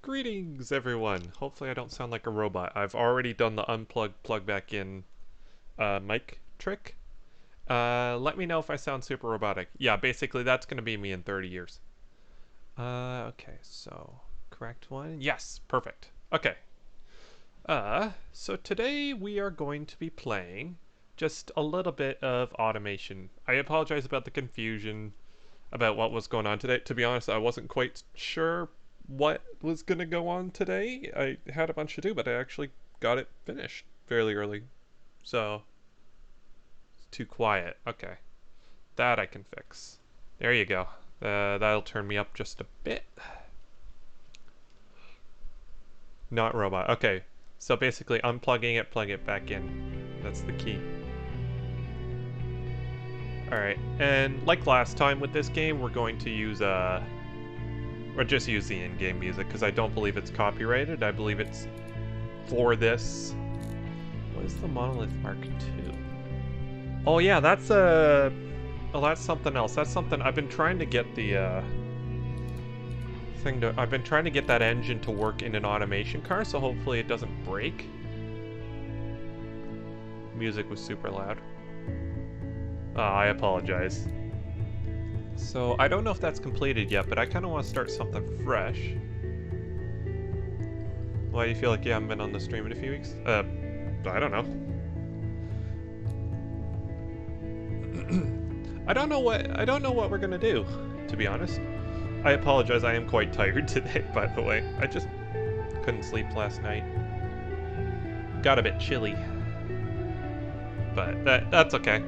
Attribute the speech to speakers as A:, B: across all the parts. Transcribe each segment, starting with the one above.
A: Greetings, everyone. Hopefully I don't sound like a robot. I've already done the unplug, plug back in mic trick. Let me know if I sound super robotic. Yeah, basically that's going to be me in 30 years. Okay, so correct one. Yes, perfect. Okay. So today we are going to be playing just a little bit of automation. I apologize about the confusion about what was going on today. To be honest, I wasn't quite sure what was going to go on today. I had a bunch to do, but I actually got it finished fairly early. So, it's too quiet. Okay. That I can fix. There you go. That'll turn me up just a bit. Not robot. Okay. So basically unplugging it, plug it back in. That's the key. Alright, and like last time with this game, we're going to use, or just use the in-game music, because I don't believe it's copyrighted. I believe it's for this. What is the Monolith Mark II? Oh yeah, that's oh, that's something else. That's something, I've been trying to get the, I've been trying to get that engine to work in an automation car, so hopefully it doesn't break. Music was super loud. I apologize. So, I don't know if that's completed yet, but I kind of want to start something fresh. Why do you feel like you haven't been on the stream in a few weeks? I don't know. I don't know what we're gonna do, to be honest. I apologize, I am quite tired today, by the way. I just couldn't sleep last night. Got a bit chilly. But that's okay.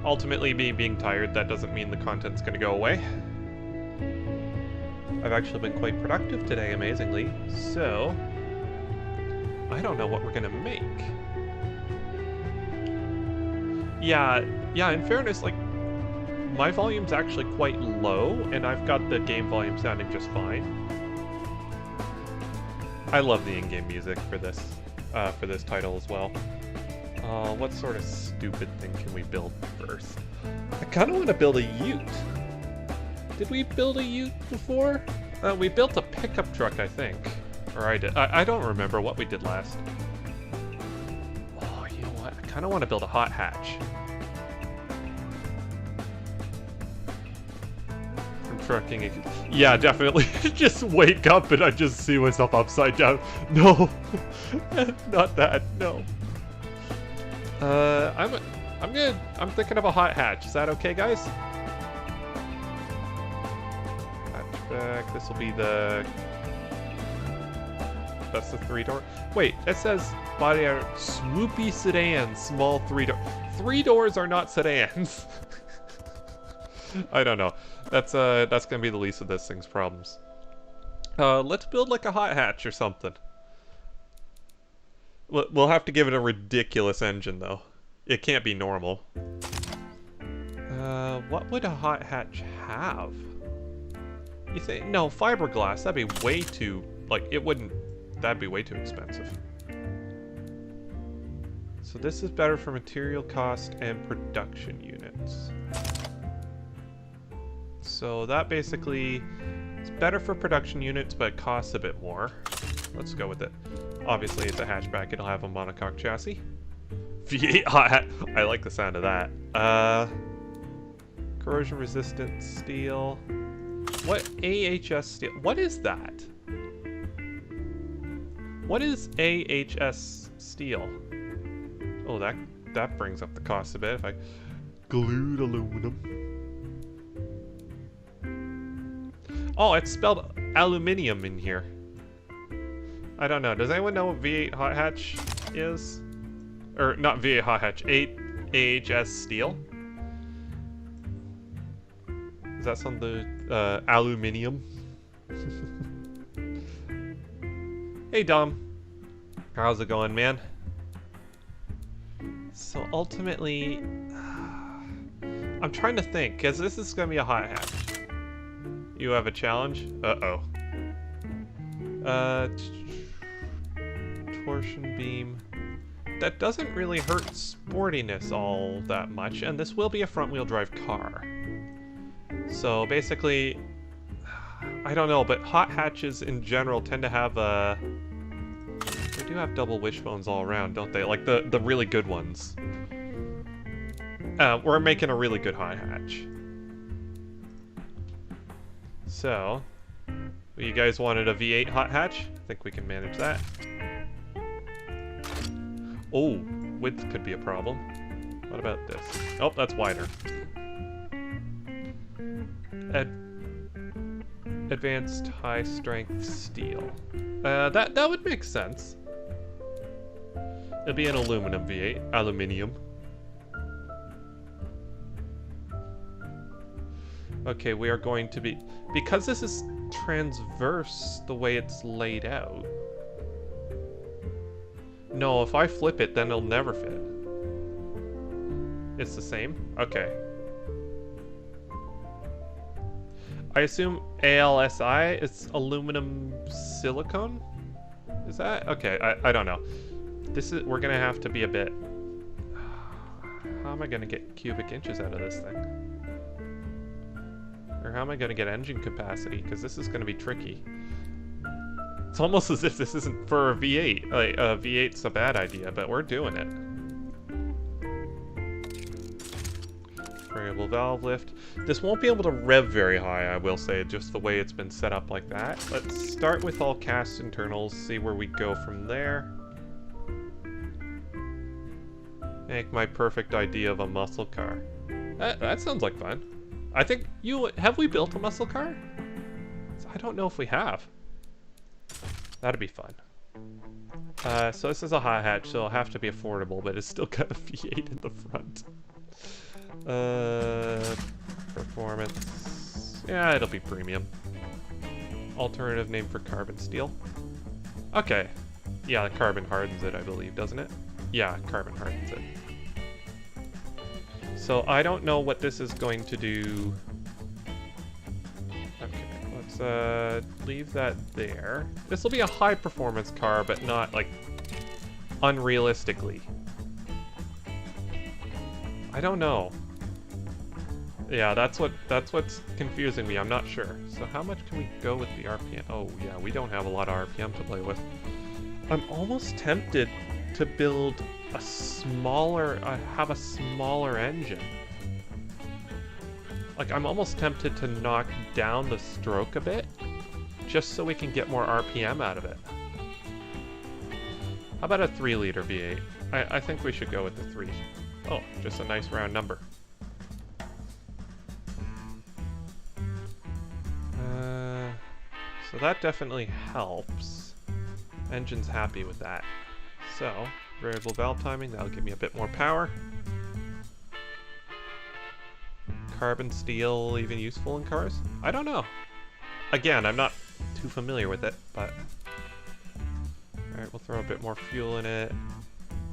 A: Ultimately, me being tired, that doesn't mean the content's gonna go away. I've actually been quite productive today, amazingly, so I don't know what we're gonna make. Yeah, in fairness, like, my volume's actually quite low, and I've got the game volume sounding just fine. I love the in-game music for this title as well. What sort of stupid thing can we build first? I kind of want to build a ute. Did we build a ute before? We built a pickup truck, I think. Or I did. I don't remember what we did last. Oh, you know what? I kind of want to build a hot hatch. From trucking. Yeah, definitely. Just wake up and I just see myself upside down. No. Not that. No. I'm good. I'm thinking of a hot hatch. Is that okay, guys? Hatchback. This will be the... That's the 3-door. Wait, it says body art swoopy sedan, small 3-door. 3 doors are not sedans. I don't know. That's gonna be the least of this thing's problems. Let's build like a hot hatch or something. We'll have to give it a ridiculous engine, though. It can't be normal. What would a hot hatch have? You think? No, fiberglass. That'd be way too... Like, it wouldn't... That'd be way too expensive. So this is better for material cost and production units. So that basically... It's better for production units, but it costs a bit more. Let's go with it. Obviously, it's a hatchback. It'll have a monocoque chassis. V8 hot hat. I like the sound of that. Corrosion-resistant steel. What AHS steel? What is that? What is AHS steel? Oh, that brings up the cost a bit. If I glued aluminum. Oh, it's spelled aluminium in here. I don't know. Does anyone know what V8 hot hatch is? Or not V8 hot hatch, 8 AHS steel? Is that something aluminium? Hey Dom. How's it going, man? So ultimately I'm trying to think, because this is gonna be a hot hatch. You have a challenge? Uh-oh. Torsion beam. That doesn't really hurt sportiness all that much, and this will be a front-wheel drive car. So basically, I don't know, but hot hatches in general tend to have they do have double wishbones all around, don't they? Like the really good ones. We're making a really good hot hatch. So, you guys wanted a V8 hot hatch? I think we can manage that. Oh, width could be a problem. What about this? Oh, that's wider. Advanced high strength steel. That would make sense. It'd be an aluminum V8. Aluminium. Okay, we are going to be... Because this is transverse the way it's laid out... No, if I flip it, then it'll never fit. It's the same? Okay. I assume ALSI is aluminum silicone? Is that? Okay, I don't know. We're gonna have to be a bit... How am I gonna get cubic inches out of this thing? Or how am I going to get engine capacity? Because this is going to be tricky. It's almost as if this isn't for a V8. Like, V8's a bad idea, but we're doing it. Variable valve lift. This won't be able to rev very high, I will say, just the way it's been set up like that. Let's start with all cast internals, see where we go from there. Make my perfect idea of a muscle car. That sounds like fun. I think have we built a muscle car? I don't know if we have. That'd be fun. So this is a hot hatch, so it'll have to be affordable, but it's still got a V8 in the front. Performance. Yeah, it'll be premium. Alternative name for carbon steel. Okay. Yeah, carbon hardens it, I believe, doesn't it? Yeah, carbon hardens it. So I don't know what this is going to do. Okay, let's leave that there. This will be a high performance car, but not like unrealistically. I don't know. Yeah, that's what's confusing me. I'm not sure. So how much can we go with the RPM? Oh yeah, we don't have a lot of RPM to play with. I'm almost tempted to build a smaller, have a smaller engine. Like, I'm almost tempted to knock down the stroke a bit, just so we can get more RPM out of it. How about a 3-liter V8? I think we should go with the 3. Oh, just a nice round number. So that definitely helps. Engine's happy with that. So, variable valve timing, that'll give me a bit more power. Carbon steel even useful in cars? I don't know. Again, I'm not too familiar with it, but... Alright, we'll throw a bit more fuel in it.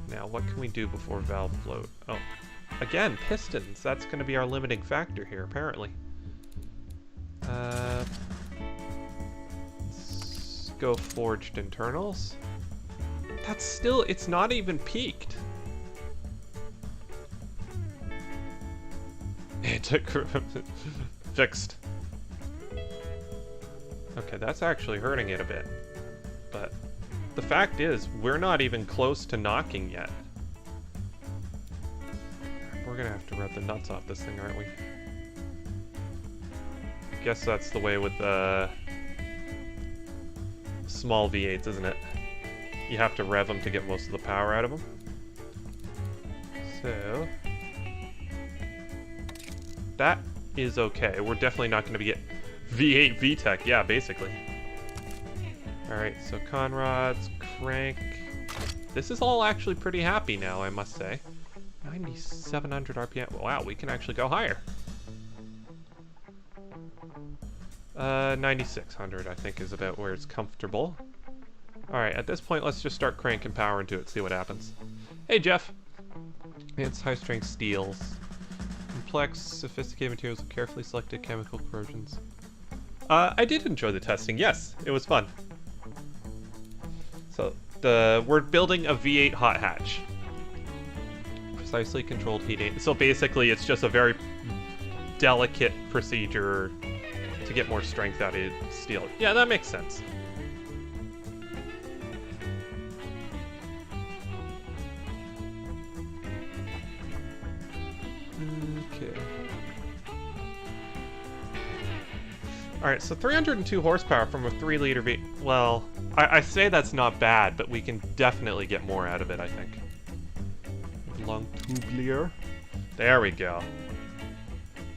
A: Now, what can we do before valve float? Oh, again, pistons. That's going to be our limiting factor here, apparently. Let's go forged internals. That's still, it's not even peaked. It took fixed. Okay, that's actually hurting it a bit. But the fact is, we're not even close to knocking yet. We're gonna have to rub the nuts off this thing, aren't we? Guess that's the way with the small V8s, isn't it? You have to rev them to get most of the power out of them. So... that is okay. We're definitely not going to get V8 VTEC. Yeah, basically. Alright, so conrods, crank. This is all actually pretty happy now, I must say. 9,700 RPM. Wow, we can actually go higher. 9,600, I think, is about where it's comfortable. Alright, at this point, let's just start cranking power into it, see what happens. Hey, Jeff! It's high-strength steels. Complex, sophisticated materials with carefully selected chemical corrosions. I did enjoy the testing, yes. It was fun. So, we're building a V8 hot hatch. Precisely controlled heating. So basically, it's just a very delicate procedure to to get more strength out of steel. Yeah, that makes sense. Okay. Alright, so 302 horsepower from a 3-liter V... Well, I say that's not bad, but we can definitely get more out of it, I think. Long tubular. There we go.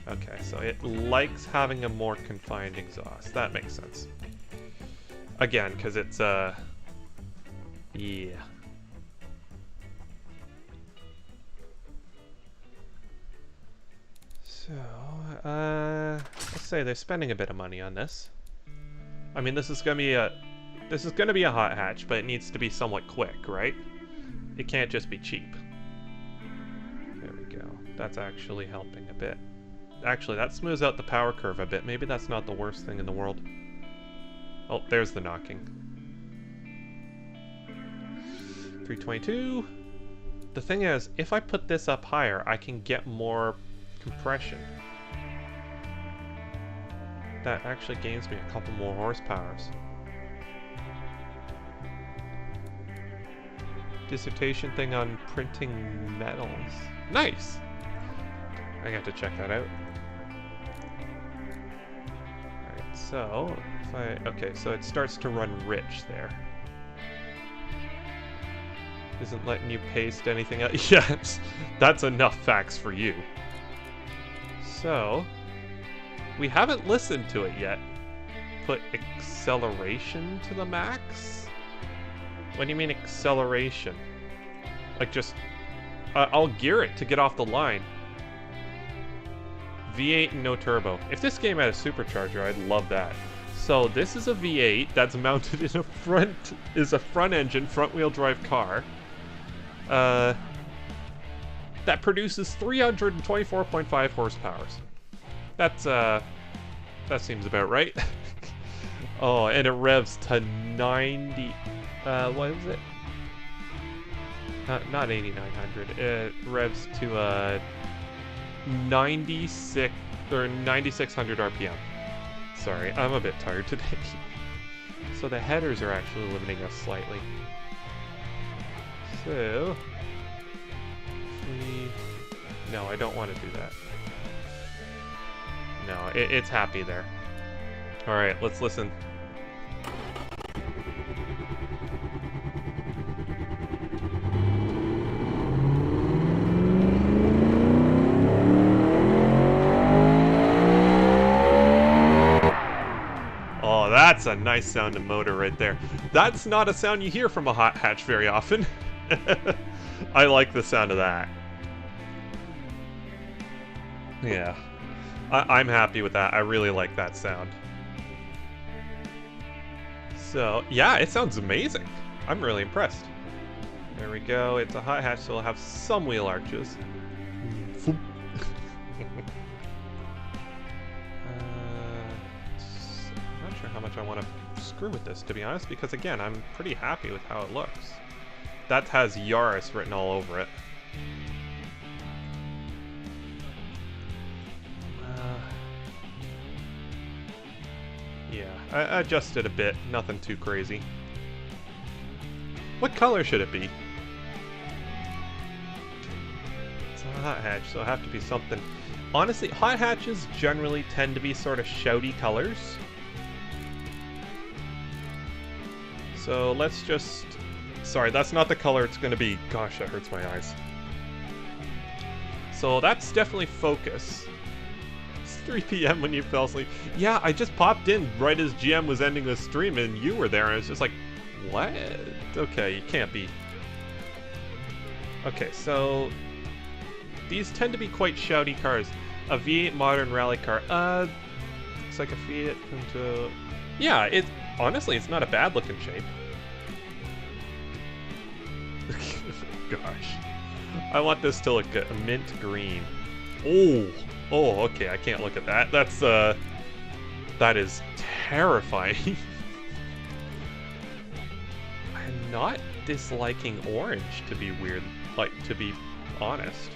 A: Okay, so it likes having a more confined exhaust. That makes sense. Again, because it's, yeah. So, let's say they're spending a bit of money on this. I mean, this is gonna be a hot hatch, but it needs to be somewhat quick, right? It can't just be cheap. There we go. That's actually helping a bit. Actually, that smooths out the power curve a bit. Maybe that's not the worst thing in the world. Oh, there's the knocking. 322. The thing is, if I put this up higher, I can get more compression. That actually gains me a couple more horsepowers. Dissertation thing on printing metals. Nice! I got to check that out. Alright, so if I... Okay, so it starts to run rich there. Isn't letting you paste anything else. Yes, that's enough facts for you. So, we haven't listened to it yet. Put acceleration to the max? What do you mean acceleration? Like just... I'll gear it to get off the line. V8 and no turbo. If this game had a supercharger, I'd love that. So this is a V8 that's mounted in a front engine, front wheel drive car. That produces 324.5 horsepower. That's that seems about right. Oh, and it revs to 90. What is it? Not 8,900. It revs to 96 or 9,600 RPM. Sorry, I'm a bit tired today. So the headers are actually limiting us slightly. So, no, I don't want to do that. No, it's happy there. All right, let's listen. Oh, that's a nice sounding motor right there. That's not a sound you hear from a hot hatch very often. I like the sound of that. Yeah. I'm happy with that. I really like that sound. So, yeah, it sounds amazing. I'm really impressed. There we go. It's a hot hatch, so it'll have some wheel arches. I'm not sure how much I want to screw with this, to be honest, because, again, I'm pretty happy with how it looks. That has Yaris written all over it. Yeah, I adjusted a bit, nothing too crazy. What color should it be? It's a hot hatch, so it'll have to be something... Honestly, hot hatches generally tend to be sort of shouty colors. So let's just... Sorry, that's not the color it's going to be. Gosh, that hurts my eyes. So that's definitely focus. 3 p.m. when you fell asleep. Yeah, I just popped in right as GM was ending the stream and you were there and it's just like, what? Okay, you can't be. Okay, so these tend to be quite shouty cars. A V8 modern rally car. Looks like a Fiat Punto. Yeah, honestly, it's not a bad looking shape. Gosh. I want this to look a mint green. Oh, okay, I can't look at that. That is terrifying. I'm not disliking orange, to be weird, to be honest.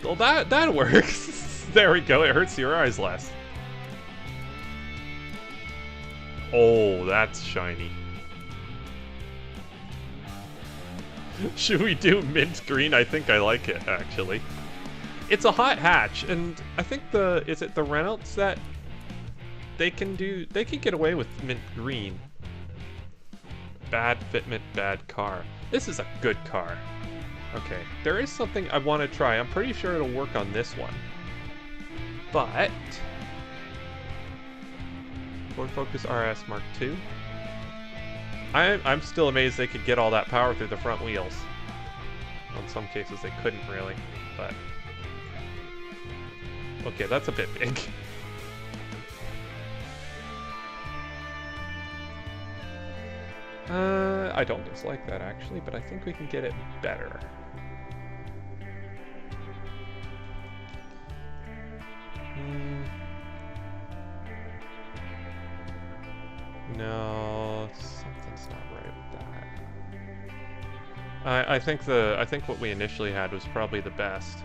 A: Well, that works. There we go, it hurts your eyes less. Oh, that's shiny. Should we do mint green? I think I like it, actually. It's a hot hatch, and I think is it the Reynolds that they can get away with mint green. Bad fitment, bad car. This is a good car. Okay, there is something I want to try. I'm pretty sure it'll work on this one. But Ford Focus RS Mark II. I'm still amazed they could get all that power through the front wheels. In some cases they couldn't really, but okay, that's a bit big. I don't dislike that actually, but I think we can get it better. No, something's not right with that. I think what we initially had was probably the best.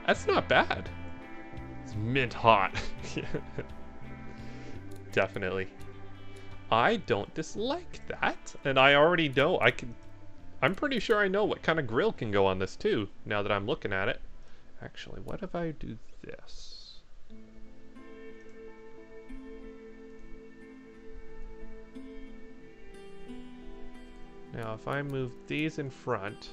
A: That's not bad. It's mint hot. Definitely. I don't dislike that, and I already know I'm pretty sure I know what kind of grill can go on this too, now that I'm looking at it. Actually, what if I do this? Now, if I move these in front,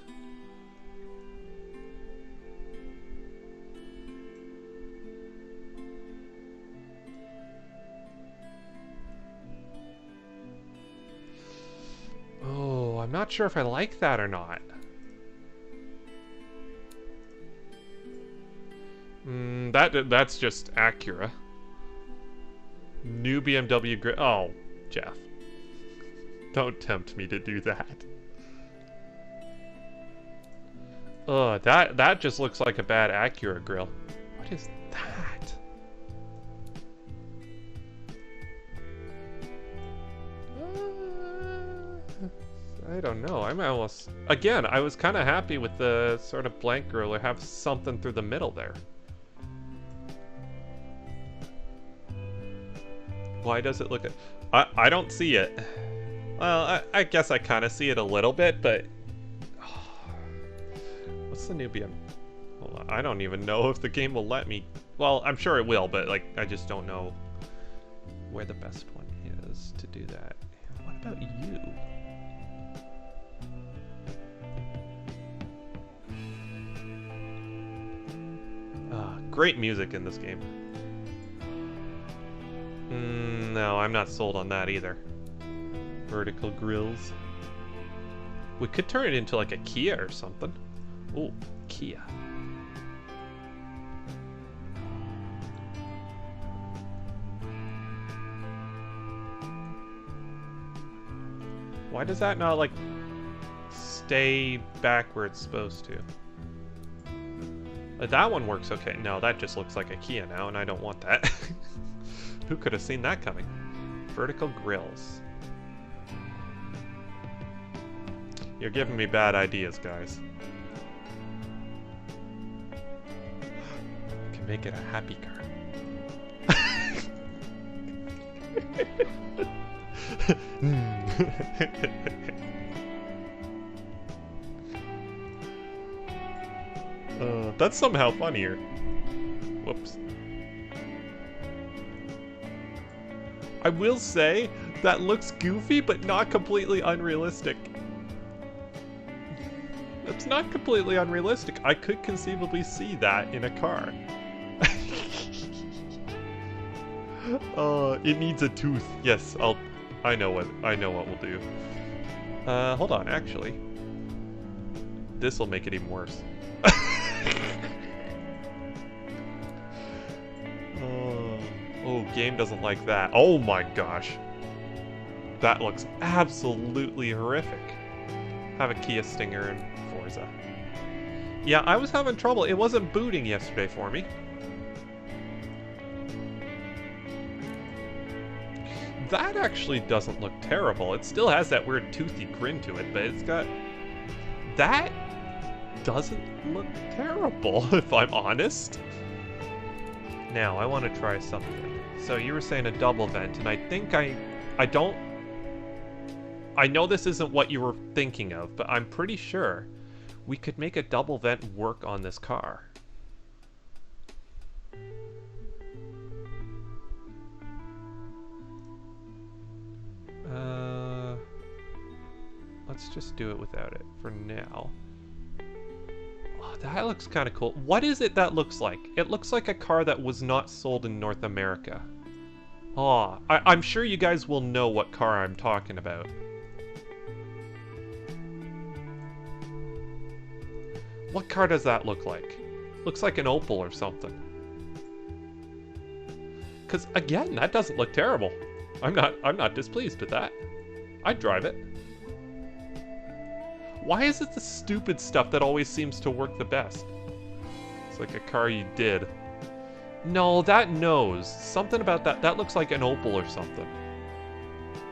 A: I'm not sure if I like that or not. That's just Acura. New BMW grill. Oh, Jeff. Don't tempt me to do that. That just looks like a bad Acura grill. What is that? I don't know. I'm almost... Again, I was kind of happy with the sort of blank grill or have something through the middle there. Why does it look... I don't see it. Well, I guess I kind of see it a little bit, but... What's the new BM? Hold on. I don't even know if the game will let me... Well, I'm sure it will, but like I just don't know where the best one is to do that. What about you? Great music in this game. No, I'm not sold on that either. Vertical grills. We could turn it into like a Kia or something. Oh, Kia. Why does that not like stay back where it's supposed to? That one works okay. No, that just looks like a Kia now, and I don't want that. Who could have seen that coming? Vertical grills. You're giving me bad ideas, guys. I can make it a happy car. That's somehow funnier. Whoops. I will say, that looks goofy, but not completely unrealistic. It's not completely unrealistic. I could conceivably see that in a car. It needs a tooth. Yes, I know what we'll do. Hold on, actually. This'll make it even worse. Oh, game doesn't like that. Oh my gosh. That looks absolutely horrific. Have a Kia Stinger and Forza. Yeah, I was having trouble. It wasn't booting yesterday for me. That actually doesn't look terrible. It still has that weird toothy grin to it, but it's got... That doesn't look terrible, if I'm honest. Now, I want to try something. So you were saying a double vent, and I think I know this isn't what you were thinking of, but I'm pretty sure we could make a double vent work on this car. Let's just do it without it for now. Oh, that looks kind of cool. What is it that looks like? It looks like a car that was not sold in North America. Oh, I'm sure you guys will know what car I'm talking about. What car does that look like? Looks like an Opel or something. Because again, that doesn't look terrible. I'm not displeased with that. I'd drive it. Why is it the stupid stuff that always seems to work the best? It's like a car you did. No, that nose. Something about that. That looks like an Opel or something.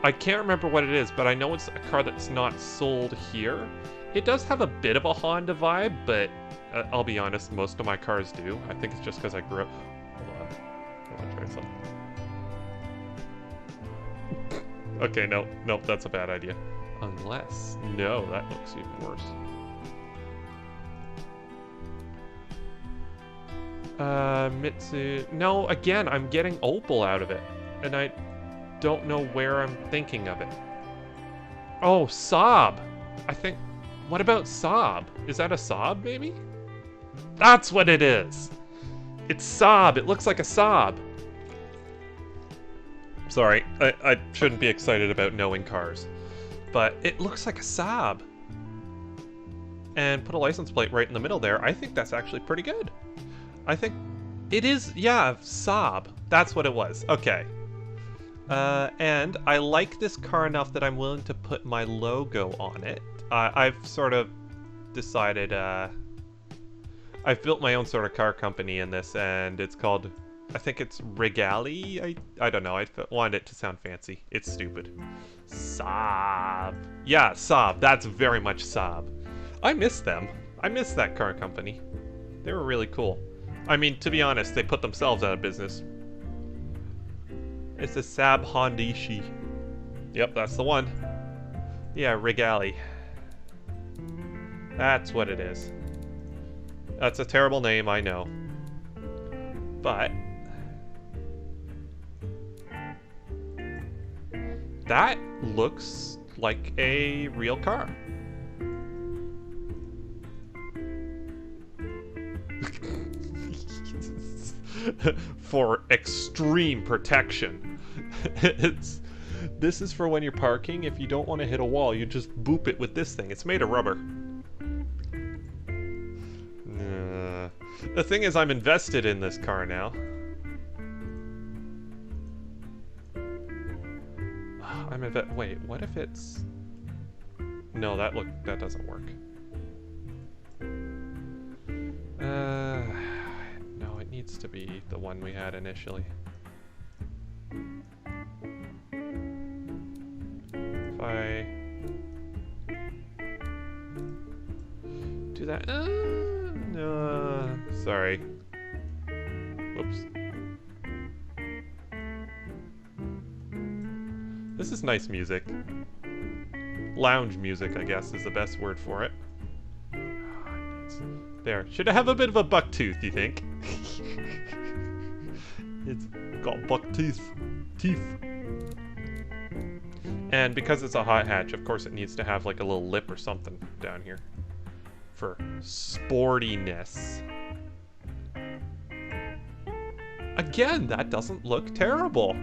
A: I can't remember what it is, but I know it's a car that's not sold here. It does have a bit of a Honda vibe, but I'll be honest, most of my cars do. I think it's just because I grew up... Hold on. I want to try something. Okay, no, that's a bad idea. Unless... No, that looks even worse. Mitsu... No, again, I'm getting Opel out of it. And I don't know where I'm thinking of it. Oh, Saab! I think... What about Saab? Is that a Saab, maybe? That's what it is! It's Saab! It looks like a Saab! Sorry, I shouldn't be excited about knowing cars. But it looks like a Saab. And put a license plate right in the middle there. I think that's actually pretty good. I think it is, yeah, Saab. That's what it was. Okay. And I like this car enough that I'm willing to put my logo on it. I've sort of decided, I've built my own sort of car company in this, and it's called, I think it's Regali? I don't know, I wanted it to sound fancy. It's stupid. Saab. Yeah, Saab. That's very much Saab. I miss them. I miss that car company. They were really cool. I mean, to be honest, they put themselves out of business. It's a Saab Hondishi. Yep, that's the one. Yeah, Regali. That's what it is. That's a terrible name, I know. But... that looks like a real car. For extreme protection. This is for when you're parking. If you don't want to hit a wall, you just boop it with this thing. It's made of rubber. The thing is, I'm invested in this car now. Wait, what if it's... No, that doesn't work. No, it needs to be the one we had initially. If I... do that... no, sorry. Whoops. This is nice music. Lounge music, I guess, is the best word for it. There. Should I have a bit of a buck tooth, you think? It's got buck teeth. And because it's a hot hatch, of course it needs to have like a little lip or something down here. For sportiness. Again, that doesn't look terrible.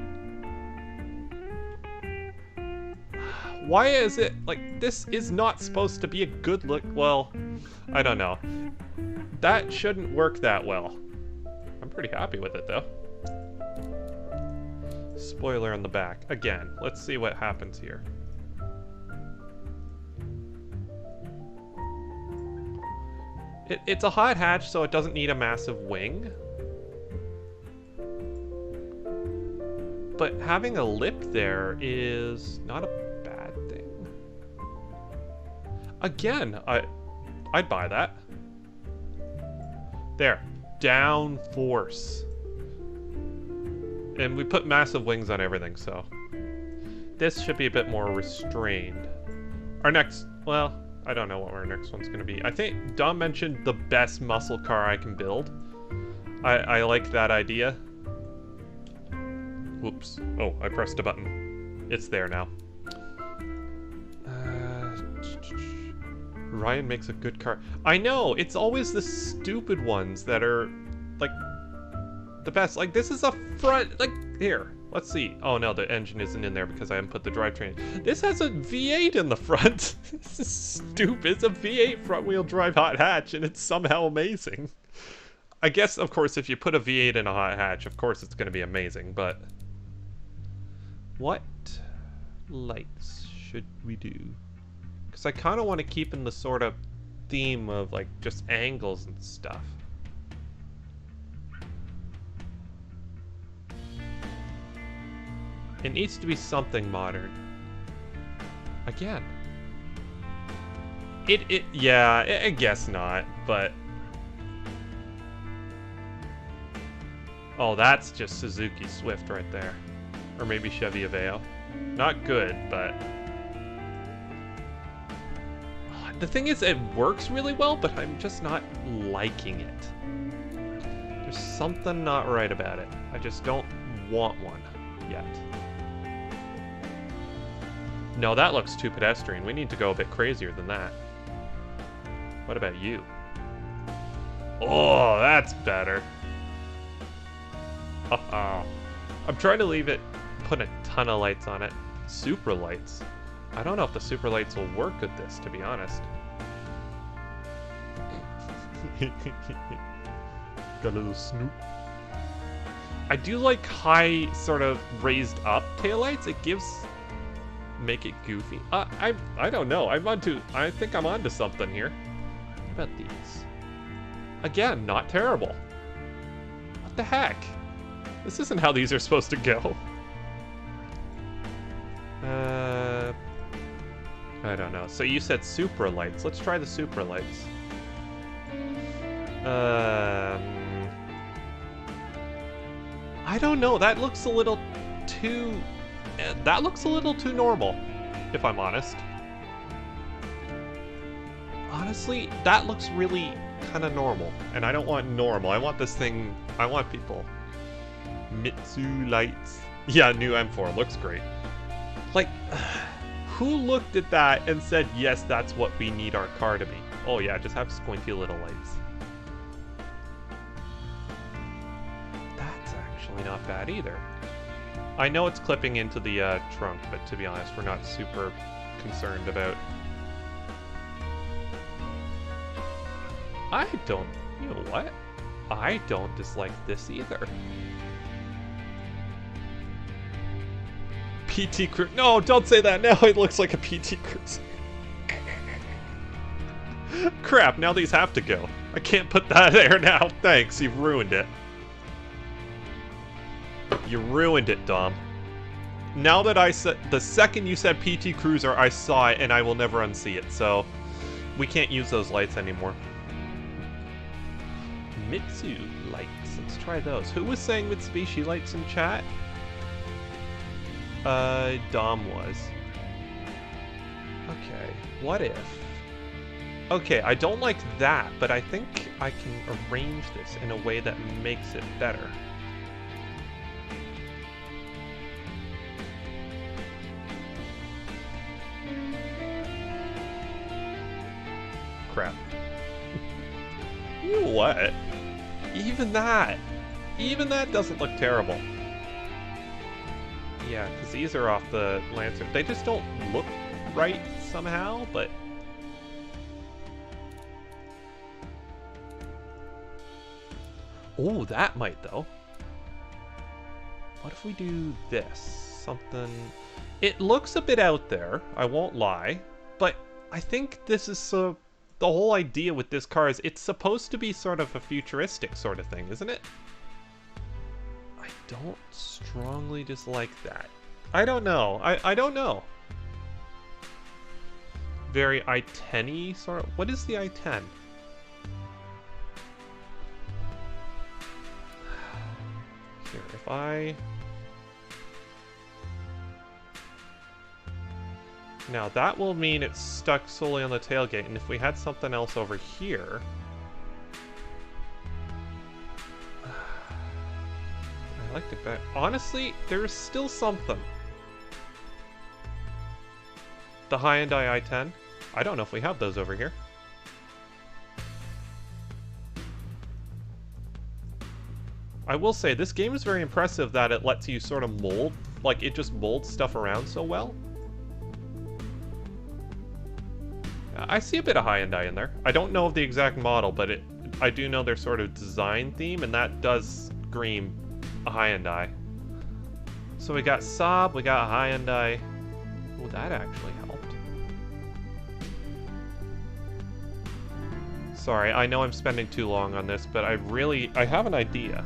A: Why is it, like, this is not supposed to be a good look, well, I don't know. That shouldn't work that well. I'm pretty happy with it, though. Spoiler on the back. Again, let's see what happens here. It's a hot hatch, so it doesn't need a massive wing. But having a lip there is not a bad thing. Again, I'd buy that. There. Down force. And we put massive wings on everything, so... This should be a bit more restrained. Our next... Well, I don't know what our next one's going to be. I think Dom mentioned the best muscle car I can build. I like that idea. Whoops. Oh, I pressed a button. It's there now. Ryan makes a good car. I know! It's always the stupid ones that are, like, the best. Like, this is a front... Like, here. Let's see. Oh, no, the engine isn't in there because I haven't put the drivetrain in. This has a V8 in the front. This is stupid. It's a V8 front-wheel drive hot hatch, and it's somehow amazing. I guess, of course, if you put a V8 in a hot hatch, of course it's going to be amazing, but... What lights should we do? Because I kind of want to keep in the sort of theme of, like, just angles and stuff. It needs to be something modern. Again. Yeah, I guess not, but... Oh, that's just Suzuki Swift right there. Or maybe Chevy Aveo. Not good, but... The thing is, it works really well, but I'm just not liking it. There's something not right about it. I just don't want one yet. No, that looks too pedestrian. We need to go a bit crazier than that. What about you? Oh, that's better. I'm trying to leave it, put a ton of lights on it. Super lights. I don't know if the super lights will work with this, to be honest. Got a little snoop. I do like high, sort of raised up taillights. It gives... Make it goofy. I don't know. I think I'm onto something here. What about these? Again, not terrible. What the heck? This isn't how these are supposed to go. I don't know. So you said Supra lights. Let's try the Supra lights. I don't know. That looks a little too... That looks a little too normal, if I'm honest. Honestly, that looks really kind of normal. And I don't want normal. I want this thing... I want people. Mitsu lights. Yeah, new M4. Looks great. Like, who looked at that and said, yes, that's what we need our car to be? Oh yeah, just have squinty little lights. That's actually not bad either. I know it's clipping into the trunk, but to be honest, we're not super concerned about... I don't... You know what? I don't dislike this either. PT Cruiser. No, don't say that now. It looks like a PT Cruiser. Crap, now these have to go. I can't put that there now. Thanks, you've ruined it. You ruined it, Dom. Now that I said... The second you said PT Cruiser, I saw it and I will never unsee it. So, we can't use those lights anymore. Mitsu lights. Let's try those. Who was saying Mitsubishi lights in chat? Dom was. Okay, what if... Okay, I don't like that, but I think I can arrange this in a way that makes it better. Crap. You know what? Even that doesn't look terrible. Yeah, because these are off the Lancer. They just don't look right somehow, but... Oh, that might, though. What if we do this? Something... It looks a bit out there, I won't lie, but I think this is so... The whole idea with this car is it's supposed to be sort of a futuristic sort of thing, isn't it? I don't strongly dislike that. I don't know. I don't know. Very i10-y sort of... What is the i10? Here, if I... Now, that will mean it's stuck solely on the tailgate, and if we had something else over here... I liked it better. Honestly, there's still something. The Hyundai i10. I don't know if we have those over here. I will say, this game is very impressive that it lets you sort of mold. Like, it just molds stuff around so well. I see a bit of Hyundai in there. I don't know of the exact model, but I do know their sort of design theme, and that does scream a Hyundai. So we got Saab, we got a Hyundai. Oh, that actually helped. Sorry, I know I'm spending too long on this, but I have an idea.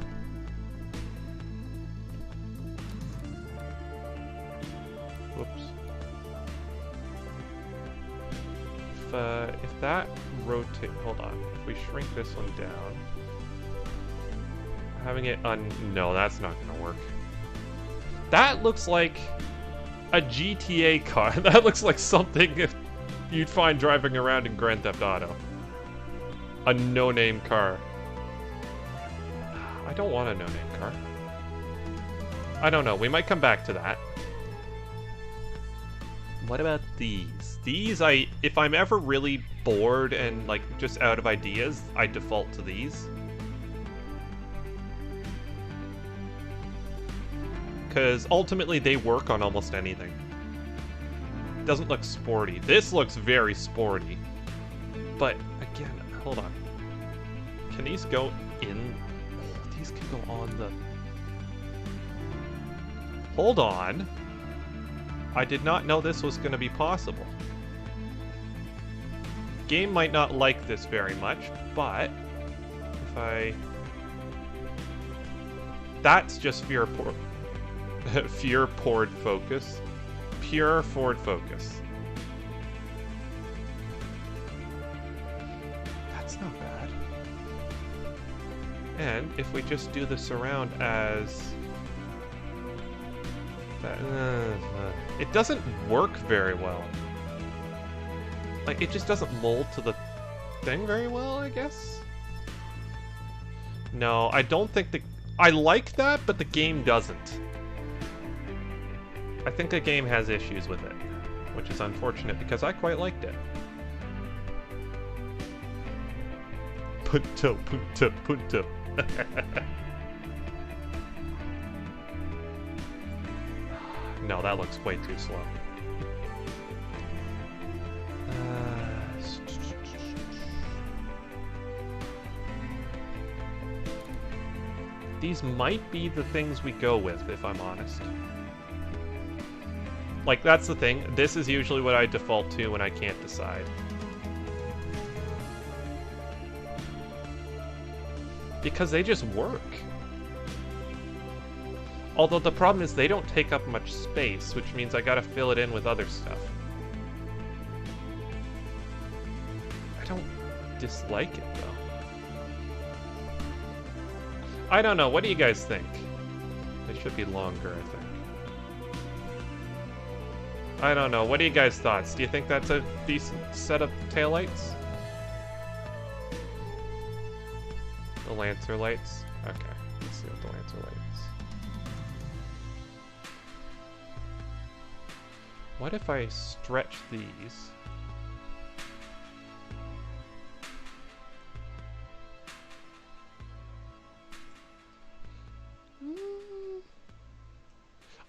A: Whoops. If that rotate, hold on. If we shrink this one down, having it no, that's not gonna work. That looks like a GTA car. That looks like something you'd find driving around in Grand Theft Auto. A no-name car. I don't want a no-name car. I don't know. We might come back to that. What about these? These, if I'm ever really bored and like just out of ideas, I default to these. Because ultimately they work on almost anything. Doesn't look sporty. This looks very sporty. But again, hold on. Can these go in? Oh, these can go on the... Hold on. I did not know this was going to be possible. Game might not like this very much, but if I... That's just fear poured focus. Pure Ford focus. That's not bad. And if we just do the surround as... it doesn't work very well. Like, it just doesn't mold to the thing very well, I guess? No, I don't think the... I like that, but the game doesn't. I think the game has issues with it, which is unfortunate because I quite liked it. Punto, punto, punto. No, that looks way too slow. These might be the things we go with, if I'm honest. Like, that's the thing. This is usually what I default to when I can't decide. Because they just work. Although the problem is they don't take up much space, which means I gotta fill it in with other stuff. I don't dislike it, though. I don't know. What do you guys think? They should be longer, I think. I don't know. What are you guys' thoughts? Do you think that's a decent set of taillights? The Lancer lights? Okay, let's see what the Lancer lights. What if I stretch these?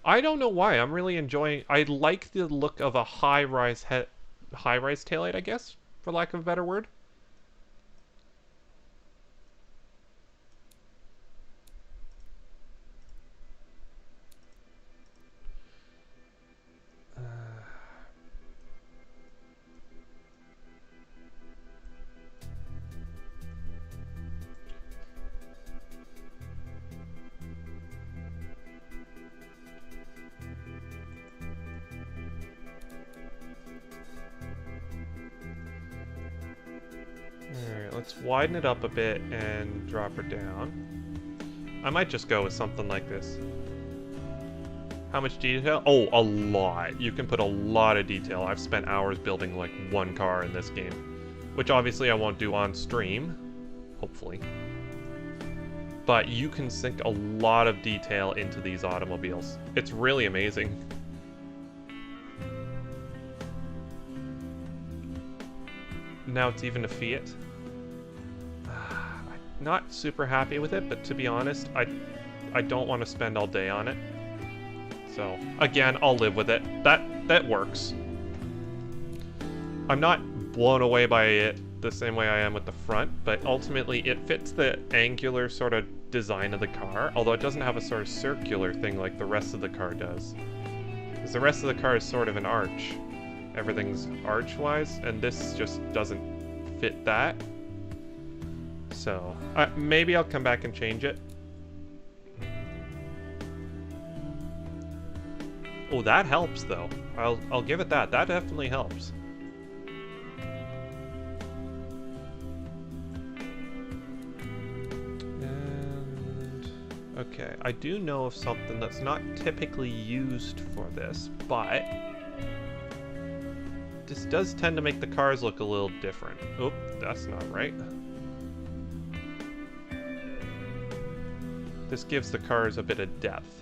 A: I don't know why. I'm really enjoying... I like the look of a high-rise taillight, I guess, for lack of a better word. Alright, let's widen it up a bit and drop her down. I might just go with something like this. How much detail? Oh, a lot. You can put a lot of detail. I've spent hours building like one car in this game, which obviously I won't do on stream, hopefully. But you can sink a lot of detail into these automobiles. It's really amazing. Now it's even a Fiat. I'm not super happy with it, but to be honest, I don't want to spend all day on it. So, again, I'll live with it. That works. I'm not blown away by it the same way I am with the front, but ultimately it fits the angular sort of design of the car, although it doesn't have a sort of circular thing like the rest of the car does. Because the rest of the car is sort of an arch. Everything's arch-wise, and this just doesn't fit that. So, maybe I'll come back and change it. Oh, that helps, though. I'll give it that. That definitely helps. And... okay, I do know of something that's not typically used for this, but... this does tend to make the cars look a little different. Oop, that's not right. This gives the cars a bit of depth.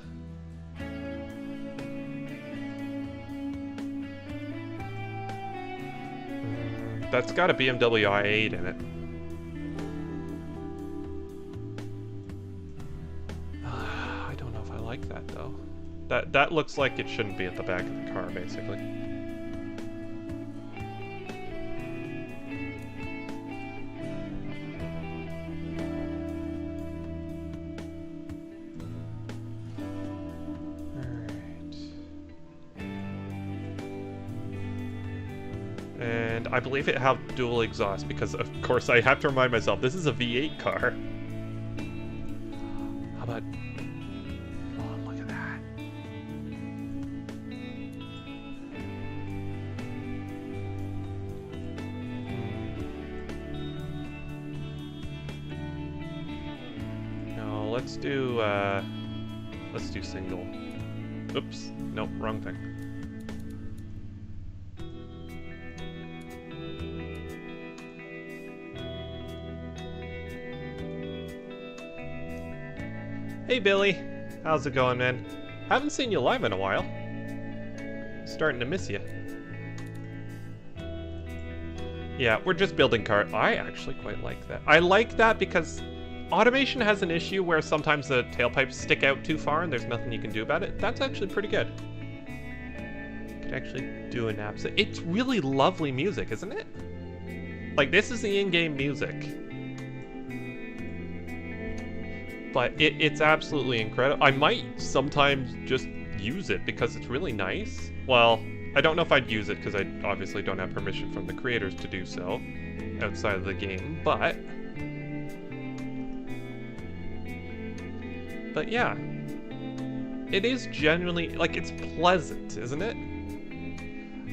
A: That's got a BMW i8 in it. I don't know if I like that, though. That looks like it shouldn't be at the back of the car, basically. I believe it have dual exhaust because, of course, I have to remind myself, this is a V8 car. How about... oh, look at that. No, let's do single. Oops, nope, wrong thing. Hey Billy, how's it going, man? Haven't seen you live in a while. Starting to miss you. Yeah, we're just building cars. I actually quite like that. I like that because automation has an issue where sometimes the tailpipes stick out too far and there's nothing you can do about it. That's actually pretty good. Could actually do an app. It's really lovely music, isn't it? Like, this is the in-game music. But it's absolutely incredible. I might sometimes just use it because it's really nice. Well, I don't know if I'd use it because I obviously don't have permission from the creators to do so outside of the game, but yeah. It is genuinely, like, it's pleasant, isn't it?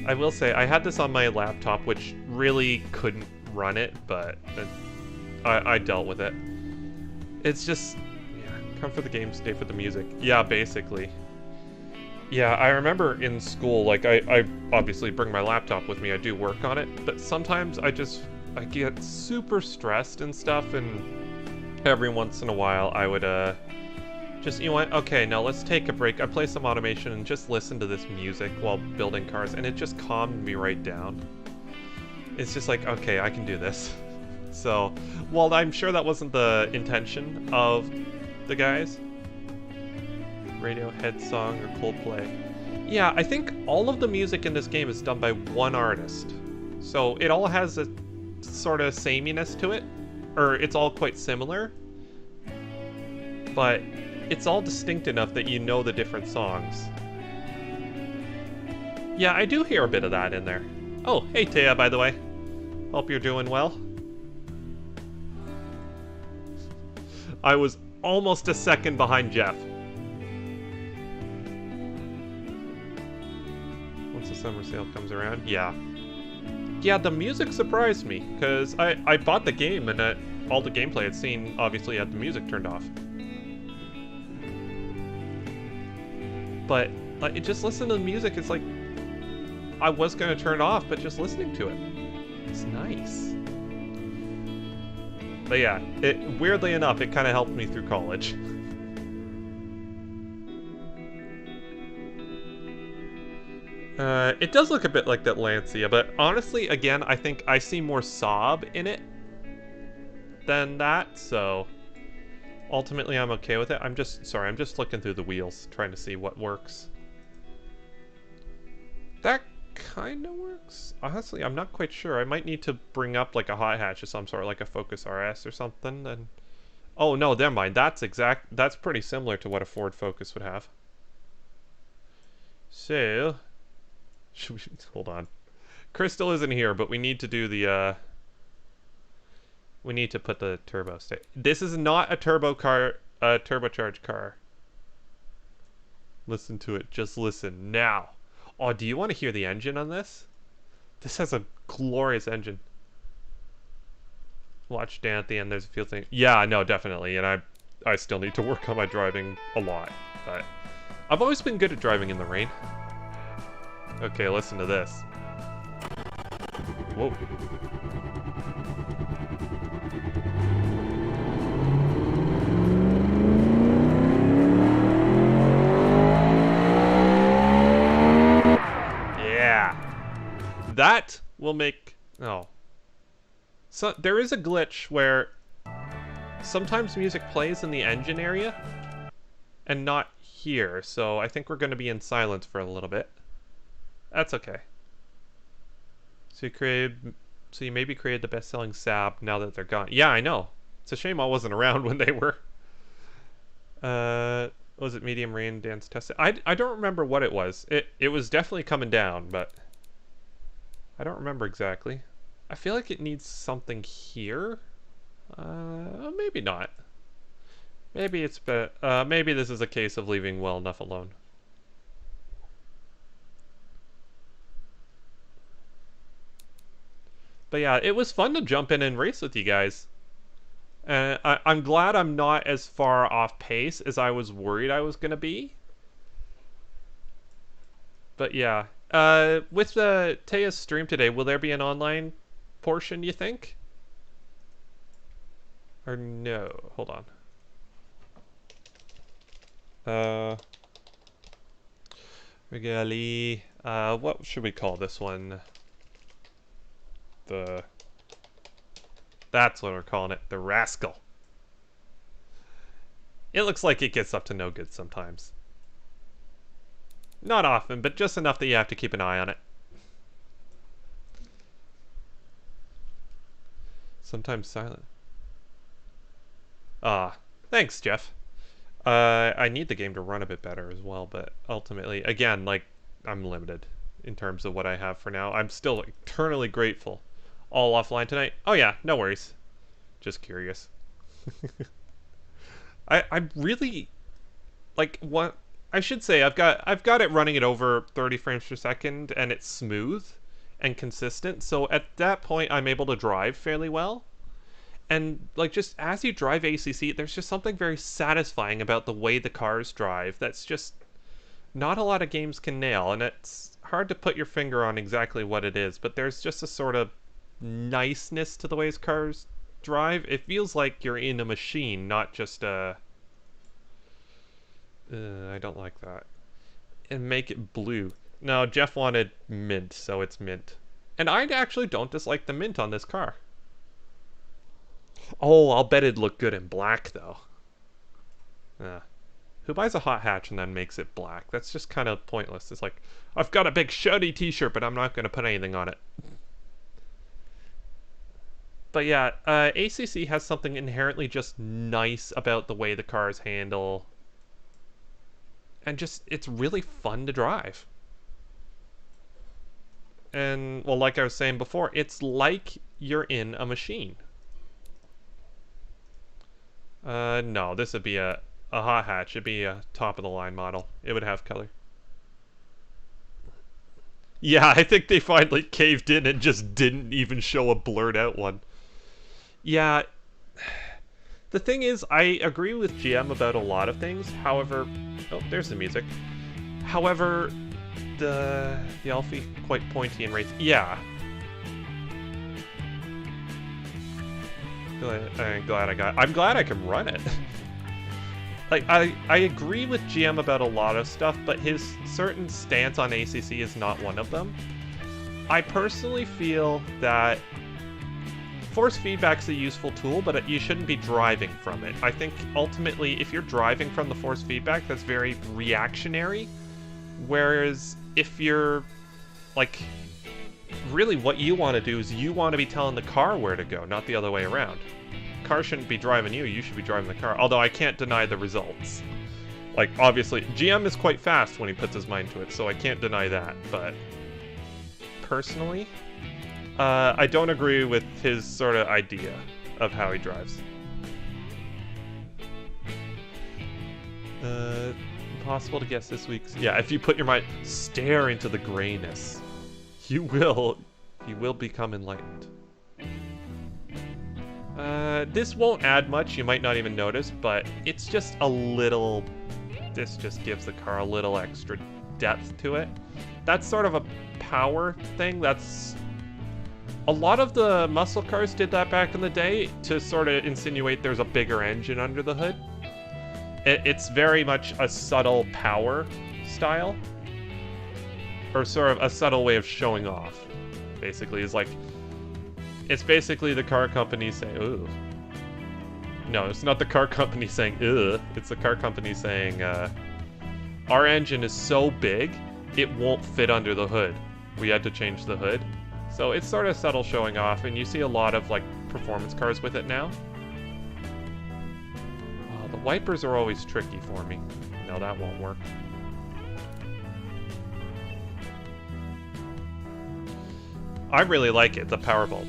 A: I will say, I had this on my laptop, which really couldn't run it, but I dealt with it. It's just, yeah, come for the game, stay for the music. Yeah, basically. Yeah, I remember in school, like, I obviously bring my laptop with me, I do work on it, but sometimes I get super stressed and stuff, and every once in a while I would, just, you know what, okay, now let's take a break. I play some automation and just listen to this music while building cars, and it just calmed me right down. It's just like, okay, I can do this. So, while I'm sure that wasn't the intention of the guys, Radiohead song or Coldplay. Yeah, I think all of the music in this game is done by one artist. So it all has a sort of sameness to it, or it's all quite similar, but it's all distinct enough that you know the different songs. Yeah, I do hear a bit of that in there. Oh, hey Taya, by the way. Hope you're doing well. I was almost a second behind Jeff. Once the summer sale comes around, yeah. Yeah, the music surprised me, because I bought the game and all the gameplay I'd seen obviously had the music turned off. But like, just listen to the music. It's like I was gonna turn it off, but just listening to it, it's nice. But yeah, weirdly enough, it kind of helped me through college. It does look a bit like that Lancia, but honestly, again, I think I see more Saab in it than that, so ultimately I'm okay with it. I'm just looking through the wheels, trying to see what works. That kind of works. Honestly, I'm not quite sure. I might need to bring up like a hot hatch of some sort, like a Focus RS or something, and... Oh, no, never mind. That's pretty similar to what a Ford Focus would have. So... Hold on. Crystal isn't here, but we need to do the, we need to put the turbo state. This is not a turbo car, a turbocharged car. Listen to it. Just listen now. Oh, do you want to hear the engine on this? This has a glorious engine. Watch down at the end. There's a few things. Yeah, no, definitely. And I still need to work on my driving a lot. But I've always been good at driving in the rain. Okay, listen to this. Whoa. Yeah. That will make... Oh. So there is a glitch where sometimes music plays in the engine area and not here. So I think we're going to be in silence for a little bit. That's okay. So you maybe created the best-selling Saab now that they're gone. Yeah, I know. It's a shame I wasn't around when they were. Was it medium rain dance tested? I don't remember what it was. It was definitely coming down, but I don't remember exactly. I feel like it needs something here. Maybe not. Maybe it's maybe this is a case of leaving well enough alone. But yeah, it was fun to jump in and race with you guys. And I'm glad I'm not as far off pace as I was worried I was going to be. But yeah, with the Teya's stream today, will there be an online portion, you think? Or no? Hold on. Regali. What should we call this one? That's what we're calling it, the Rascal. It looks like it gets up to no good sometimes. Not often, but just enough that you have to keep an eye on it. Sometimes silent. Thanks, Jeff. I need the game to run a bit better as well, but ultimately, again, like, I'm limited in terms of what I have for now. I'm still eternally grateful. All offline tonight? Oh yeah, no worries. Just curious. I'm really like what I should say I've got it running at over 30 frames per second and it's smooth and consistent. So at that point I'm able to drive fairly well. And like just as you drive ACC, there's just something very satisfying about the way the cars drive that's just not a lot of games can nail, and it's hard to put your finger on exactly what it is, but there's just a sort of niceness to the way his cars drive. It feels like you're in a machine, not just a... I don't like that. And make it blue. No, Jeff wanted mint, so it's mint. And I actually don't dislike the mint on this car. Oh, I'll bet it'd look good in black, though. Who buys a hot hatch and then makes it black? That's just kind of pointless. It's like, I've got a big shiny t-shirt, but I'm not going to put anything on it. But yeah, ACC has something inherently just nice about the way the cars handle. And just, it's really fun to drive. And, well, like I was saying before, it's like you're in a machine. No, this would be a hot hatch. It'd be a top-of-the-line model. It would have color. Yeah, I think they finally caved in and just didn't even show a blurred-out one. Yeah, the thing is, I agree with GM about a lot of things. However, oh, there's the music. However, the Alfie quite pointy and raised. Yeah. I'm glad I can run it. Like, I agree with GM about a lot of stuff, but his certain stance on ACC is not one of them. I personally feel that force feedback's a useful tool, but you shouldn't be driving from it. I think ultimately, if you're driving from the force feedback, that's very reactionary. Whereas if you're, like, really what you want to do is you want to be telling the car where to go, not the other way around. The car shouldn't be driving you should be driving the car. Although I can't deny the results. Like, obviously, GM is quite fast when he puts his mind to it, so I can't deny that, but personally, I don't agree with his sort of idea of how he drives. Impossible to guess this week's... Yeah, if you put your mind... Stare into the grayness. You will become enlightened. This won't add much, you might not even notice, but it's just a little... This just gives the car a little extra depth to it. That's sort of a power thing. That's... A lot of the muscle cars did that back in the day to sort of insinuate there's a bigger engine under the hood. It's very much a subtle power style. Or sort of a subtle way of showing off, basically. It's basically the car company saying, ooh. No, it's not the car company saying, ugh. It's the car company saying, our engine is so big, it won't fit under the hood. We had to change the hood. So it's sort of subtle showing off, and you see a lot of, like, performance cars with it now. Oh, the wipers are always tricky for me. No, that won't work. I really like it, the Powerbolt.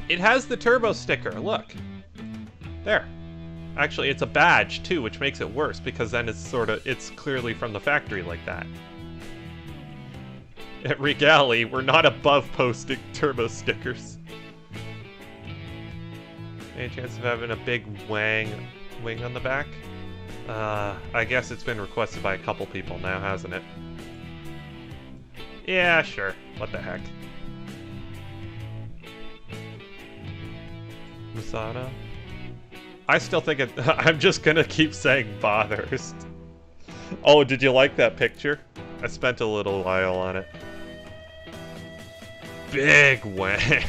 A: It has the turbo sticker, look. There. Actually, it's a badge, too, which makes it worse, because then it's clearly from the factory like that. At Regali, we're not above posting turbo stickers. Any chance of having a big wing on the back? I guess it's been requested by a couple people now, hasn't it? Yeah, sure. What the heck. Musano? I still think it... I'm just gonna keep saying Bathurst. Oh, did you like that picture? I spent a little while on it. Big wang.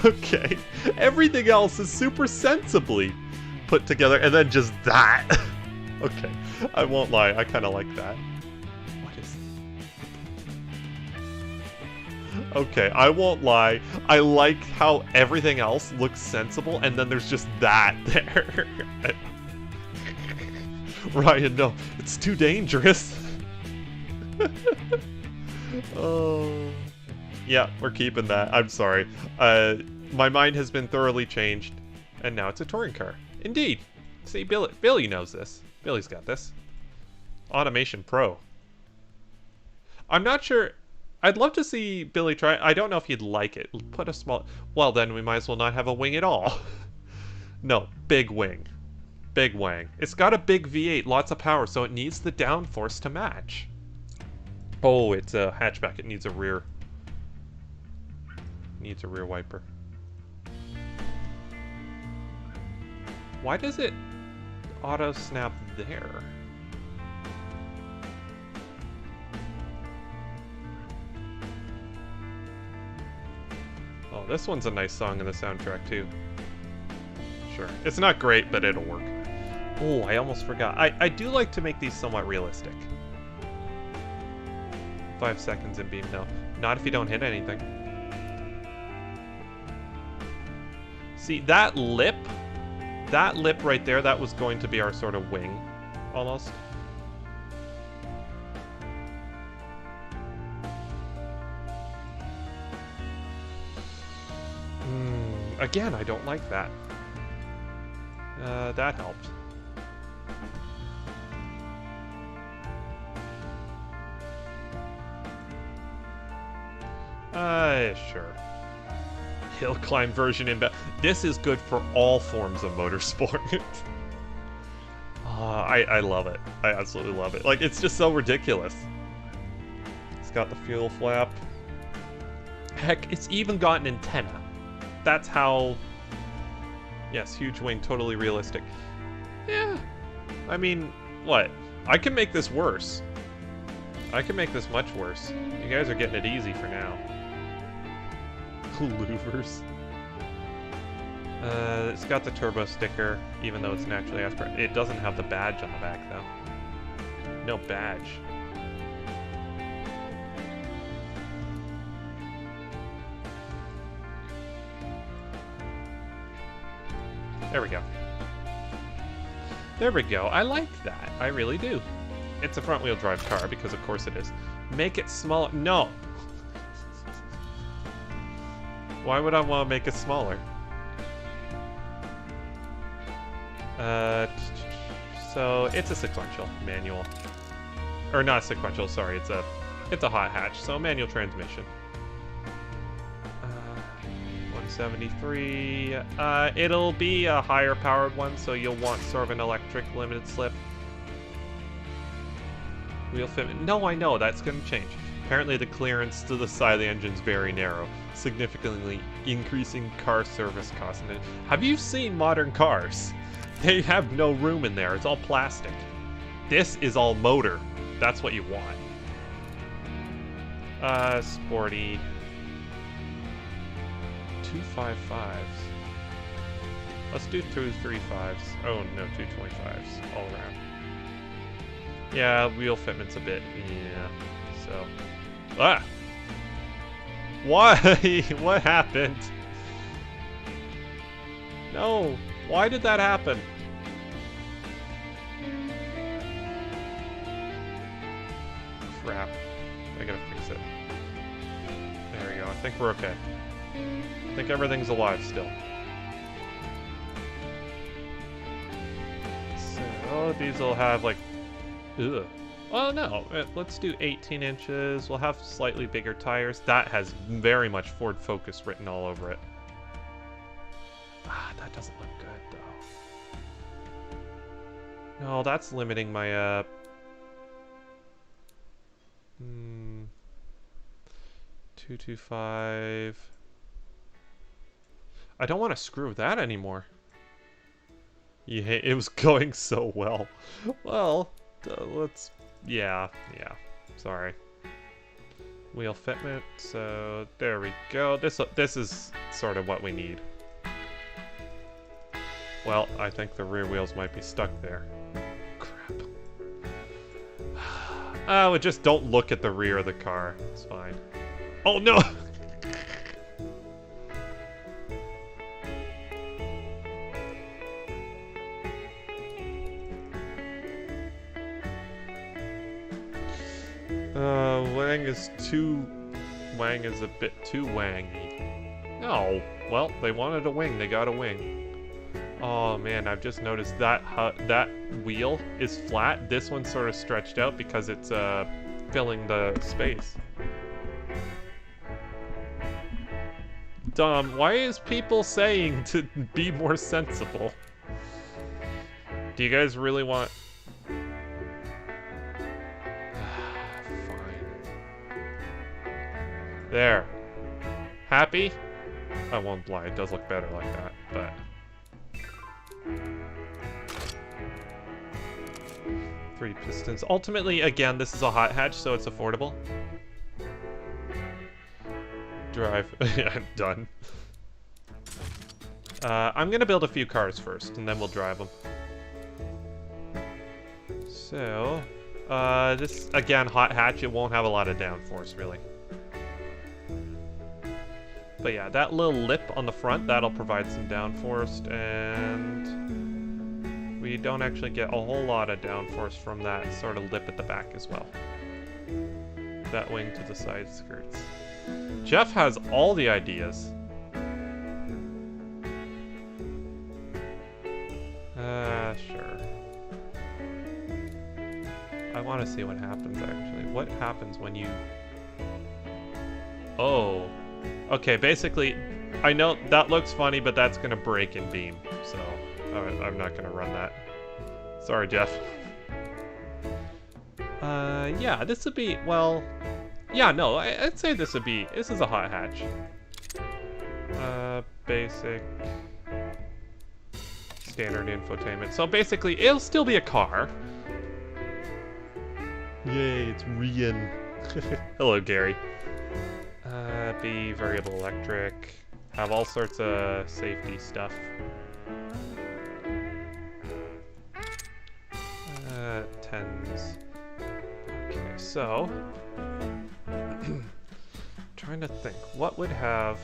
A: Okay. Everything else is super sensibly put together, and then just that. Okay. I won't lie. I kind of like that. What is... Okay, I won't lie. I like how everything else looks sensible, and then there's just that there. Ryan, no. It's too dangerous. Oh, yeah, we're keeping that. I'm sorry. My mind has been thoroughly changed, and now it's a touring car. Indeed. See, Billy knows this. Billy's got this. Automation Pro. I'm not sure. I'd love to see Billy try. I don't know if he'd like it. Put a small... Well, then we might as well not have a wing at all. No, big wing. Big wang. It's got a big V8, lots of power, so it needs the downforce to match. Oh, it's a hatchback. It needs a rear. Needs a rear wiper. Why does it auto snap there? Oh, this one's a nice song in the soundtrack too. Sure. It's not great, but it'll work. Oh, I almost forgot. I do like to make these somewhat realistic. 5 seconds in beam, no. Not if you don't hit anything. See, that lip right there, that was going to be our sort of wing, almost. Again, I don't like that. That helped. Sure. Hill climb version in... This is good for all forms of motorsport. I love it. I absolutely love it. Like, it's just so ridiculous. It's got the fuel flap. Heck, it's even got an antenna. That's how... Yes, huge wing, totally realistic. Yeah. I mean, what? I can make this worse. I can make this much worse. You guys are getting it easy for now. Louvers. It's got the turbo sticker, even though it's naturally aspirated. It doesn't have the badge on the back, though. No badge. There we go. There we go. I like that. I really do. It's a front-wheel drive car, because of course it is. Make it smaller. No! Why would I want to make it smaller? So it's a sequential manual, or not sequential. Sorry, it's a hot hatch. So manual transmission. 173. It'll be a higher powered one, so you'll want sort of an electric limited slip. Wheel fitment. No, I know that's going to change. Apparently, the clearance to the side of the engine is very narrow, significantly increasing car service costs. Have you seen modern cars? They have no room in there. It's all plastic. This is all motor. That's what you want. Sporty. 255s. Let's do 235s. Oh no, 225s all around. Yeah, wheel fitment's a bit. Yeah. So. Ah. Why? What happened? No. Why did that happen? Crap. I gotta fix it. There we go. I think we're okay. I think everything's alive still. So, these will have like... Ugh. Oh no, let's do 18 inches. We'll have slightly bigger tires. That has very much Ford Focus written all over it. Ah, that doesn't look good though. No, that's limiting my 225. I don't want to screw with that anymore. Yeah, it was going so well. Well, let's... Yeah. Sorry. Wheel fitment, so there we go. This is sort of what we need. Well, I think the rear wheels might be stuck there. Crap. Oh, just don't look at the rear of the car. It's fine. Oh, no! Wang is a bit too wangy. No. Well, they wanted a wing. They got a wing. Oh, man, I've just noticed that that wheel is flat. This one's sort of stretched out because it's filling the space. Dumb. Why is people saying to be more sensible? Do you guys really want... There. Happy? I won't lie, it does look better like that, but... Three pistons. Ultimately, again, this is a hot hatch, so it's affordable. Drive. I'm done. I'm gonna build a few cars first, and then we'll drive them. So... this, again, hot hatch, it won't have a lot of downforce, really. But yeah, that little lip on the front, that'll provide some downforce, and we don't actually get a whole lot of downforce from that sort of lip at the back as well. That wing to the side skirts. Jeff has all the ideas. Sure. I want to see what happens, actually. What happens when you... Oh... Okay, basically, I know that looks funny, but that's going to break in beam, so I'm not going to run that. Sorry, Jeff. Yeah, this would be, well... Yeah, no, I'd say this is a hot hatch. Basic... Standard infotainment. So basically, it'll still be a car. Yay, it's Rian. Hello, Gary. Be variable electric. Have all sorts of safety stuff. Tens. Okay, so... trying to think, what would have...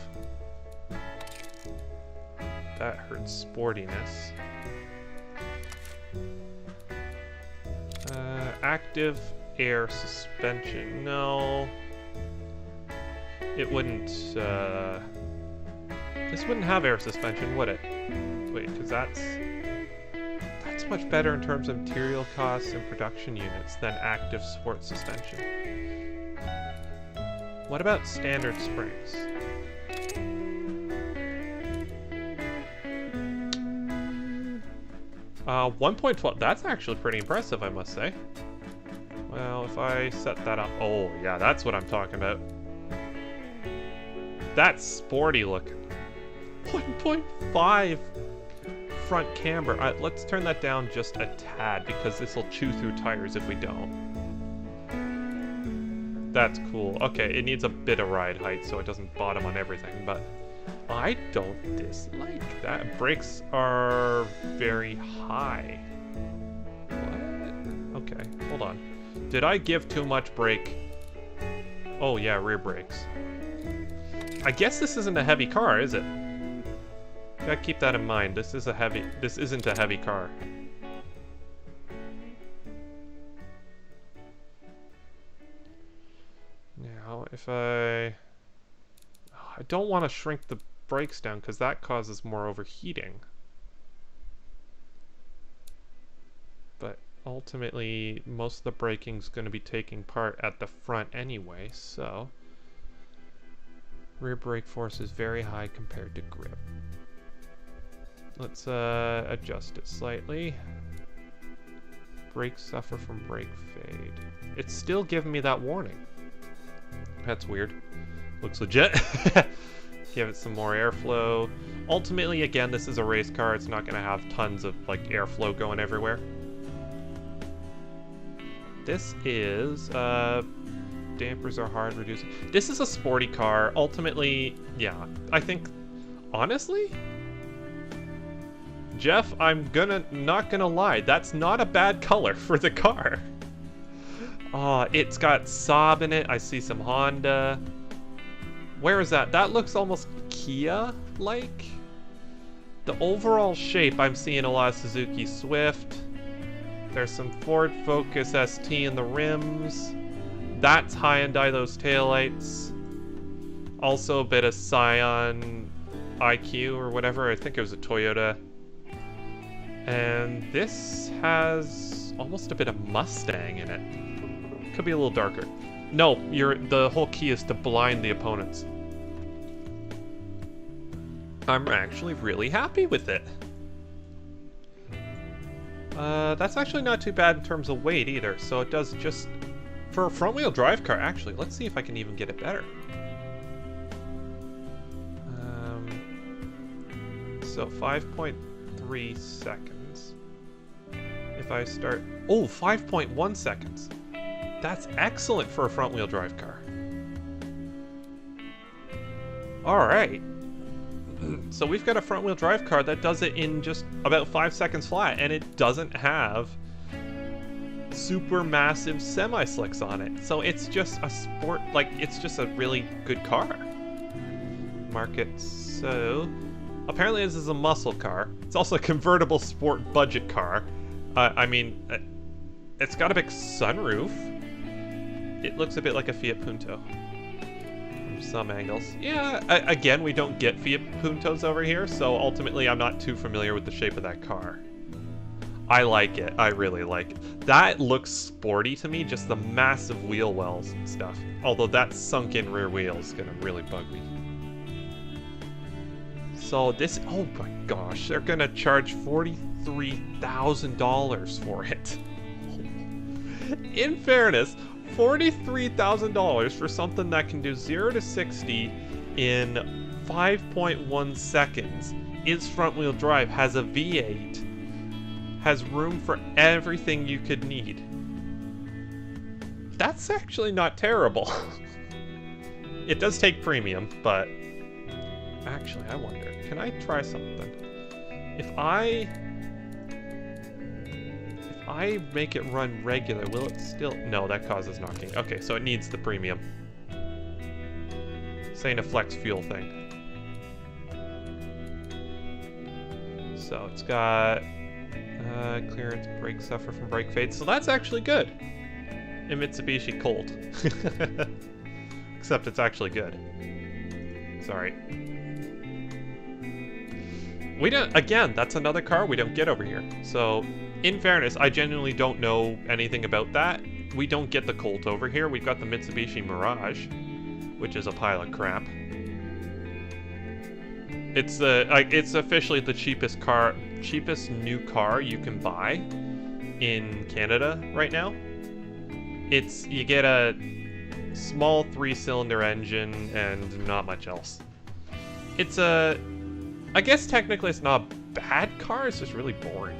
A: That hurts sportiness. Active air suspension. No. It wouldn't, This wouldn't have air suspension, would it? Wait, because that's much better in terms of material costs and production units than active sport suspension. What about standard springs? 1.12, that's actually pretty impressive, I must say. Well, if I set that up... Oh, yeah, that's what I'm talking about. That's sporty looking. 1.5 front camber. Let's turn that down just a tad, because this will chew through tires if we don't. That's cool. Okay, it needs a bit of ride height so it doesn't bottom on everything, but... I don't dislike that. Brakes are very high. What? Okay, hold on. Did I give too much brake? Oh yeah, rear brakes. I guess this isn't a heavy car, is it? Gotta keep that in mind. This isn't a heavy car. Now, if I don't want to shrink the brakes down because that causes more overheating. But ultimately, most of the braking's going to be taking part at the front anyway, so... Rear brake force is very high compared to grip. Let's adjust it slightly. Brakes suffer from brake fade. It's still giving me that warning. That's weird. Looks legit. Give it some more airflow. Ultimately, again, this is a race car. It's not going to have tons of like airflow going everywhere. This is dampers are hard reducing. This is a sporty car. Ultimately, yeah, I think honestly, Jeff, I'm not gonna lie, that's not a bad color for the car. It's got Saab in it. I see some Honda. Where is that? That looks almost Kia-like. The overall shape, I'm seeing a lot of Suzuki Swift. There's some Ford Focus ST in the rims. That's Hyundai, those taillights. Also a bit of Scion IQ or whatever. I think it was a Toyota. And this has almost a bit of Mustang in it. Could be a little darker. No, the whole key is to blind the opponents. I'm actually really happy with it. That's actually not too bad in terms of weight either. So it does just... For a front-wheel drive car, actually, let's see if I can even get it better. So 5.3 seconds. If I start... Oh, 5.1 seconds. That's excellent for a front-wheel drive car. Alright. So we've got a front-wheel drive car that does it in just about 5 seconds flat, and it doesn't have super massive semi-slicks on it. So it's just a sport, like, it's just a really good car. Market, so... Apparently this is a muscle car. It's also a convertible sport budget car. I mean, it's got a big sunroof. It looks a bit like a Fiat Punto from some angles. Yeah, again, we don't get Fiat Puntos over here, so ultimately I'm not too familiar with the shape of that car. I like it. I really like it. That looks sporty to me, just the massive wheel wells and stuff. Although that sunk-in rear wheel is going to really bug me. So this, oh my gosh, they're gonna charge $43,000 for it. In fairness, $43,000 for something that can do 0 to 60 in 5.1 seconds, is front-wheel drive, has a V8, has room for everything you could need. That's actually not terrible. It does take premium, but actually, I wonder, can I try something? If I make it run regular, will it still? No, that causes knocking. Okay, so it needs the premium. Saying a flex fuel thing. So it's got clearance, brake suffer from brake fade. So that's actually good. In Mitsubishi Colt. Except it's actually good. Sorry. We don't, again, that's another car we don't get over here. So, in fairness, I genuinely don't know anything about that. We don't get the Colt over here. We've got the Mitsubishi Mirage, which is a pile of crap. It's it's officially the cheapest new car you can buy in Canada right now. You get a small 3-cylinder engine and not much else. I guess technically it's not a bad car, it's just really boring.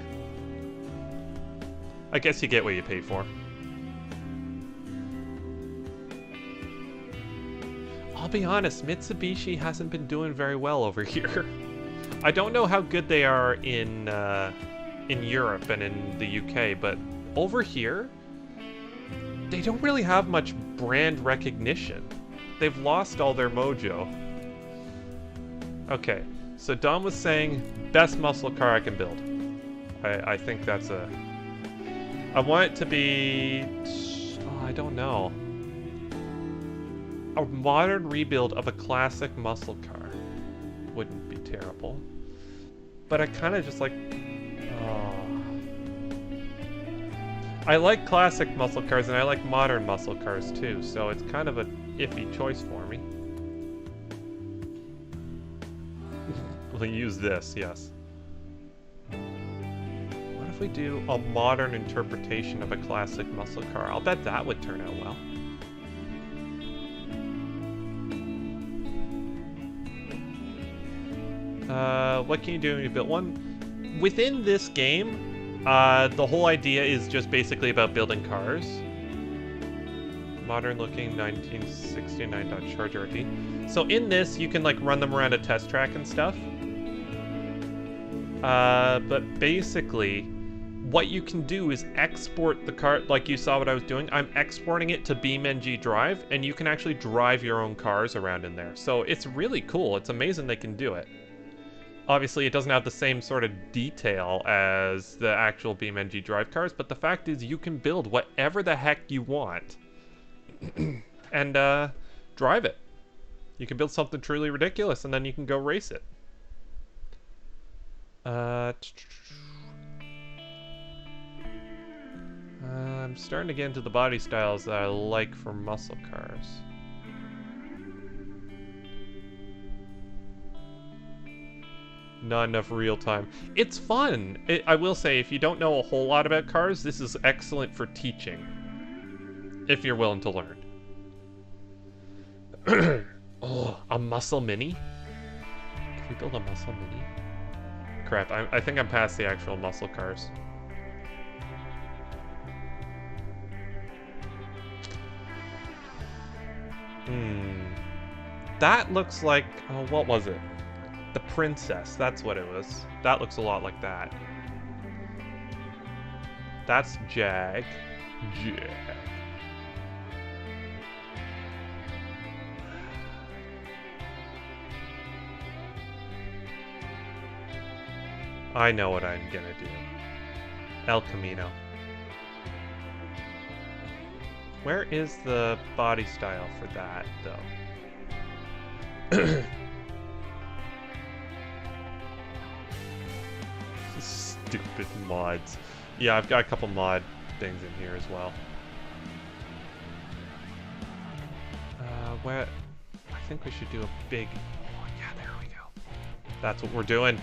A: I guess you get what you pay for. I'll be honest, Mitsubishi hasn't been doing very well over here. I don't know how good they are in Europe and in the UK, but over here, they don't really have much brand recognition. They've lost all their mojo. Okay, so Dom was saying, best muscle car I can build. I think that's a... I want it to be... Oh, I don't know. A modern rebuild of a classic muscle car wouldn't be terrible. But I kind of just like... Oh. I like classic muscle cars and I like modern muscle cars too, so it's kind of a iffy choice for me. We'll use this, yes. What if we do a modern interpretation of a classic muscle car? I'll bet that would turn out well. What can you do when you build one? Within this game, the whole idea is just basically about building cars. Modern looking 1969 Dodge Charger RT. So in this, you can like run them around a test track and stuff. But basically, what you can do is export the car, like you saw what I was doing. I'm exporting it to BeamNG Drive, and you can actually drive your own cars around in there. So it's really cool. It's amazing they can do it. Obviously, it doesn't have the same sort of detail as the actual BeamNG Drive cars, but the fact is you can build whatever the heck you want and drive it. You can build something truly ridiculous, and then you can go race it. I'm starting to get into the body styles that I like for muscle cars. Not enough real time. It's fun. I will say, if you don't know a whole lot about cars, this is excellent for teaching. If you're willing to learn. Oh, a muscle mini? Can we build a muscle mini? Crap, I think I'm past the actual muscle cars. That looks like... Oh, what was it? The Princess, that's what it was. That looks a lot like that. That's Jag. Jag. I know what I'm gonna do. El Camino. Where is the body style for that, though? Stupid mods. Yeah, I've got a couple mod things in here as well. Where... I think we should do a big... Oh, yeah, there we go. That's what we're doing.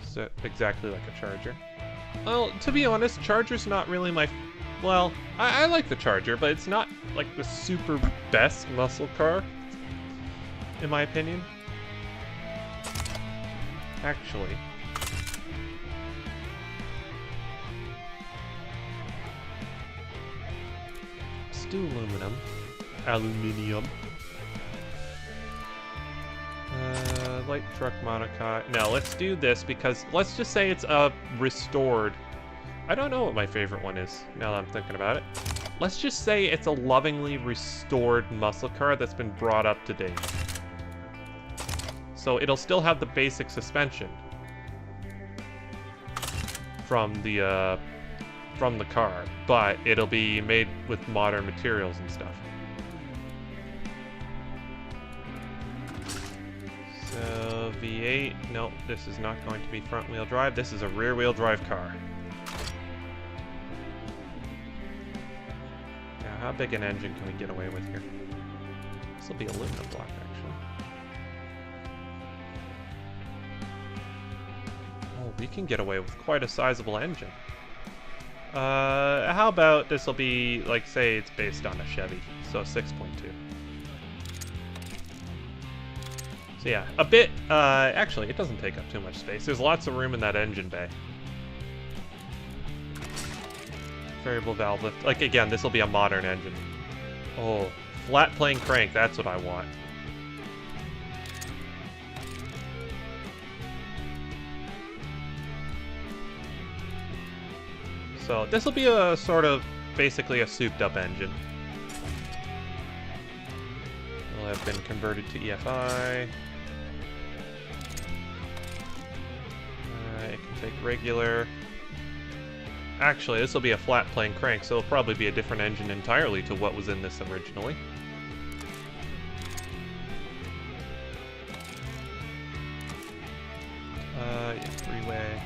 A: So, exactly like a Charger. Well, to be honest, Charger's not really my... Well, I like the Charger, but it's not like the super best muscle car, in my opinion. Actually. Let's do aluminum. Aluminium. Light truck monocoque. No, let's do this because let's just say it's a restored. I don't know what my favorite one is now that I'm thinking about it. Let's just say it's a lovingly restored muscle car that's been brought up to date. So it'll still have the basic suspension from the car, but it'll be made with modern materials and stuff. So V8, no, this is not going to be front wheel drive. This is a rear wheel drive car. Now, how big an engine can we get away with here? This will be aluminum block, actually. Oh, we can get away with quite a sizable engine. How about this will be, like, say it's based on a Chevy, so 6.2. So yeah, a bit, actually, it doesn't take up too much space. There's lots of room in that engine bay. Variable valve lift. Like, again, this will be a modern engine. Oh, flat plane crank, that's what I want. So, this will be a sort of, basically a souped-up engine. It'll have been converted to EFI. It can take regular. Actually, this will be a flat plane crank, so it'll probably be a different engine entirely to what was in this originally. Yeah, three-way.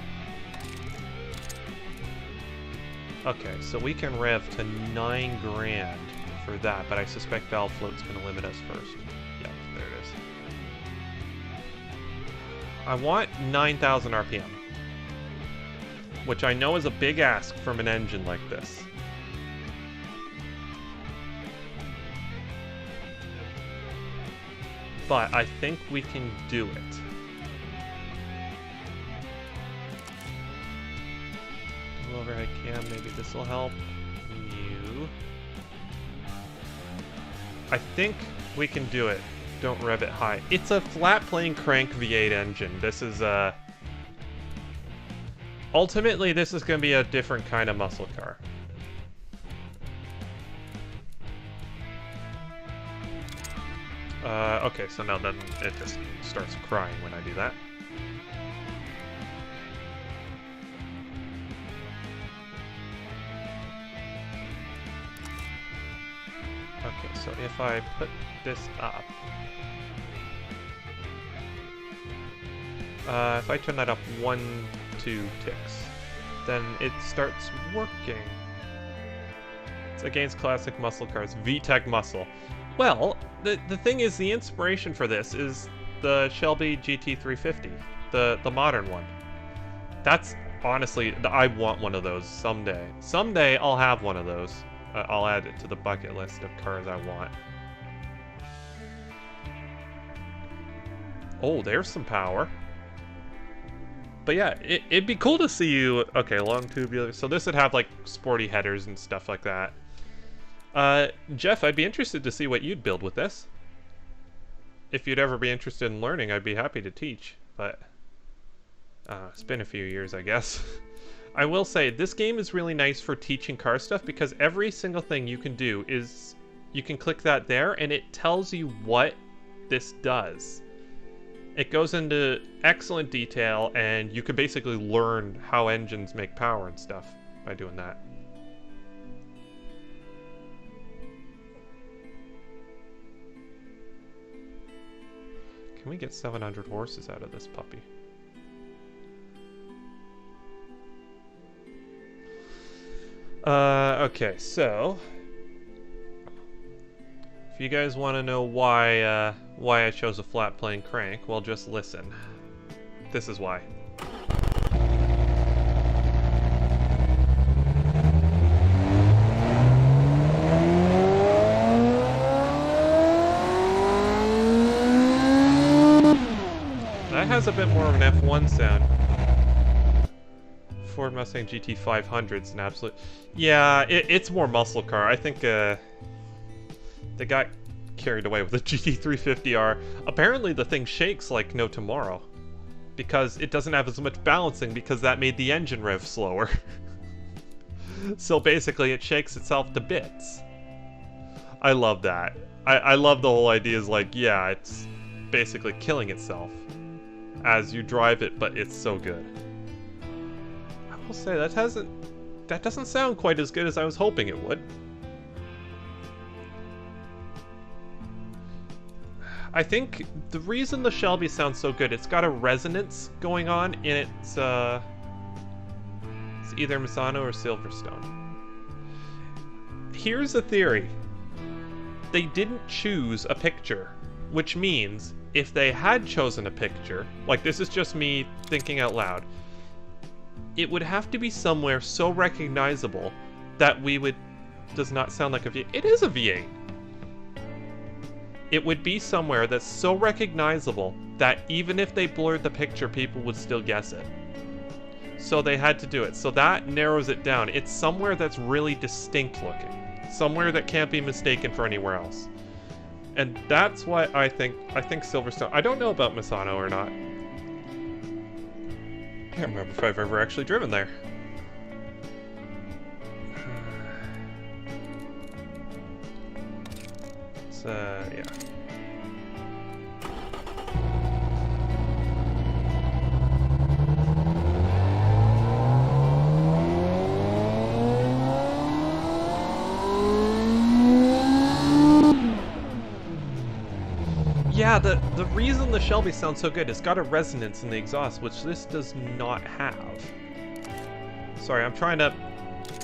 A: Okay, so we can rev to 9 grand for that, but I suspect valve float's going to limit us first. Yep, there it is. I want 9,000 RPM, which I know is a big ask from an engine like this. But I think we can do it. Overhead cam, maybe this will help. New. I think we can do it. Don't rev it high. It's a flat plane crank V8 engine. This is ultimately, this is going to be a different kind of muscle car. Okay, so now then it just starts crying when I do that. Okay, so if I put this up, if I turn that up 1, 2 ticks, then it starts working. It's against classic muscle cars, VTEC muscle. Well, the thing is, the inspiration for this is the Shelby GT350, the modern one. That's honestly, I want one of those someday. Someday I'll have one of those. I'll add it to the bucket list of cars I want. Oh, there's some power. But yeah, it'd be cool to see you... Okay, long tubular. So this would have, like, sporty headers and stuff like that. Jeff, I'd be interested to see what you'd build with this. If you'd ever be interested in learning, I'd be happy to teach. But it's been a few years, I guess. I will say, this game is really nice for teaching car stuff because every single thing you can do is... You can click that there, and it tells you what this does. It goes into excellent detail, and you can basically learn how engines make power and stuff by doing that. Can we get 700 horses out of this puppy? Okay, so... If you guys want to know why why I chose a flat plane crank, well, just listen. This is why. That has a bit more of an F1 sound. Ford Mustang GT 500's an absolute... Yeah, it's more muscle car. I think they got carried away with the GT350R. Apparently the thing shakes like no tomorrow. Because it doesn't have as much balancing because that made the engine rev slower. So basically it shakes itself to bits. I love that. I love the whole idea is like, yeah, it's basically killing itself as you drive it, but it's so good. I will say that doesn't sound quite as good as I was hoping it would. I think the reason the Shelby sounds so good, it's got a resonance going on in it's either Misano or Silverstone. Here's a theory. They didn't choose a picture, which means if they had chosen a picture, like this is just me thinking out loud, it would have to be somewhere so recognizable that does not sound like a V8. It is a V8. It would be somewhere that's so recognizable that even if they blurred the picture, people would still guess it. So they had to do it. So that narrows it down. It's somewhere that's really distinct looking. Somewhere that can't be mistaken for anywhere else. And that's why I think Silverstone... I don't know about Misano or not. Can't remember if I've ever actually driven there. It's, yeah. Yeah, the reason the Shelby sounds so good, it's got a resonance in the exhaust, which this does not have. Sorry, I'm trying to...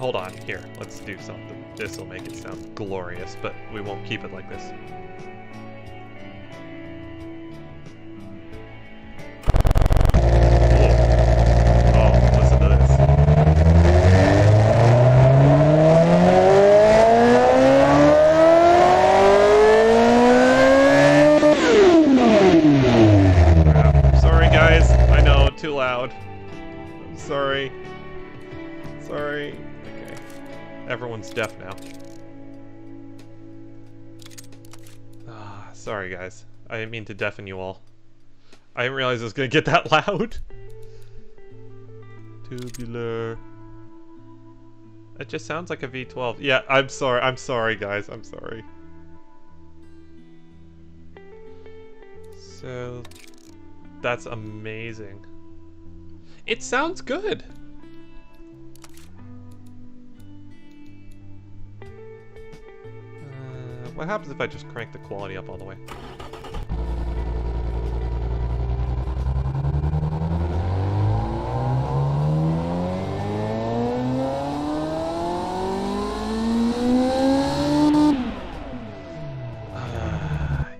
A: Hold on, here, let's do something. This will make it sound glorious, but we won't keep it like this. Oh, listen to this. Too loud. I'm sorry. Sorry. Okay. Everyone's deaf now. Sorry guys. I didn't mean to deafen you all. I didn't realize it was gonna get that loud. Tubular. It just sounds like a V12. Yeah, I'm sorry. I'm sorry guys. I'm sorry. So that's amazing. It sounds good. What happens if I just crank the quality up all the way?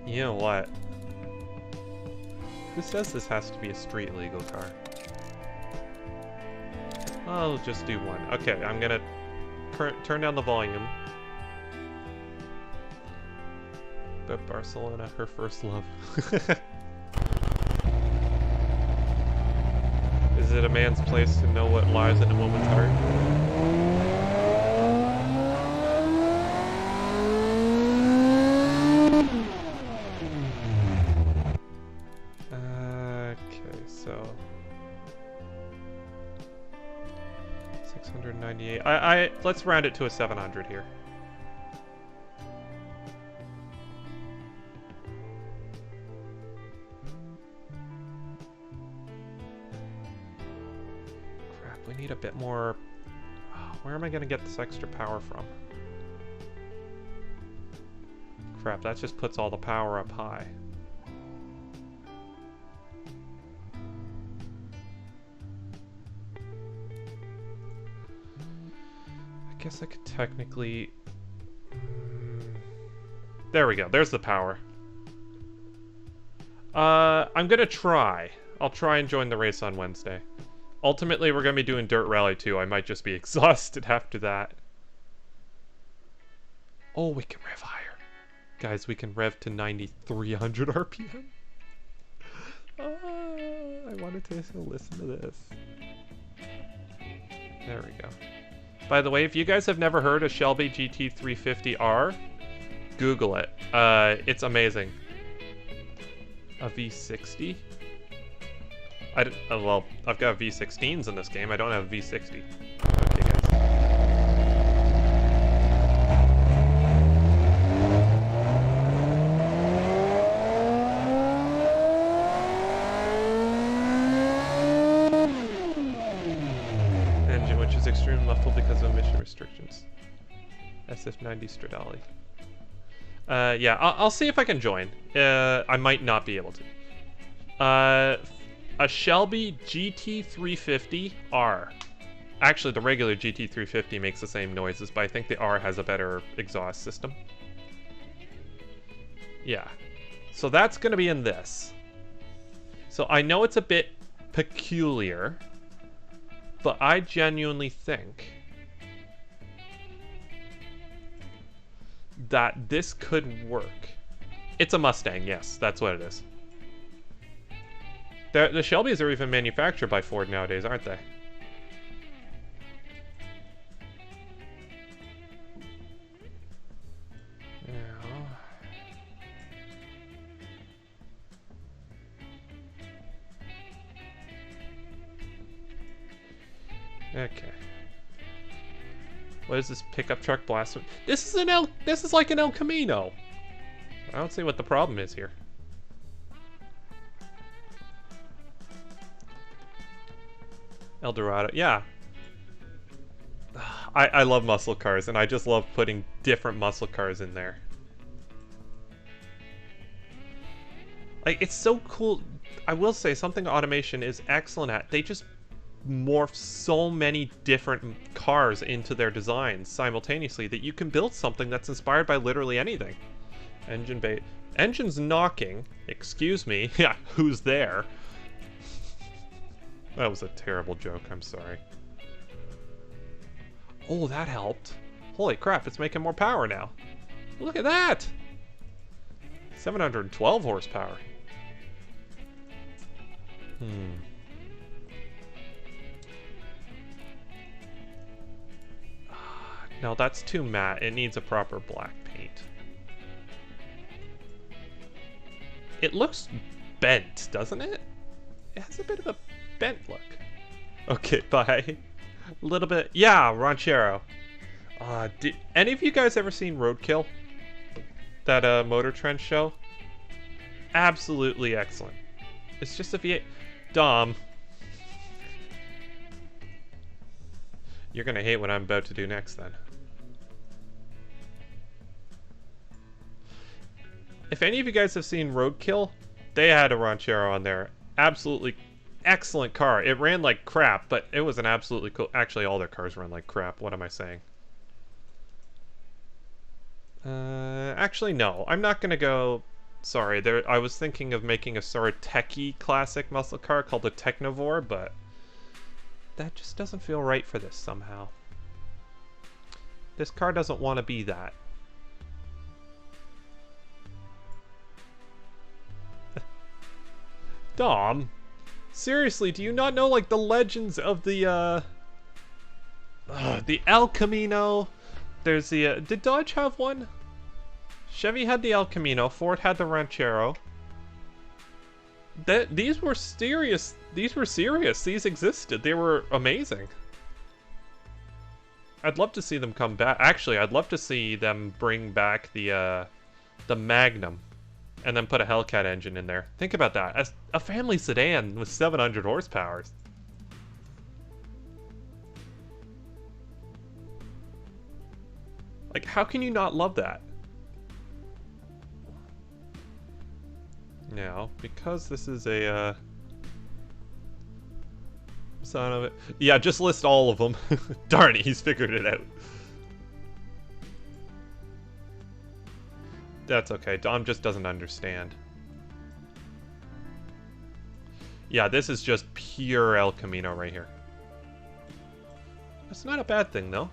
A: You know what? Who says this has to be a street legal car? I'll just do one. Okay, I'm gonna turn down the volume. But Barcelona, her first love. Is it a man's place to know what lies in a woman's heart? Okay, so... 698. Let's round it to a 700 here. Crap, we need a bit more... Where am I going to get this extra power from? Crap, that just puts all the power up high. I guess I could technically... There we go. There's the power. I'm gonna try. I'll try and join the race on Wednesday. Ultimately, we're gonna be doing Dirt Rally too. I might just be exhausted after that. Oh, we can rev higher. Guys, we can rev to 9,300 RPM. I wanted to listen to this. There we go. By the way, if you guys have never heard of Shelby GT350R, Google it. It's amazing. A V60? Well, I've got V16s in this game. I don't have a V60. Okay, guys. Engine, which is extremely muffled because of emission restrictions. SF90 Stradale. Yeah, I'll see if I can join. I might not be able to. A Shelby GT350R. Actually, the regular GT350 makes the same noises, but I think the R has a better exhaust system. Yeah. So that's going to be in this. So I know it's a bit peculiar, but I genuinely think that this could work. It's a Mustang, yes, that's what it is. The Shelbys are even manufactured by Ford nowadays, aren't they? Yeah. Okay. What is this pickup truck blasting? This is like an El Camino. I don't see what the problem is here. El Dorado, yeah. I love muscle cars, and I just love putting different muscle cars in there. Like, it's so cool. I will say, something automation is excellent at. They just morph so many different cars into their designs simultaneously that you can build something that's inspired by literally anything. Engine bay. Engine's knocking. Excuse me. Yeah, who's there? That was a terrible joke, I'm sorry. Oh, that helped. Holy crap, it's making more power now. Look at that! 712 horsepower. No, that's too matte. It needs a proper black paint. It looks bent, doesn't it? It has a bit of a bent look. Okay, bye. A little bit. Yeah, Ranchero. Did any of you guys ever seen Roadkill? That Motor Trend show? Absolutely excellent. It's just a V8. Dom. You're gonna hate what I'm about to do next then. If any of you guys have seen Roadkill, they had a Ranchero on there. Absolutely excellent car. It ran like crap, but it was an absolutely cool... Actually, all their cars run like crap. What am I saying? Actually, no. I'm not gonna go... Sorry, I was thinking of making a sort of techie classic muscle car called the Technovore, but that just doesn't feel right for this somehow. This car doesn't want to be that. Dom, seriously, do you not know like the legends of the El Camino? There's the did Dodge have one? Chevy had the El Camino, Ford had the Ranchero. These were serious. These were serious. These existed. They were amazing. I'd love to see them come back. Actually, I'd love to see them bring back the Magnum. And then put a Hellcat engine in there. Think about that. A family sedan with 700 horsepower. Like, how can you not love that? Now, because this is a, son of it. Yeah, just list all of them. Darn it, he's figured it out. That's okay. Dom just doesn't understand. Yeah, this is just pure El Camino right here. That's not a bad thing, though.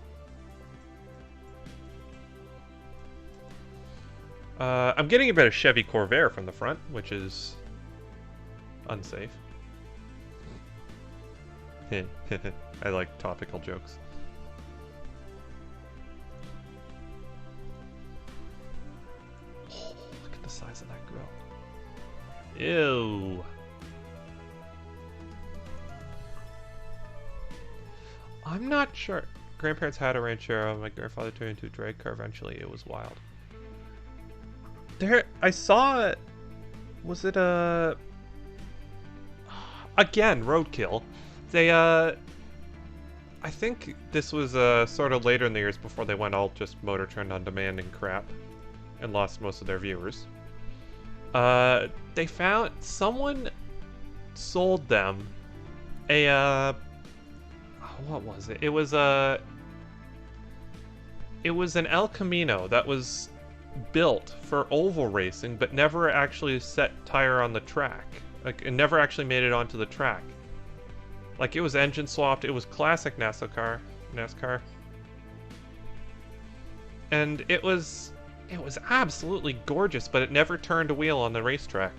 A: I'm getting a bit of Chevy Corvair from the front, which is unsafe. I like topical jokes. Oh, look at the size of that grill. Ew. I'm not sure. Grandparents had a ranchero. My grandfather turned into a drag car eventually. It was wild. There, I saw. Was it a? Again, roadkill. They I think this was sort of later in the years before they went all just Motor Trend on Demand and crap, and lost most of their viewers. They found someone sold them a what was it? It was an El Camino that was built for oval racing, but never actually set tire on the track. Like, it never actually made it onto the track. Like, it was engine swapped. It was classic NASCAR. And it was absolutely gorgeous, but it never turned a wheel on the racetrack.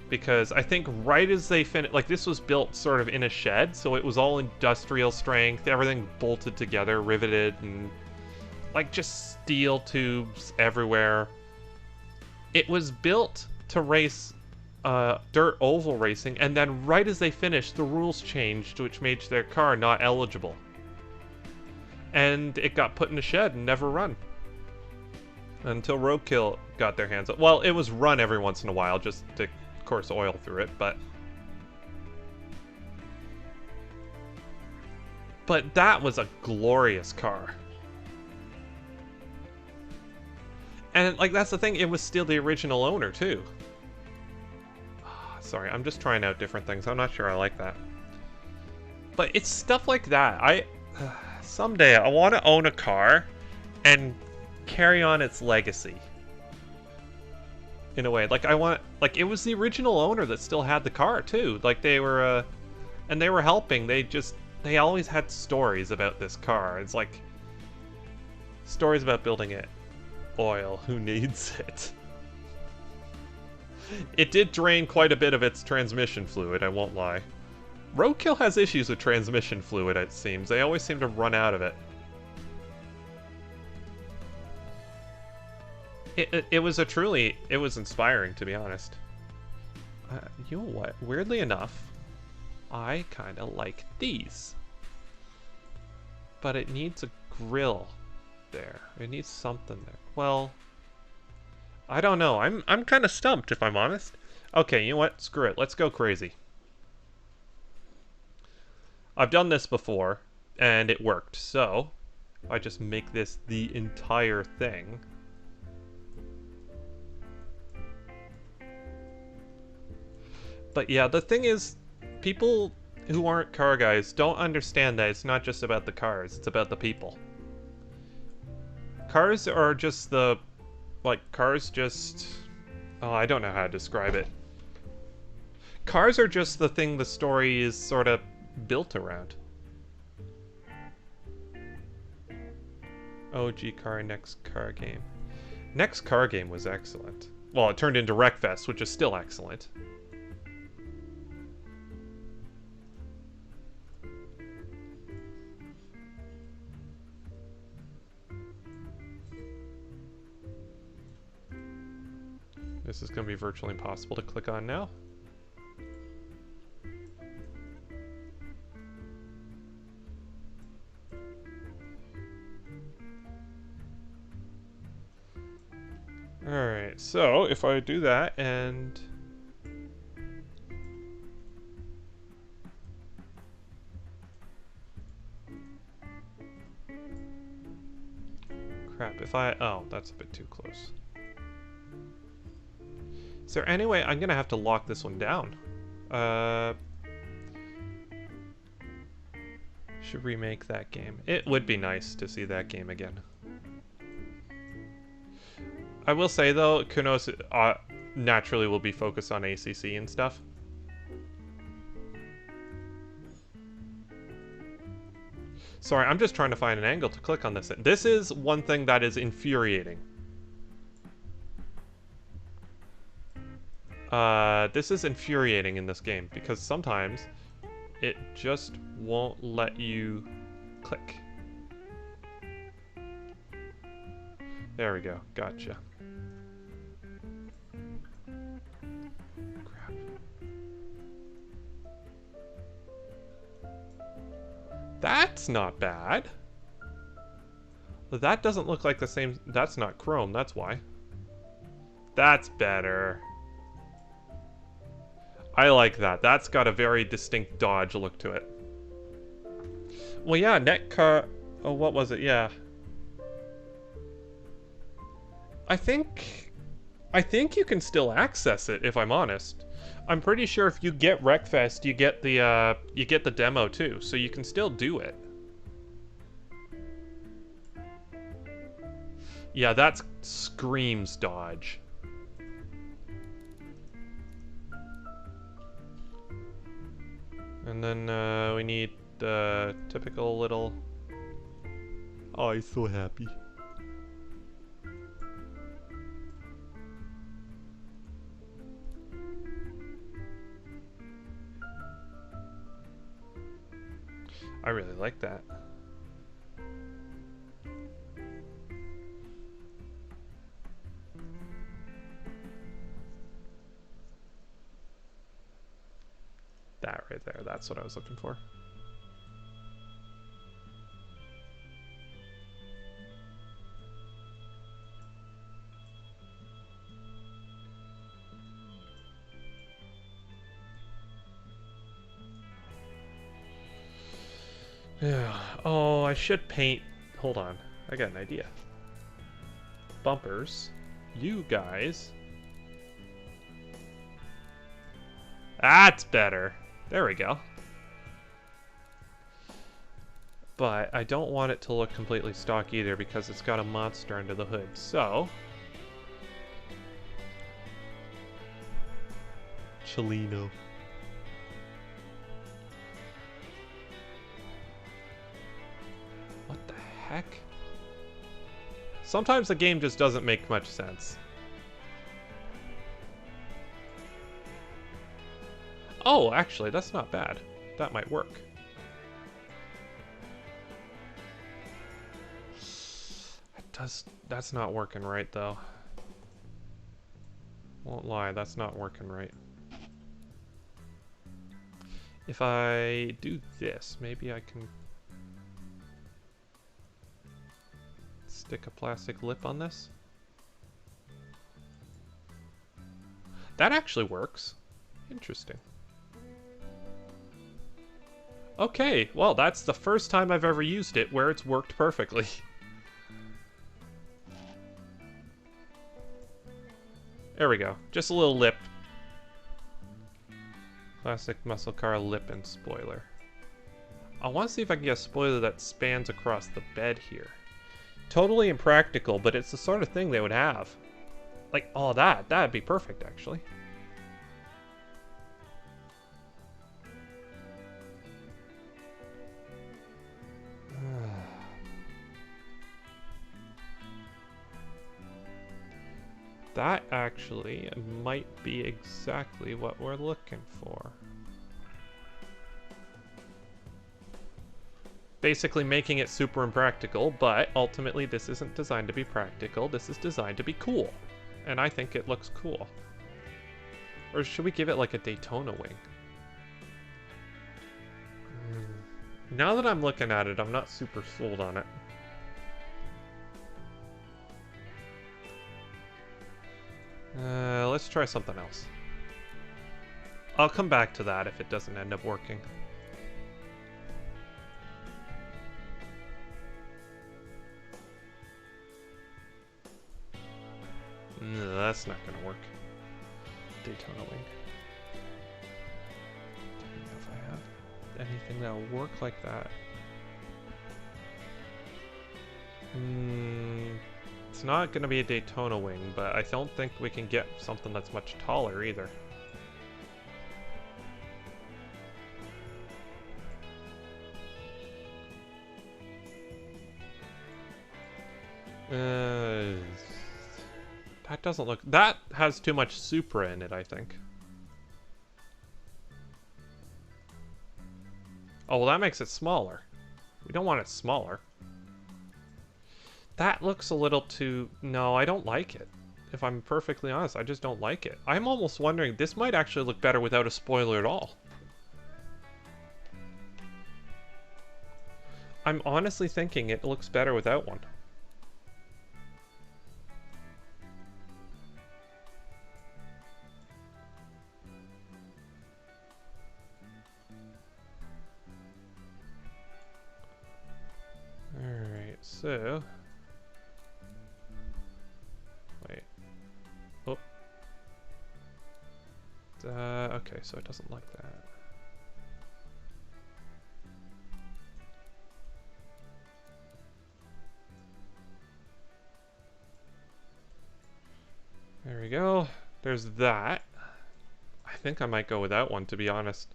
A: Because I think right as they finished, like, this was built sort of in a shed, so it was all industrial strength, everything bolted together, riveted, and like just steel tubes everywhere. It was built to race dirt oval racing, and then right as they finished, the rules changed, which made their car not eligible. And it got put in a shed and never run. Until Roadkill got their hands up. Well, it was run every once in a while, just to course oil through it, but that was a glorious car. And like, that's the thing, it was still the original owner too. Sorry, I'm just trying out different things. I'm not sure I like that, but it's stuff like that. Someday I want to own a car and carry on its legacy. In a way, like, I want, like, it was the original owner that still had the car too. Like, they were and they were helping. They always had stories about this car. It's like stories about building it. Oil, who needs it? It did drain quite a bit of its transmission fluid, I won't lie. Roadkill has issues with transmission fluid, it seems. They always seem to run out of it. It was it was inspiring, to be honest. You know what? Weirdly enough, I kind of like these. But it needs a grill there. It needs something there. Well, I don't know. I'm kind of stumped, if I'm honest. Okay, you know what? Screw it. Let's go crazy. I've done this before, and it worked. So, if I just make this the entire thing. But yeah, the thing is, people who aren't car guys don't understand that it's not just about the cars, it's about the people. Cars are just the... like, cars just... oh, I don't know how to describe it. Cars are just the thing the story is sort of built around. OG car, next car game. Next car game was excellent. Well, it turned into Wreckfest, which is still excellent. This is going to be virtually impossible to click on now. Alright, so if I do that and... crap, if I... oh, that's a bit too close. Is there any way I'm gonna have to lock this one down? Should remake that game. It would be nice to see that game again. I will say though, Kunos naturally will be focused on ACC and stuff. Sorry, I'm just trying to find an angle to click on this. This is one thing that is infuriating. This is infuriating in this game because sometimes it just won't let you click. There we go. Gotcha. Crap. That's not bad. But that doesn't look like the same... That's not chrome, that's why. That's better. I like that. That's got a very distinct dodge look to it. Well, yeah, netcar... Oh, what was it? Yeah. I think you can still access it, if I'm honest. I'm pretty sure if you get Wreckfest, you get the demo too, so you can still do it. Yeah, that screams dodge. And then we need the typical little... Oh, he's so happy. I really like that. That right there, that's what I was looking for. Yeah. Oh, I should paint... Hold on. I got an idea. Bumpers. You guys. That's better. There we go. But I don't want it to look completely stock either because it's got a monster under the hood. So... Chelino. What the heck? Sometimes the game just doesn't make much sense. Oh, actually, that's not bad. That might work. That's not working right, though. Won't lie, that's not working right. If I do this, maybe I can stick a plastic lip on this. That actually works. Interesting. Okay, well, that's the first time I've ever used it where it's worked perfectly. There we go. Just a little lip. Classic muscle car lip and spoiler. I want to see if I can get a spoiler that spans across the bed here. Totally impractical, but it's the sort of thing they would have. Like, oh, that'd be perfect, actually. That actually might be exactly what we're looking for. Basically making it super impractical, but ultimately this isn't designed to be practical, this is designed to be cool. And I think it looks cool. Or should we give it like a Daytona wing? Now that I'm looking at it, I'm not super sold on it. Let's try something else. I'll come back to that if it doesn't end up working. No, that's not gonna work. Daytona wing. Don't know if I have anything that'll work like that. It's not gonna be a Daytona wing, but I don't think we can get something that's much taller either. That doesn't look... That has too much Supra in it, I think. Oh, well, that makes it smaller. We don't want it smaller. That looks a little too... No, I don't like it. If I'm perfectly honest, I just don't like it. I'm almost wondering, this might actually look better without a spoiler at all. I'm honestly thinking it looks better without one. Alright, so... Wait. Oh. Okay, so it doesn't like that. There we go. There's that. I think I might go with that one, to be honest.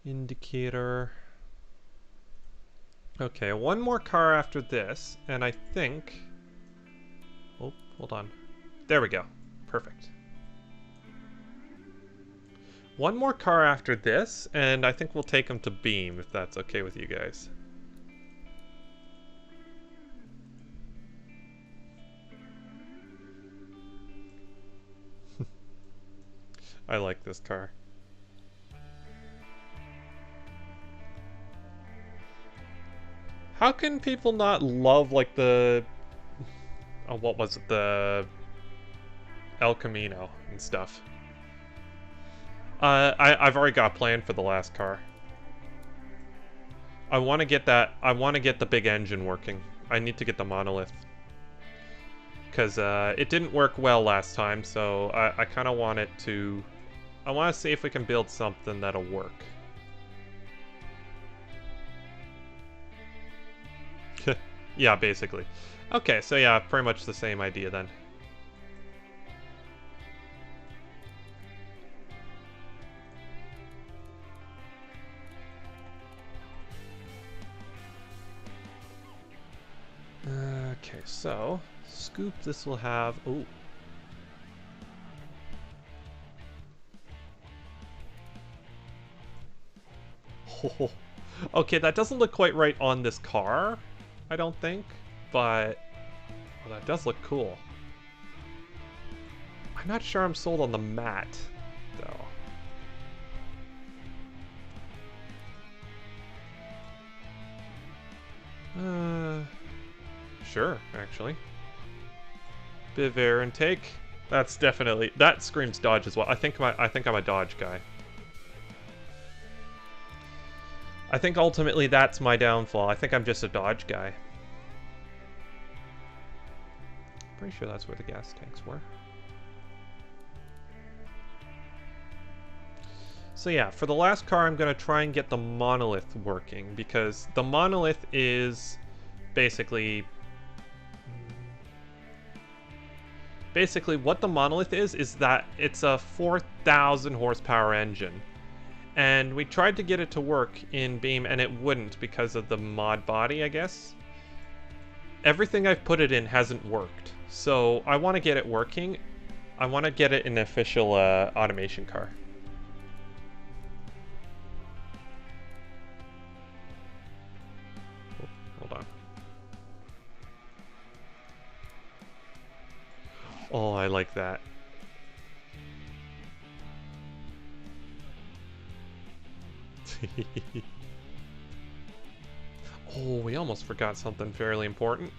A: Indicator. Okay, one more car after this, and I think... Oh, hold on. There we go. Perfect. One more car after this, and I think we'll take them to Beam, if that's okay with you guys. I like this car. How can people not love, like, the... Oh, what was it? The... El Camino and stuff. I've already got a plan for the last car. I want to get that... I want to get the big engine working. I need to get the monolith. Because, it didn't work well last time, so I kind of want it to... I want to see if we can build something that'll work. Yeah, basically. Okay, so yeah, pretty much the same idea then. Okay, so scoop this will have... Ooh. Oh. Okay, that doesn't look quite right on this car, I don't think, but well, that does look cool. I'm not sure I'm sold on the matte, though. Sure, actually. Bit of air intake. That's definitely... That screams dodge as well. I think I'm a dodge guy. I think ultimately that's my downfall. I think I'm just a dodge guy. Pretty sure that's where the gas tanks were. So yeah, for the last car I'm going to try and get the monolith working, because the monolith is basically what the monolith is that it's a 4,000 horsepower engine. And we tried to get it to work in Beam, and it wouldn't because of the mod body, I guess. Everything I've put it in hasn't worked. So I want to get it working. I want to get it in an official automation car. Oh, hold on. Oh, I like that. Oh, we almost forgot something fairly important.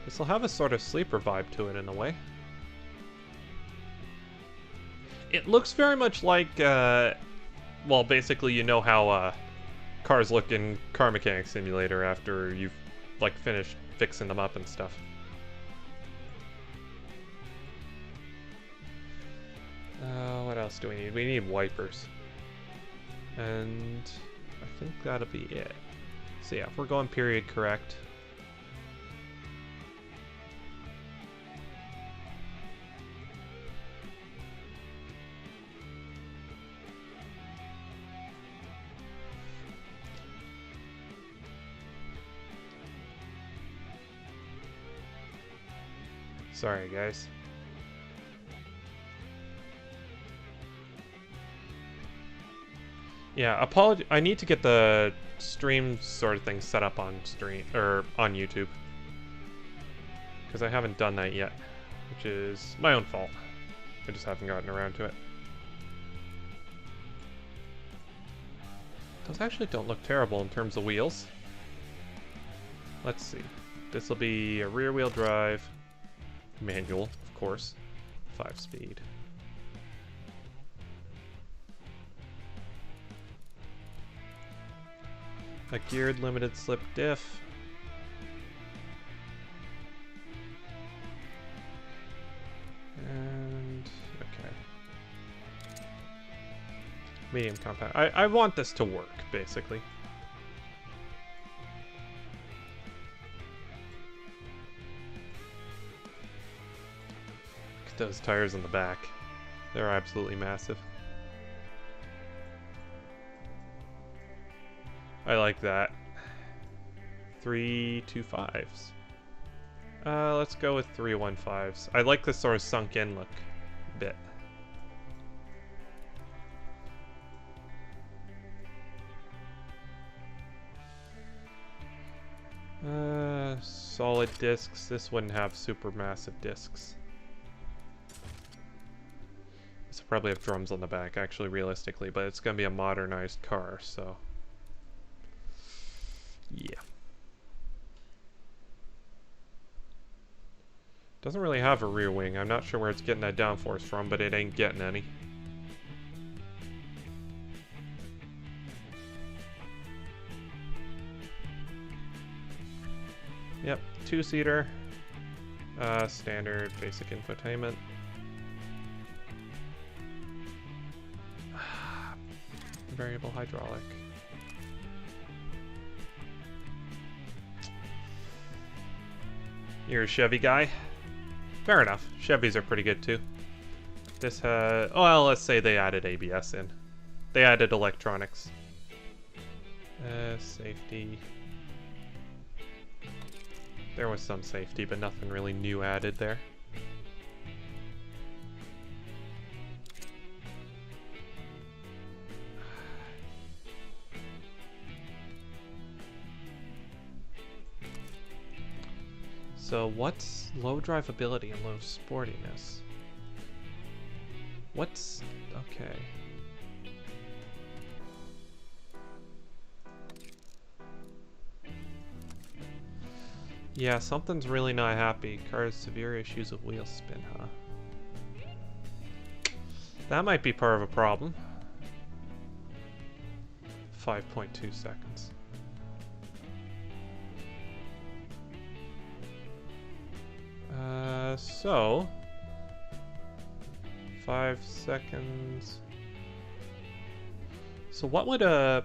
A: This will have a sort of sleeper vibe to it in a way. It looks very much like, well, basically you know how cars look in Car Mechanic Simulator after you've, like, finished fixing them up and stuff. What else do we need? We need wipers. And I think that'll be it. So yeah, if we're going period correct. Sorry, guys. Yeah, I need to get the stream sort of thing set up on stream or on YouTube, because I haven't done that yet, which is my own fault. I just haven't gotten around to it. Those actually don't look terrible in terms of wheels. Let's see. This will be a rear-wheel drive, manual, of course, 5-speed. A geared limited slip diff. And okay. Medium compact. I want this to work, basically. Look at those tires in the back. They're absolutely massive. I like that. 325s. Let's go with 315s. I like this sort of sunk in look a bit. Solid discs. This wouldn't have super massive discs. This will probably have drums on the back, actually, realistically, but it's gonna be a modernized car, so. Yeah. Doesn't really have a rear wing. I'm not sure where it's getting that downforce from, but it ain't getting any. Yep, two-seater. Standard basic infotainment. Variable hydraulic. You're a Chevy guy? Fair enough. Chevys are pretty good too. This has... well, let's say they added ABS in. They added electronics. Safety. There was some safety, but nothing really new added there. So what's low drivability and low sportiness? What's... okay. Yeah, something's really not happy. Car's severe issues of wheel spin, huh? That might be part of a problem. 5.2 seconds. So 5 seconds. So what would the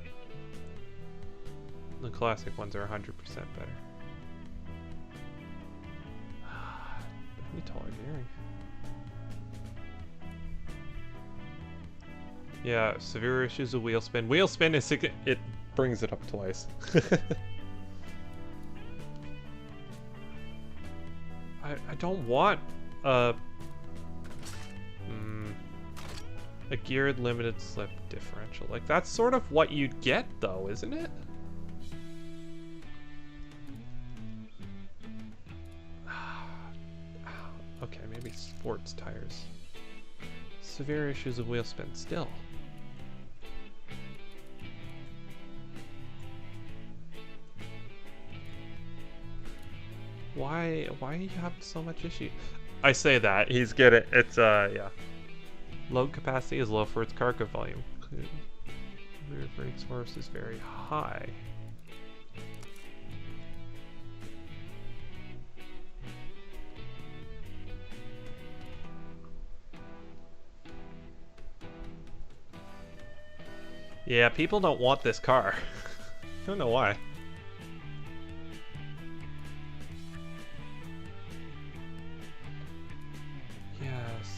A: classic ones are 100% better. How many taller gearing? Yeah, severe issues of wheel spin. Wheel spin is it brings it up twice. I don't want a geared limited slip differential. Like, that's sort of what you'd get though, isn't it? Okay, maybe sports tires. Severe issues of wheel spin still. Why are you having so much issue? I say that, he's getting, it's, yeah. Load capacity is low for its cargo volume. Rear brake force is very high. Yeah, people don't want this car. I don't know why.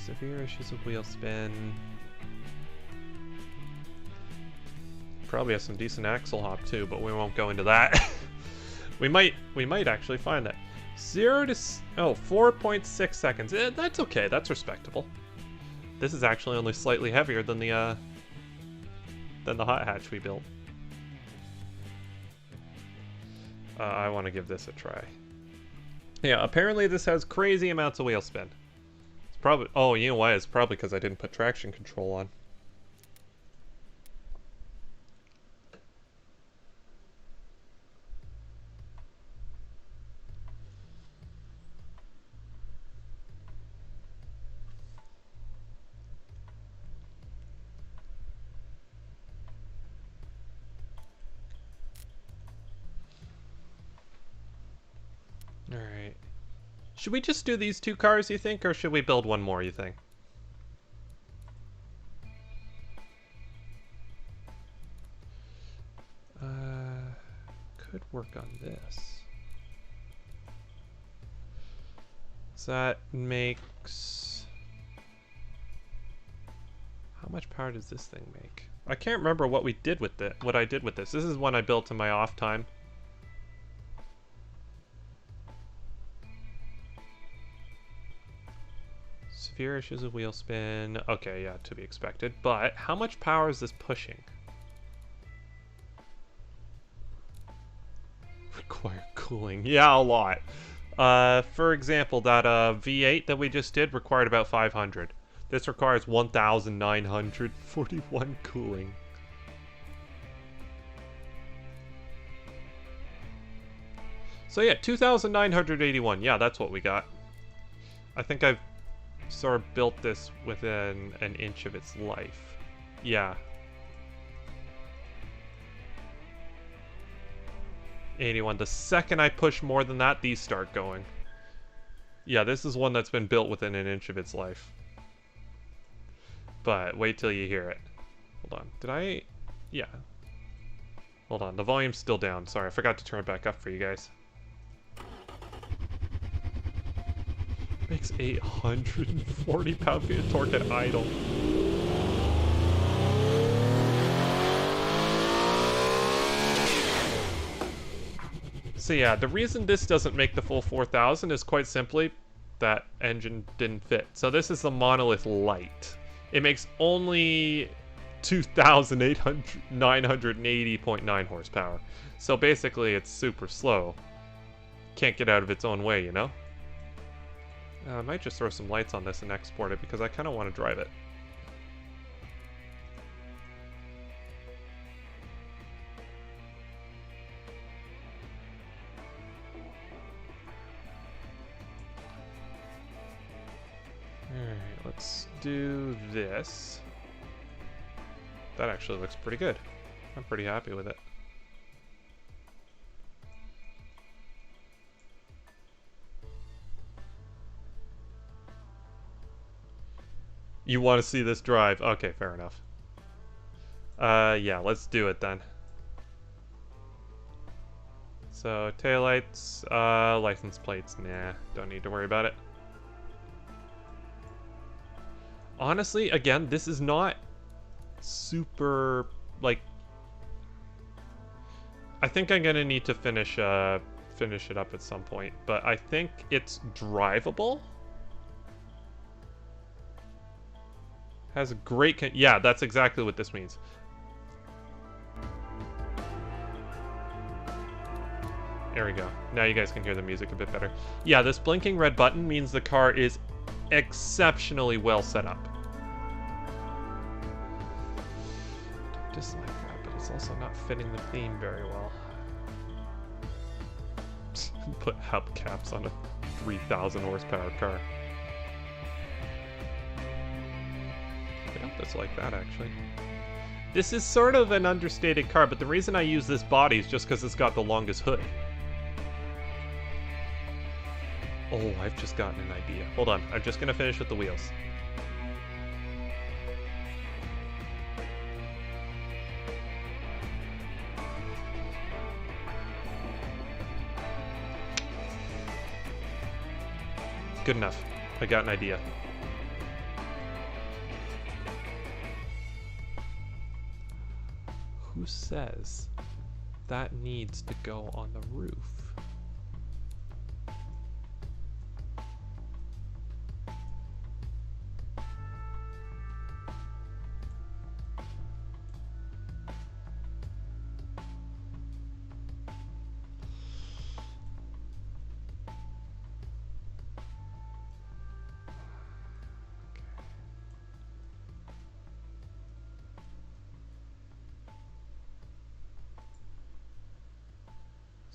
A: Severe issues of wheel spin. Probably has some decent axle hop too, but we won't go into that. we might actually find that. Oh, 4.6 seconds. That's okay. That's respectable. This is actually only slightly heavier than the hot hatch we built. I want to give this a try. Yeah, apparently this has crazy amounts of wheel spin. It's probably... Oh, you know why? It's probably because I didn't put traction control on. Alright. Should we just do these two cars, you think? Or should we build one more, you think? Could work on this. So that makes... How much power does this thing make? I can't remember what we did with it. What I did with this. This is one I built in my off time. Severe issues with wheel spin. Okay, yeah, to be expected. But how much power is this pushing? Require cooling. Yeah, a lot. For example, that V8 that we just did required about 500. This requires 1,941 cooling. So yeah, 2,981. Yeah, that's what we got. I think I've sort of built this within an inch of its life. Yeah. 81. The second I push more than that, these start going. Yeah, this is one that's been built within an inch of its life. But wait till you hear it. Hold on. Did I... Yeah. Hold on. The volume's still down. Sorry, I forgot to turn it back up for you guys. Makes 840 pound-feet of torque at idle. So yeah, the reason this doesn't make the full 4,000 is quite simply that engine didn't fit. So this is the Monolith Lite. It makes only 2,980.9 horsepower. So basically it's super slow. Can't get out of its own way, you know? I might just throw some lights on this and export it because I kind of want to drive it. Alright, let's do this. That actually looks pretty good. I'm pretty happy with it. You want to see this drive? Okay, fair enough. Yeah, let's do it then. So, taillights, license plates, nah, don't need to worry about it. Honestly, again, this is not super, like... I think I'm gonna need to finish it up at some point, but I think it's drivable. Has a great... yeah, that's exactly what this means. There we go. Now you guys can hear the music a bit better. Yeah, this blinking red button means the car is exceptionally well set up. Don't dislike that, but it's also not fitting the theme very well. Put hubcaps on a 3,000 horsepower car. I don't dislike that, actually. This is sort of an understated car, but the reason I use this body is just because it's got the longest hood. Oh, I've just gotten an idea. Hold on, I'm just gonna finish with the wheels. Good enough. I got an idea. Who says that needs to go on the roof?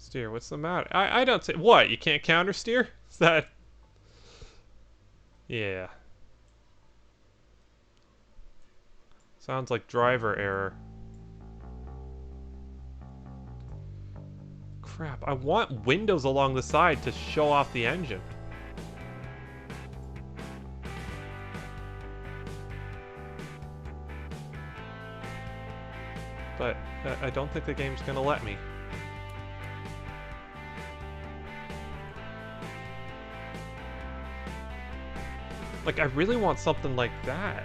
A: Steer, what's the matter? I don't say... What, you can't counter steer? Is that... Yeah. Sounds like driver error. Crap, I want windows along the side to show off the engine. But I don't think the game's gonna let me. Like, I really want something like that.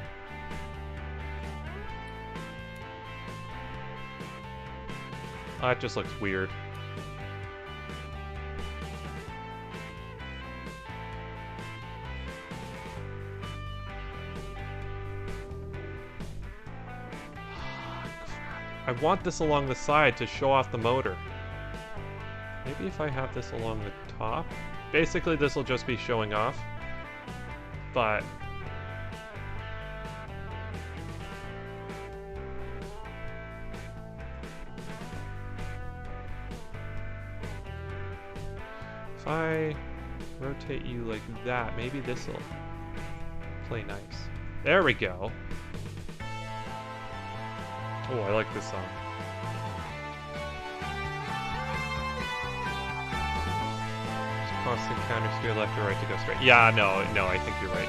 A: Oh, it just looks weird. I want this along the side to show off the motor. Maybe if I have this along the top? Basically, this will just be showing off. But... if I rotate you like that, maybe this'll play nice. There we go. Oh, I like this song. Just constant counter steer left or right to go straight. Yeah, no, I think you're right.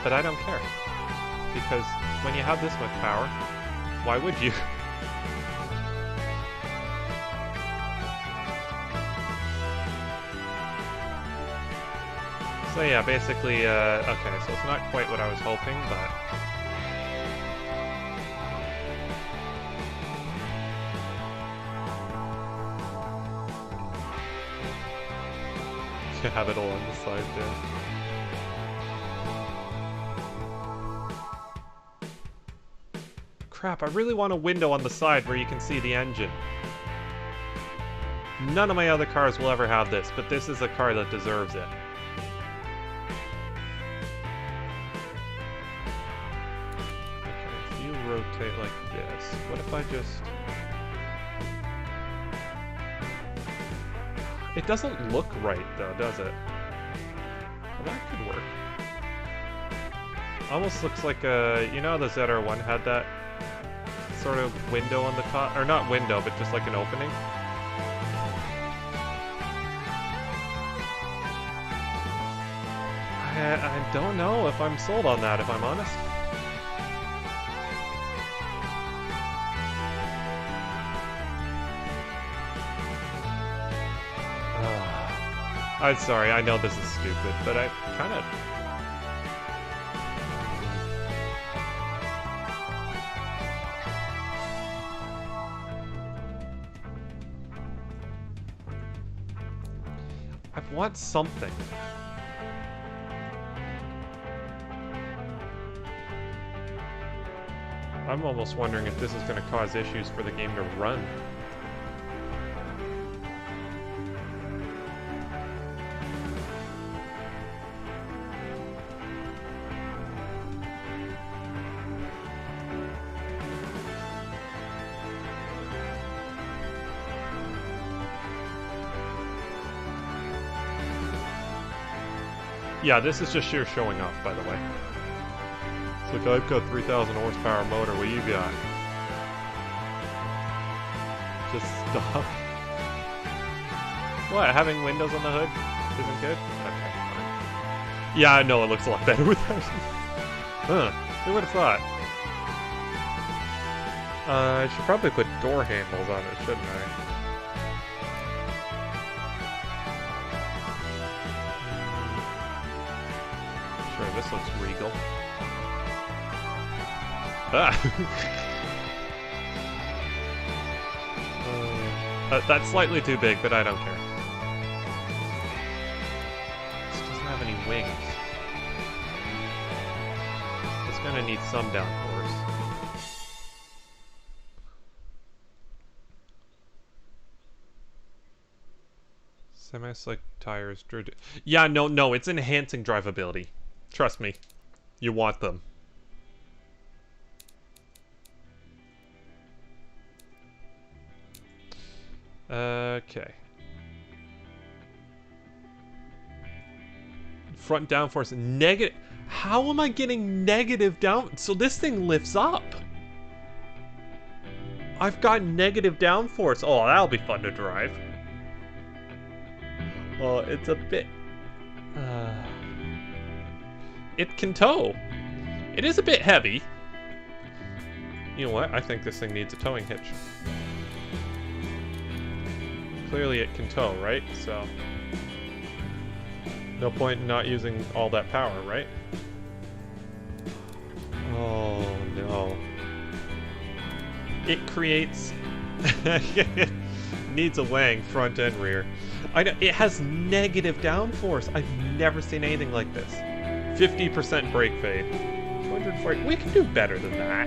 A: But I don't care. Because when you have this much power, why would you? So yeah, basically, okay, so it's not quite what I was hoping, but... You have it all on the side there. Crap, I really want a window on the side where you can see the engine. None of my other cars will ever have this, but this is a car that deserves it. Okay, if you rotate like this, what if I just... It doesn't look right, though, does it? Well, that could work. Almost looks like a... You know how the ZR1 had that sort of window on the top? Or not window, but just like an opening? I don't know if I'm sold on that, if I'm honest. I'm sorry, I know this is stupid, but I kind of... I want something. I'm almost wondering if this is going to cause issues for the game to run. Yeah, this is just sheer showing off, by the way. It's like, I've got 3,000 horsepower motor, what you got? Just stop. What, having windows on the hood isn't good? Okay, fine. Yeah, I know it looks a lot better without it. Huh, who would have thought? I should probably put door handles on it, shouldn't I? This looks regal. Ah! That's slightly too big, but I don't care. This doesn't have any wings. It's gonna need some downforce. Semi-slick tires. Yeah, no, it's enhancing drivability. Trust me, you want them. Okay. Front downforce negative. How am I getting negative down? So this thing lifts up. I've got negative downforce. Oh, that'll be fun to drive. Well, it's a bit... It can tow. It is a bit heavy. You know what? I think this thing needs a towing hitch. Clearly it can tow, right? So... no point in not using all that power, right? Oh, no. It creates... needs a Wang front and rear. I know, it has negative downforce. I've never seen anything like this. 50% brake fade. 240. We can do better than that.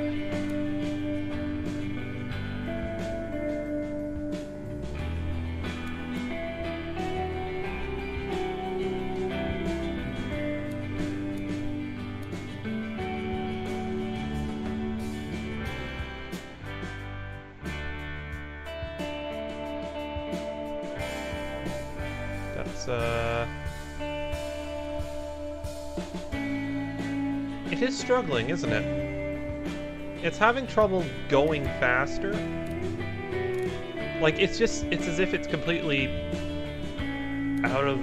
A: It is struggling, isn't it? It's having trouble going faster. Like, it's as if it's completely out of,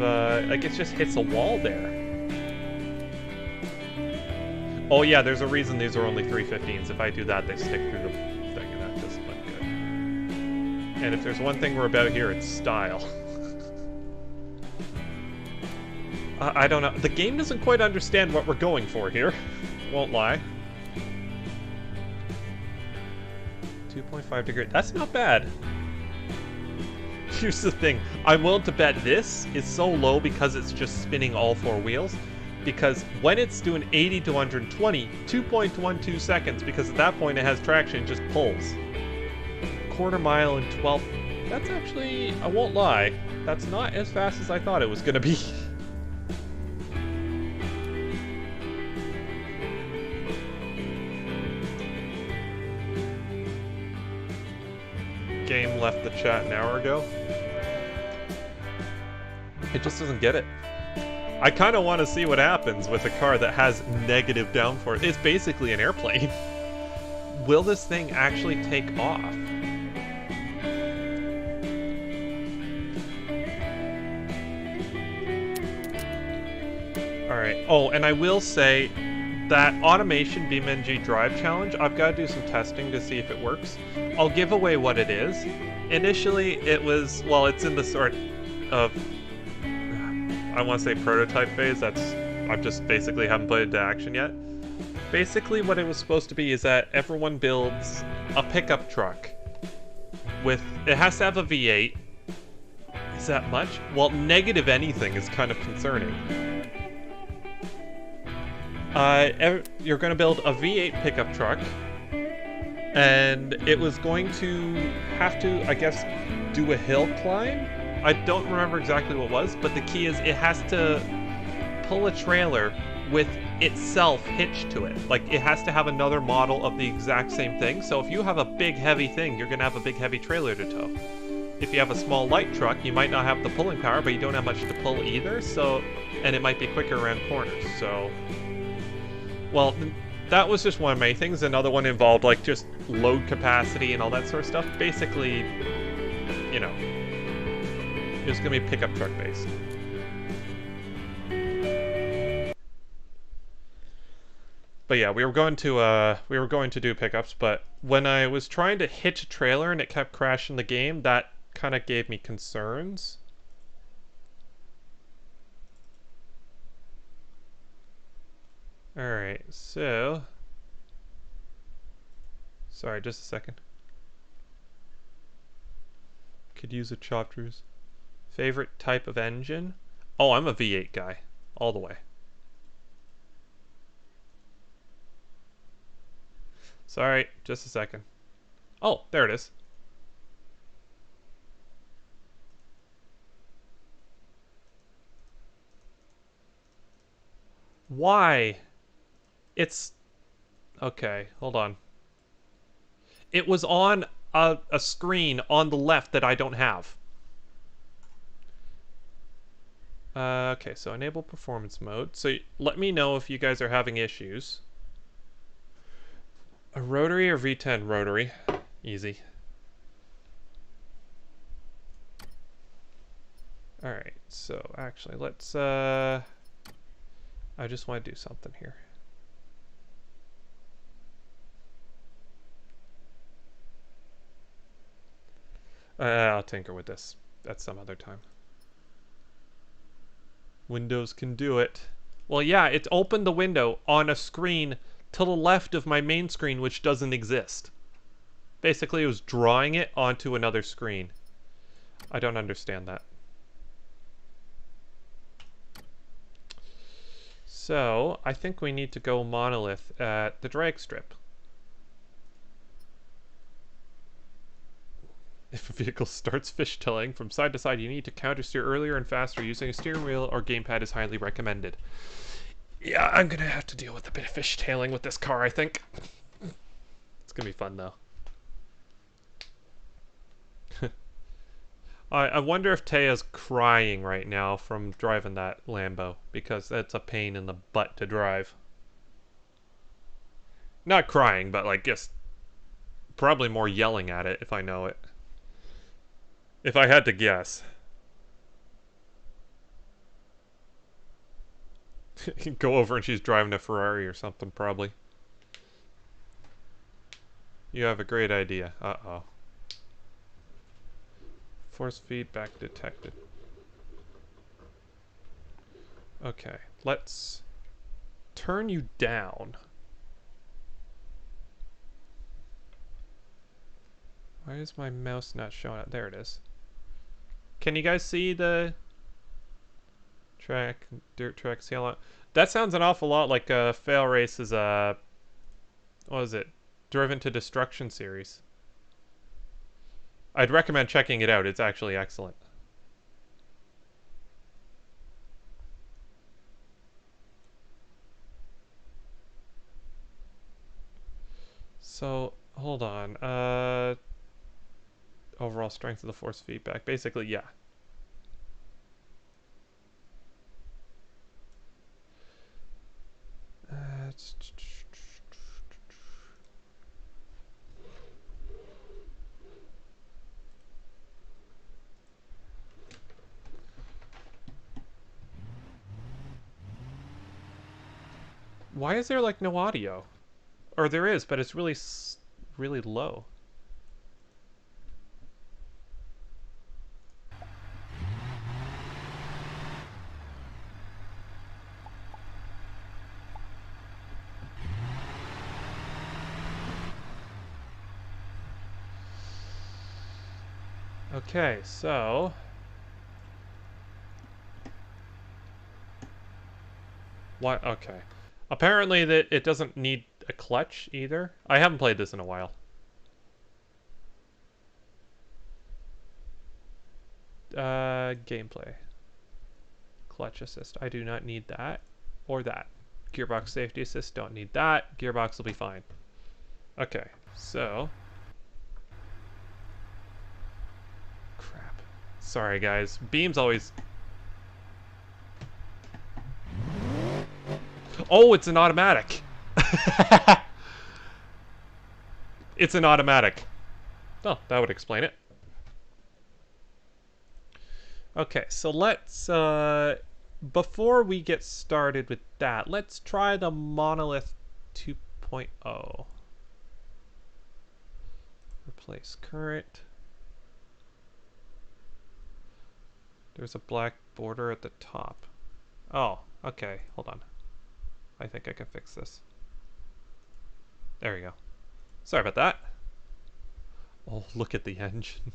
A: like, it just hits a wall there. Oh yeah, there's a reason these are only 315s. If I do that, they stick through the thing, and that doesn't look good. And if there's one thing we're about here, it's style. I don't know. The game doesn't quite understand what we're going for here. Won't lie. 2.5 degree. That's not bad. Here's the thing. I'm willing to bet this is so low because it's just spinning all four wheels. Because when it's doing 80 to 120, 2.12 seconds, because at that point it has traction, it just pulls. Quarter mile in 12. That's actually, I won't lie, that's not as fast as I thought it was going to be. Game left the chat an hour ago. It just doesn't get it. I kind of want to see what happens with a car that has negative downforce. It's basically an airplane. Will this thing actually take off? Alright. Oh, and I will say that automation BeamNG drive challenge, I've got to do some testing to see if it works. I'll give away what it is. Initially, it was, well, it's in the sort of, I want to say prototype phase. I just basically haven't put it into action yet. Basically, what it was supposed to be is that everyone builds a pickup truck with, it has to have a V8. Is that much? Well, negative anything is kind of concerning. You're going to build a V8 pickup truck, and it was going to have to, I guess, do a hill climb. I don't remember exactly what it was, but the key is it has to pull a trailer with itself hitched to it. Like, it has to have another model of the exact same thing. So if you have a big heavy thing, you're going to have a big heavy trailer to tow. If you have a small light truck, you might not have the pulling power, but you don't have much to pull either, so, and it might be quicker around corners, so... Well, that was just one of my things. Another one involved, like, just load capacity and all that sort of stuff. Basically, you know, it's going to be pickup truck based. But yeah, we were going to do pickups, but when I was trying to hitch a trailer and it kept crashing the game, that kind of gave me concerns. Alright, so... Sorry, just a second. Could use a chopters. Favorite type of engine? Oh, I'm a V8 guy. All the way. Sorry, just a second. Oh, there it is. Why? It's... Okay, hold on. It was on a screen on the left that I don't have. Okay, so enable performance mode. So let me know if you guys are having issues. A rotary or V10 rotary? Easy. Alright, so actually let's I just want to do something here. I'll tinker with this at some other time. Windows can do it. Well, yeah, it opened the window on a screen to the left of my main screen, which doesn't exist. Basically, it was drawing it onto another screen. I don't understand that. So, I think we need to go monolith at the drag strip. If a vehicle starts fishtailing from side to side, you need to counter steer earlier and faster. Using a steering wheel or gamepad is highly recommended. Yeah, I'm gonna have to deal with a bit of fishtailing with this car, I think. It's gonna be fun, though. I wonder if Taya's crying right now from driving that Lambo, because that's a pain in the butt to drive. Not crying, but like just probably more yelling at it if I know it. If I had to guess. Go over and she's driving a Ferrari or something, probably. You have a great idea. Uh-oh. Force feedback detected. Okay, let's turn you down. Why is my mouse not showing up? There it is. Can you guys see the track, dirt track sail? That sounds an awful lot like Fail Race's what was it? Driven to Destruction series. I'd recommend checking it out. It's actually excellent. So, hold on. Overall strength of the force feedback. Basically, yeah. Why is there like no audio? Or there is, but it's really, really low. Okay, so what? Okay. Apparently that it doesn't need a clutch either. I haven't played this in a while. Gameplay. Clutch assist. I do not need that. Or that. Gearbox safety assist. Don't need that. Gearbox will be fine. Okay, so crap. Sorry guys. Beam's always... Oh, it's an automatic. It's an automatic. Oh, that would explain it. Okay, so let's, before we get started with that, let's try the Monolith 2.0. Replace current. There's a black border at the top. Oh, okay, hold on. I think I can fix this. There we go. Sorry about that. Oh, look at the engine.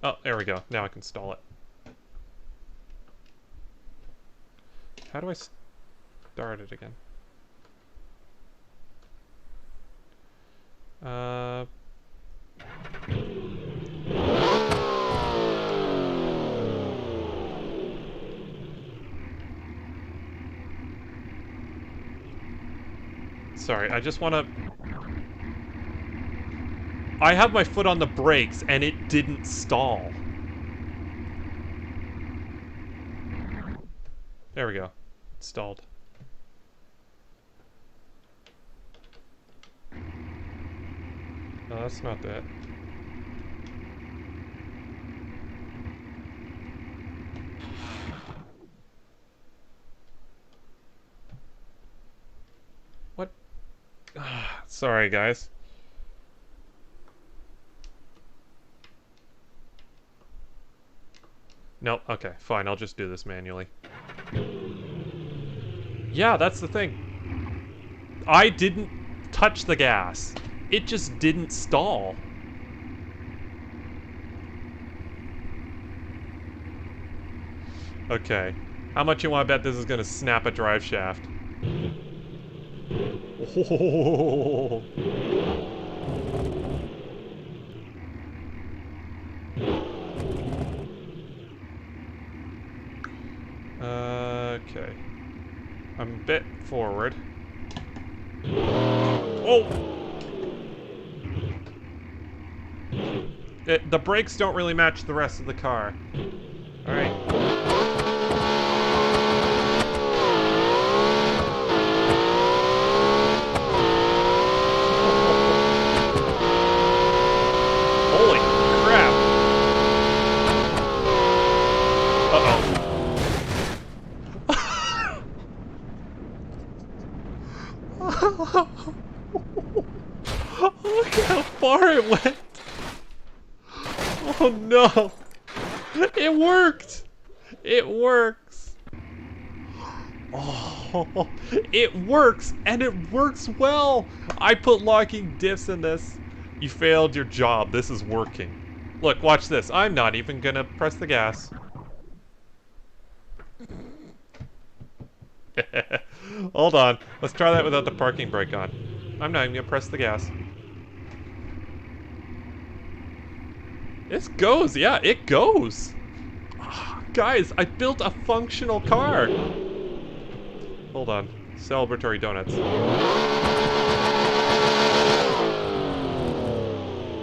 A: Oh, there we go. Now I can stall it. How do I start it again? Sorry, I just want to... I have my foot on the brakes, and it didn't stall. There we go. It stalled. No, that's not that. What? Sorry, guys. Nope, okay, fine, I'll just do this manually. Yeah, that's the thing. I didn't touch the gas. It just didn't stall. Okay. How much you want to bet this is going to snap a drive shaft? Oh. Okay. I'm a bit forward. Oh! The brakes don't really match the rest of the car. Alright. Holy crap! Uh-oh. Look how far it went! Oh no! It worked! It works! Oh, it works! And it works well! I put locking diffs in this. You failed your job. This is working. Look, watch this. I'm not even gonna press the gas. Hold on. Let's try that without the parking brake on. I'm not even gonna press the gas. This goes, yeah, it goes. Oh, guys, I built a functional car. Hold on. Celebratory donuts.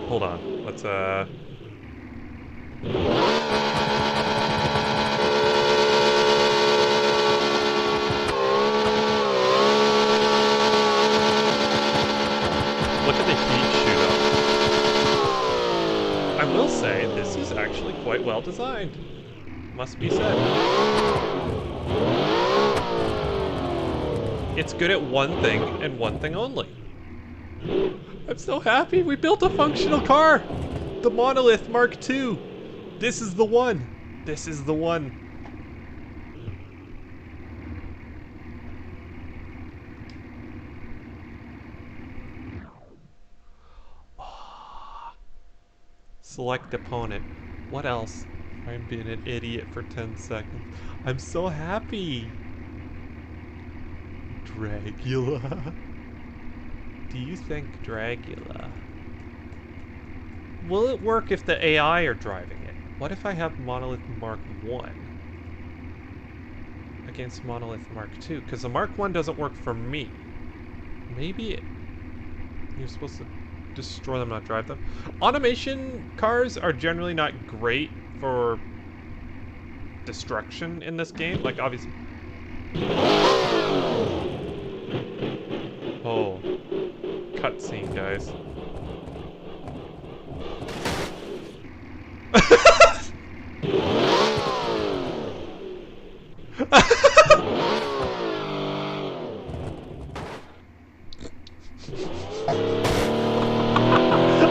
A: Hold on. Let's, look at the heat shoot up. I will say, this is actually quite well designed. Must be said. It's good at one thing, and one thing only. I'm so happy we built a functional car! The Monolith Mark II! This is the one! This is the one! Select opponent. What else? I'm being an idiot for 10 seconds. I'm so happy! Dragula. Do you think Dragula... Will it work if the AI are driving it? What if I have Monolith Mark I against Monolith Mark II? Because the Mark I doesn't work for me. Maybe you're supposed to destroy them, not drive them. Automation cars are generally not great for destruction in this game. Like, obviously... Oh. Cutscene, guys.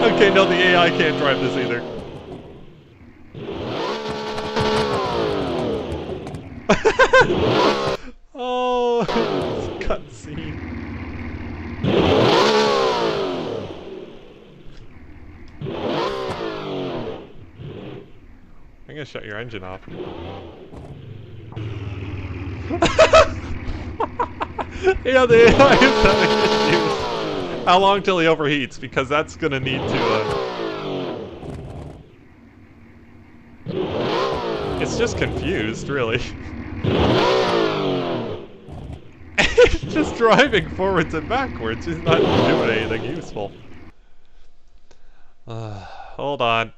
A: Okay, no, the AI can't drive this either. Oh, cutscene. I'm gonna shut your engine off. Yeah, the AI is having issues. How long till he overheats? Because that's gonna need to, It's just confused, really. just driving forwards and backwards. He's not doing anything useful. Hold on.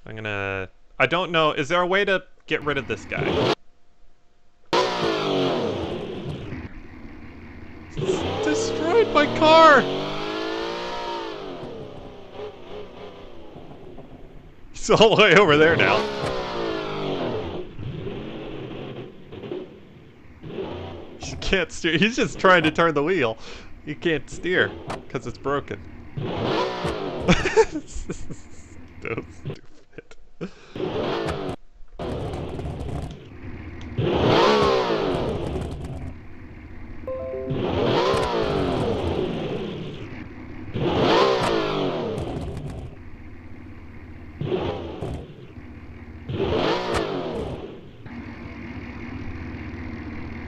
A: I'm gonna... I don't know. Is there a way to get rid of this guy? It's destroyed my car! He's all the way over there now. He can't steer. He's just trying to turn the wheel. He can't steer because it's broken. So stupid.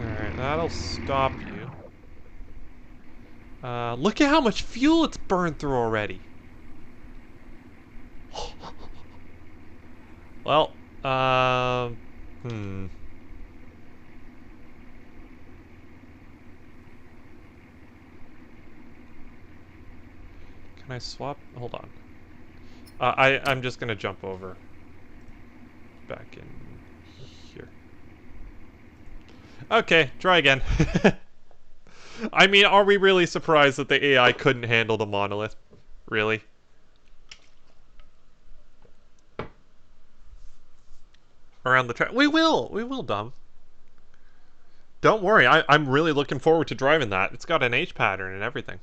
A: Alright, that'll stop you. Look at how much fuel it's burned through already. Well, Can I swap? Hold on. I'm just gonna jump over. Back in here. Okay, try again. I mean, are we really surprised that the AI couldn't handle the monolith? Really? Around the track. We will, Dom. Don't worry, I'm really looking forward to driving that. It's got an H pattern and everything.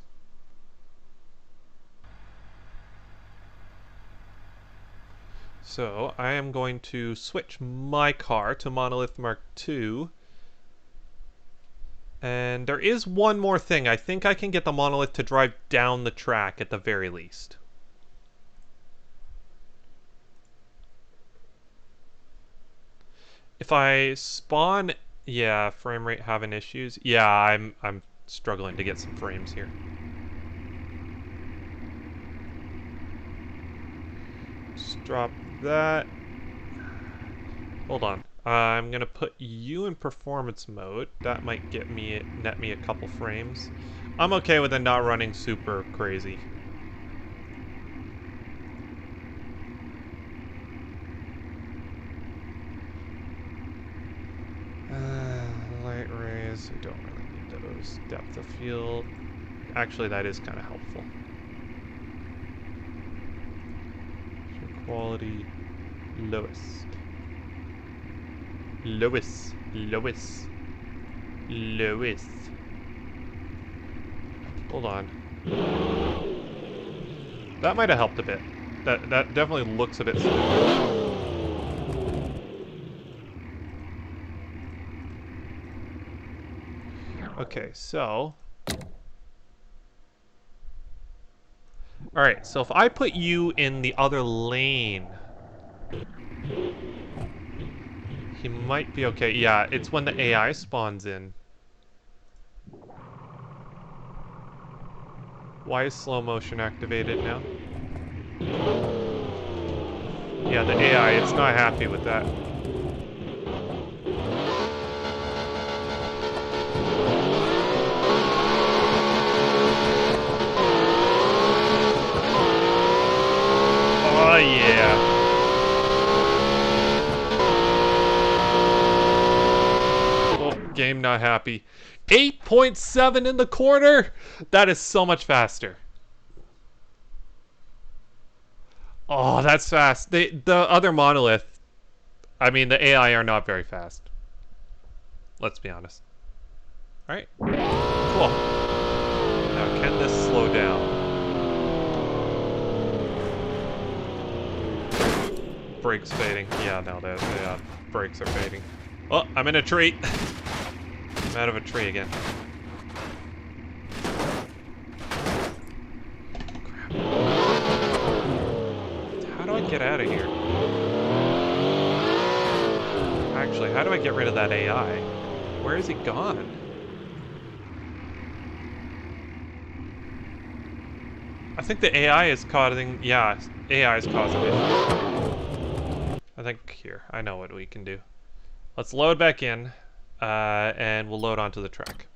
A: So, I am going to switch my car to Monolith Mark II. And there is one more thing. I think I can get the Monolith to drive down the track at the very least. If I spawn... Yeah, frame rate having issues. Yeah, I'm struggling to get some frames here. Just drop that. Hold on. I'm gonna put you in performance mode. That might get me net me a couple frames. I'm okay with it not running super crazy. Light rays, we don't really need those. Depth of field. Actually, that is kind of helpful. Quality, lowest. Lowest. Hold on. That might have helped a bit. That definitely looks a bit stupid. Okay, so... Alright, so if I put you in the other lane... He might be okay. Yeah, it's when the AI spawns in. Why is slow motion activated now? Yeah, the AI, it's not happy with that. Oh yeah. Oh, game not happy. 8.7 in the quarter? That is so much faster. Oh, that's fast. The other monolith, I mean, the AI are not very fast. Let's be honest. Alright. Cool. Now, can this slow down? Brakes fading. Yeah, no, the brakes are fading. Oh, I'm in a tree. I'm out of a tree again. Crap. How do I get out of here? Actually, how do I get rid of that AI? Where is he gone? I think the AI is causing... Yeah, AI is causing it. I think here, I know what we can do. Let's load back in, and we'll load onto the track.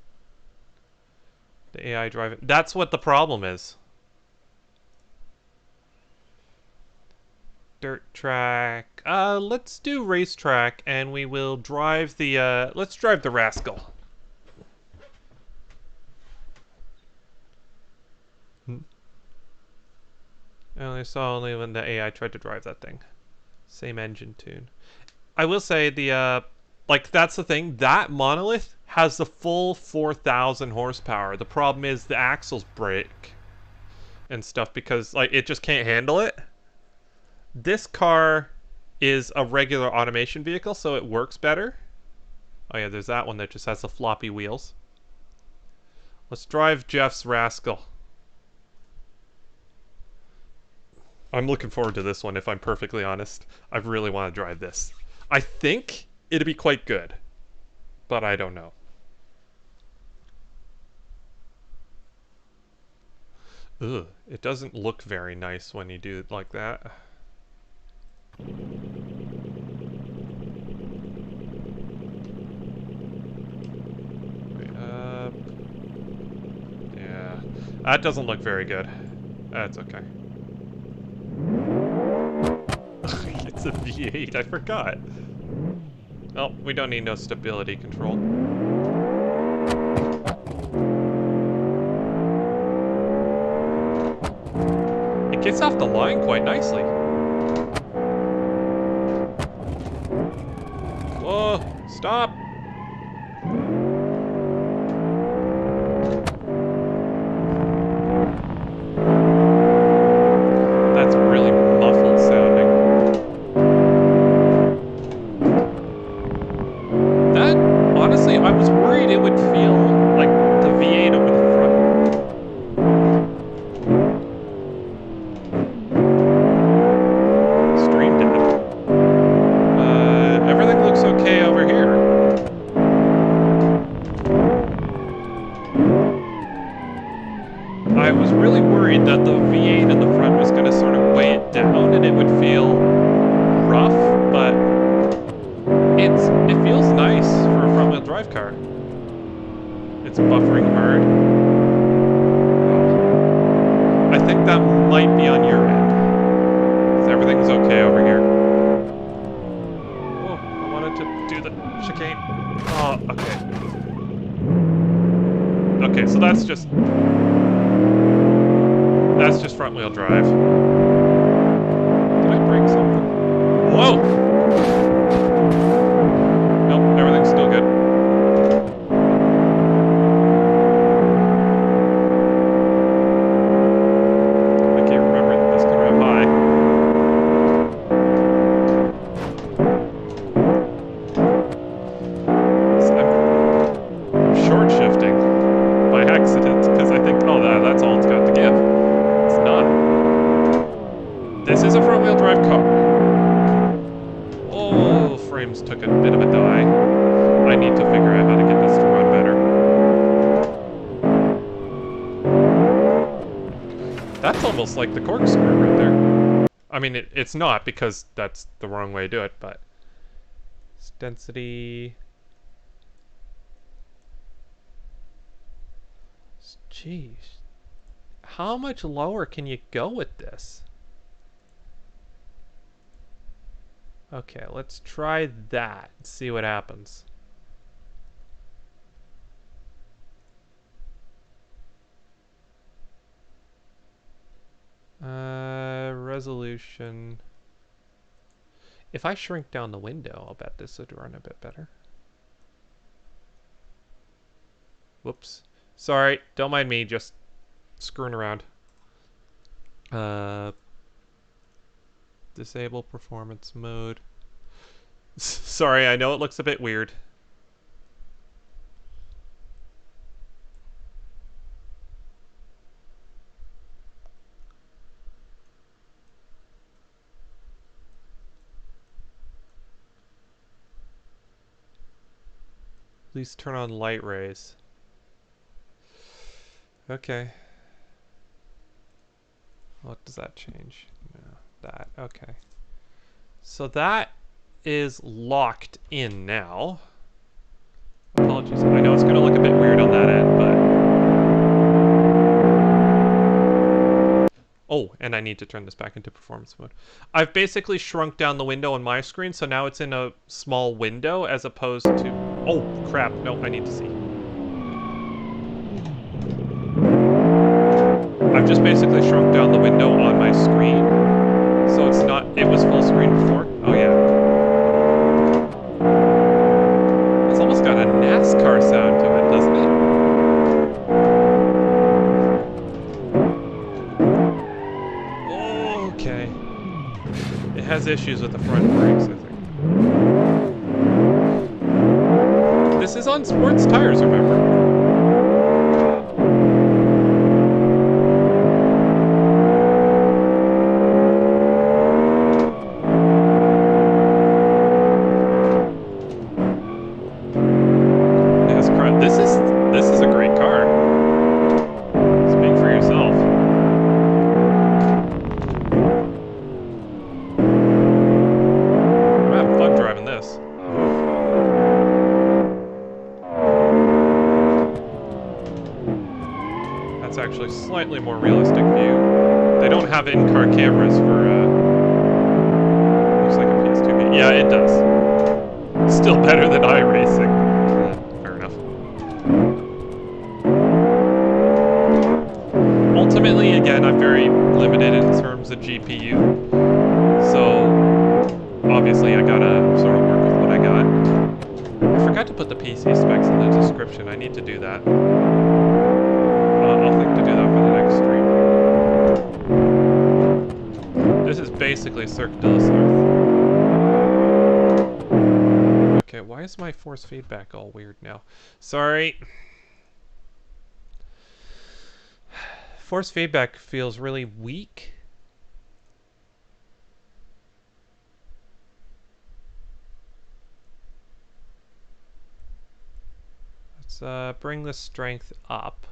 A: The AI driving. That's what the problem is. Dirt track. Let's do racetrack, and we will drive the, let's drive the Rascal. I only saw when the AI tried to drive that thing. Same engine tune. I will say the, like, that's the thing. That monolith has the full 4,000 horsepower. The problem is the axles break and stuff because, like, it just can't handle it. This car is a regular automation vehicle, so it works better. Oh yeah, there's that one that just has the floppy wheels. Let's drive Jeff's Rascal. I'm looking forward to this one, if I'm perfectly honest. I really want to drive this. I think it'd be quite good, but I don't know. Ugh, it doesn't look very nice when you do it like that. Yeah, that doesn't look very good. That's okay. It's a V8, I forgot. Oh, we don't need no stability control. It gets off the line quite nicely. Whoa, stop! That's really muffled sounding. That, honestly, I was worried it would feel like the V8 over the front. Stream dead. Everything looks okay over here. I was really worried that the V8 in the front was going to sort of weigh it down and it would feel rough, but it feels nice for a front-wheel drive car. It's buffering hard. Oh. I think that might be on your end. 'Cause everything's okay over here. Oh, I wanted to do the chicane. Oh, okay. Okay, so that's just front-wheel drive. Did I break something? Whoa! Nope, everything's still good. I can't remember this coming up high. I'm short shifting by accident because I think, oh, that's all it's got to give. It's not. This is a front-wheel drive car. Oh, frames took a bit of a die. I need to figure out how to get this to run better. That's almost like the corkscrew right there. I mean, it's not because that's the wrong way to do it, but... Density... Jeez. How much lower can you go with this? Okay, let's try that and see what happens. Resolution. If I shrink down the window, I'll bet this would run a bit better. Whoops. Sorry, don't mind me, just screwing around. Disable performance mode. Sorry, I know it looks a bit weird. Please turn on light rays. Okay. What does that change? No, that. Okay. So that is locked in now. Apologies. I know it's going to look a bit weird on that end, but Oh, and I need to turn this back into performance mode. I've basically shrunk down the window on my screen, so now it's in a small window as opposed to... Oh, crap. No, I need to see. I've just basically shrunk down the window on my screen, so it's not... It was full screen before. Oh, yeah. It's almost got a NASCAR sound to it, doesn't it? Okay. It has issues with the front brakes, I think. This is on sports tires, remember? This is a great car. Speak for yourself. I'm having fun driving this. That's actually a slightly more realistic view. They don't have in-car cameras for, looks like a PS2. Yeah, it does. Still better than iRacing. Fair enough. Ultimately, again, I'm very limited in terms of GPU, so obviously I gotta sort of work with what I got. I forgot to put the PC specs in the description. I need to do that. I'll think to do that for the next stream. This is basically Cirque du Soleil. Okay, why is my force feedback all weird now? Sorry. Force feedback feels really weak. Let's bring the strength up.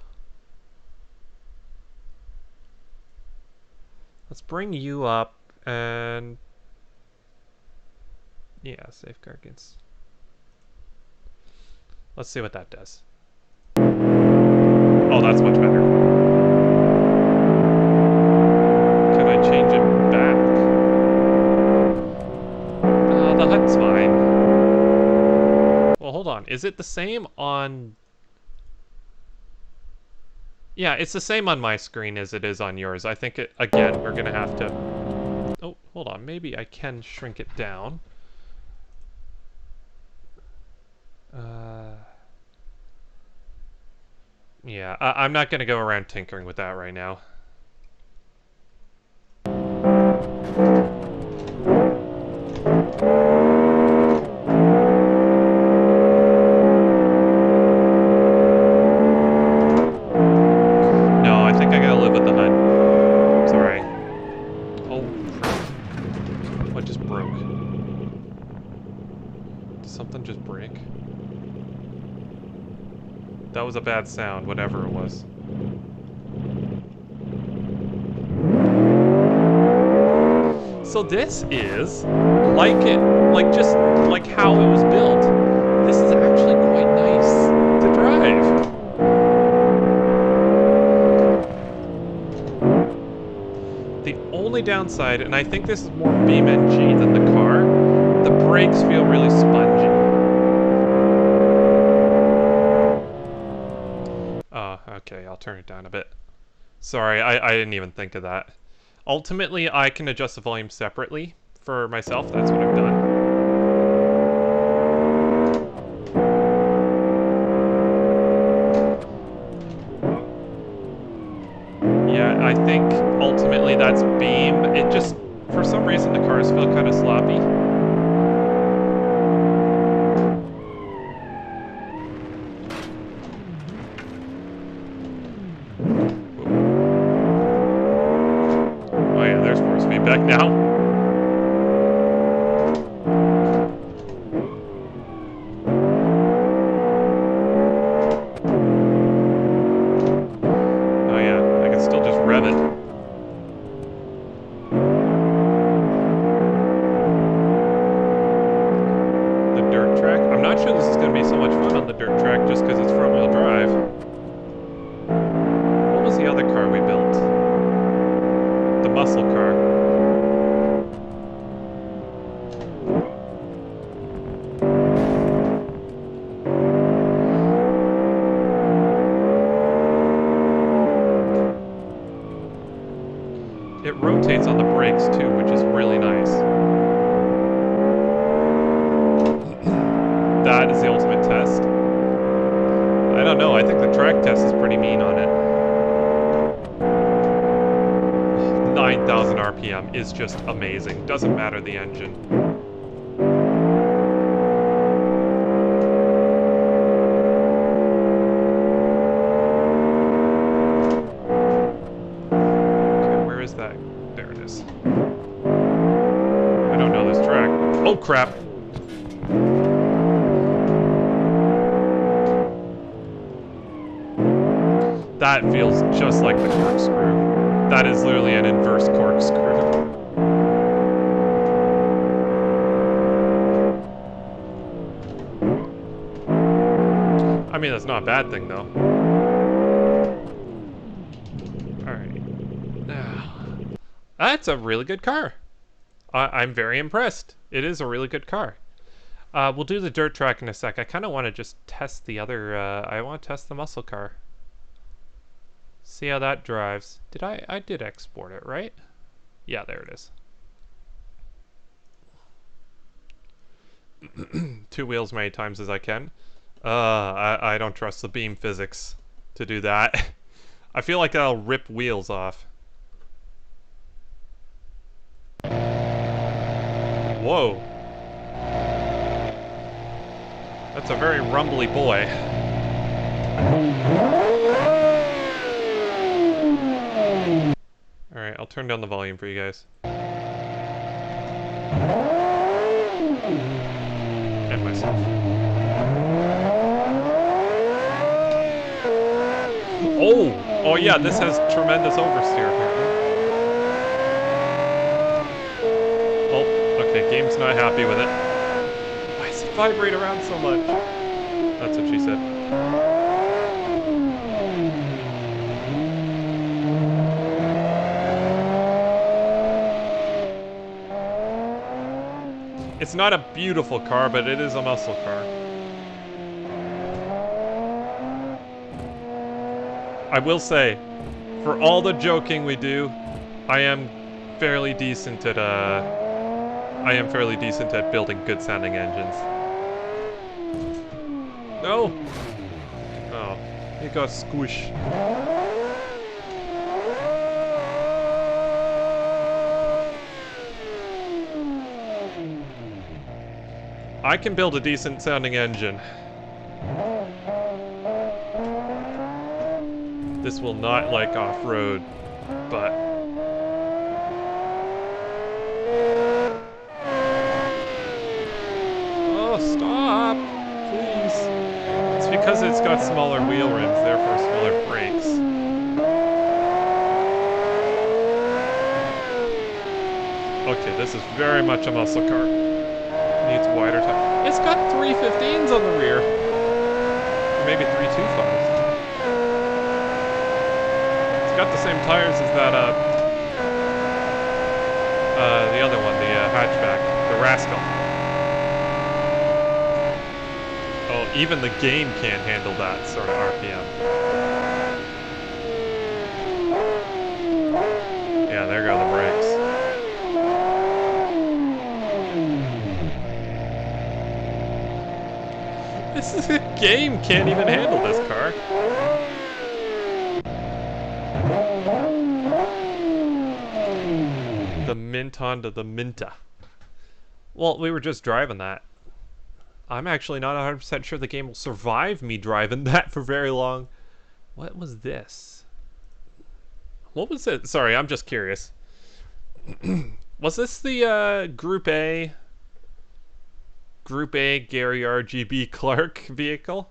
A: Let's bring you up and... yeah, safeguard against... Let's see what that does. Oh, that's much better. Can I change it back? The HUD's fine. Well, hold on. Is it the same on... yeah, it's the same on my screen as it is on yours. I think, again, we're going to have to... oh, hold on. Maybe I can shrink it down. Yeah, I'm not going to go around tinkering with that right now. No, I think I gotta live with the HUD. Sorry. Oh, crap. What just broke? Did something just break? That was a bad sound, whatever it was. So this is just like how it was built. This is actually quite nice to drive. The only downside, and I think this is more BeamNG than the car, the brakes feel really spongy. Okay, I'll turn it down a bit. Sorry, I didn't even think of that. Ultimately, I can adjust the volume separately for myself. That's what I've done. Yeah, I think ultimately that's Beam. It just, for some reason, the cars feel kind of sloppy. Feedback now. Oh yeah, I can still just rev it. The dirt track? I'm not sure this is going to be so much fun on the dirt track just because it's front-wheel drive. What was the other car we built? muscle car. It rotates on the brakes too, which is really nice. That is the ultimate test. I don't know, I think the track test is pretty mean on it. 9,000 RPM is just amazing. Doesn't matter the engine. Okay, where is that? There it is. I don't know this track. Oh crap! That feels just like the corkscrew. That is literally an inverse corkscrew. I mean, that's not a bad thing, though. Alright. That's a really good car. I'm very impressed. It is a really good car. We'll do the dirt track in a sec. I kind of want to just test the other... I want to test the muscle car. See how that drives. I did export it, right? Yeah, there it is. 2 wheels many times as I can. I don't trust the beam physics to do that. I feel like I'll rip wheels off. Whoa. That's a very rumbly boy. Alright, I'll turn down the volume for you guys. And myself. Oh! Oh yeah, this has tremendous oversteer apparently. Oh, okay, game's not happy with it. Why does it vibrate around so much? That's what she said. It's not a beautiful car, but it is a muscle car. I will say, for all the joking we do, I am fairly decent at building good sounding engines. No! Oh, it got squished. I can build a decent sounding engine. This will not like off-road, but... Oh, stop! Please. It's because it's got smaller wheel rims, therefore smaller brakes. Okay, this is very much a muscle car. Needs wider tires. It's got 315s on the rear. Or maybe 325s. It's got the same tires as that, the other one, the hatchback, the Rascal. Oh, even the game can't handle that sort of RPM. Yeah, there go the brakes. This game can't even handle this car. The Mint Honda, the Minta. Well, we were just driving that. I'm actually not 100% sure the game will survive me driving that for very long. What was this? What was it? Sorry, I'm just curious. Was this the Group A Gary RGB Clark vehicle?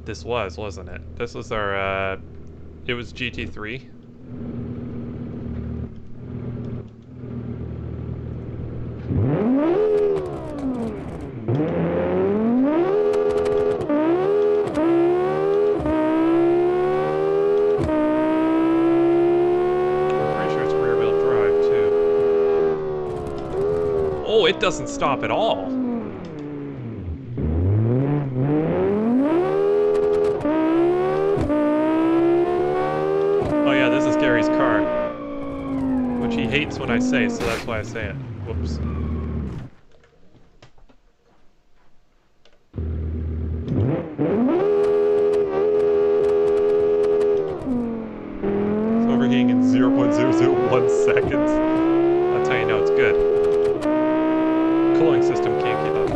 A: This was, wasn't it? This was our, it was GT3. it doesn't stop at all. Oh yeah, this is Gary's car. Which he hates when I say, so that's why I say it. Whoops. It's overheating in 0.001 seconds. That's how you know it's good. Cooling system can't keep up.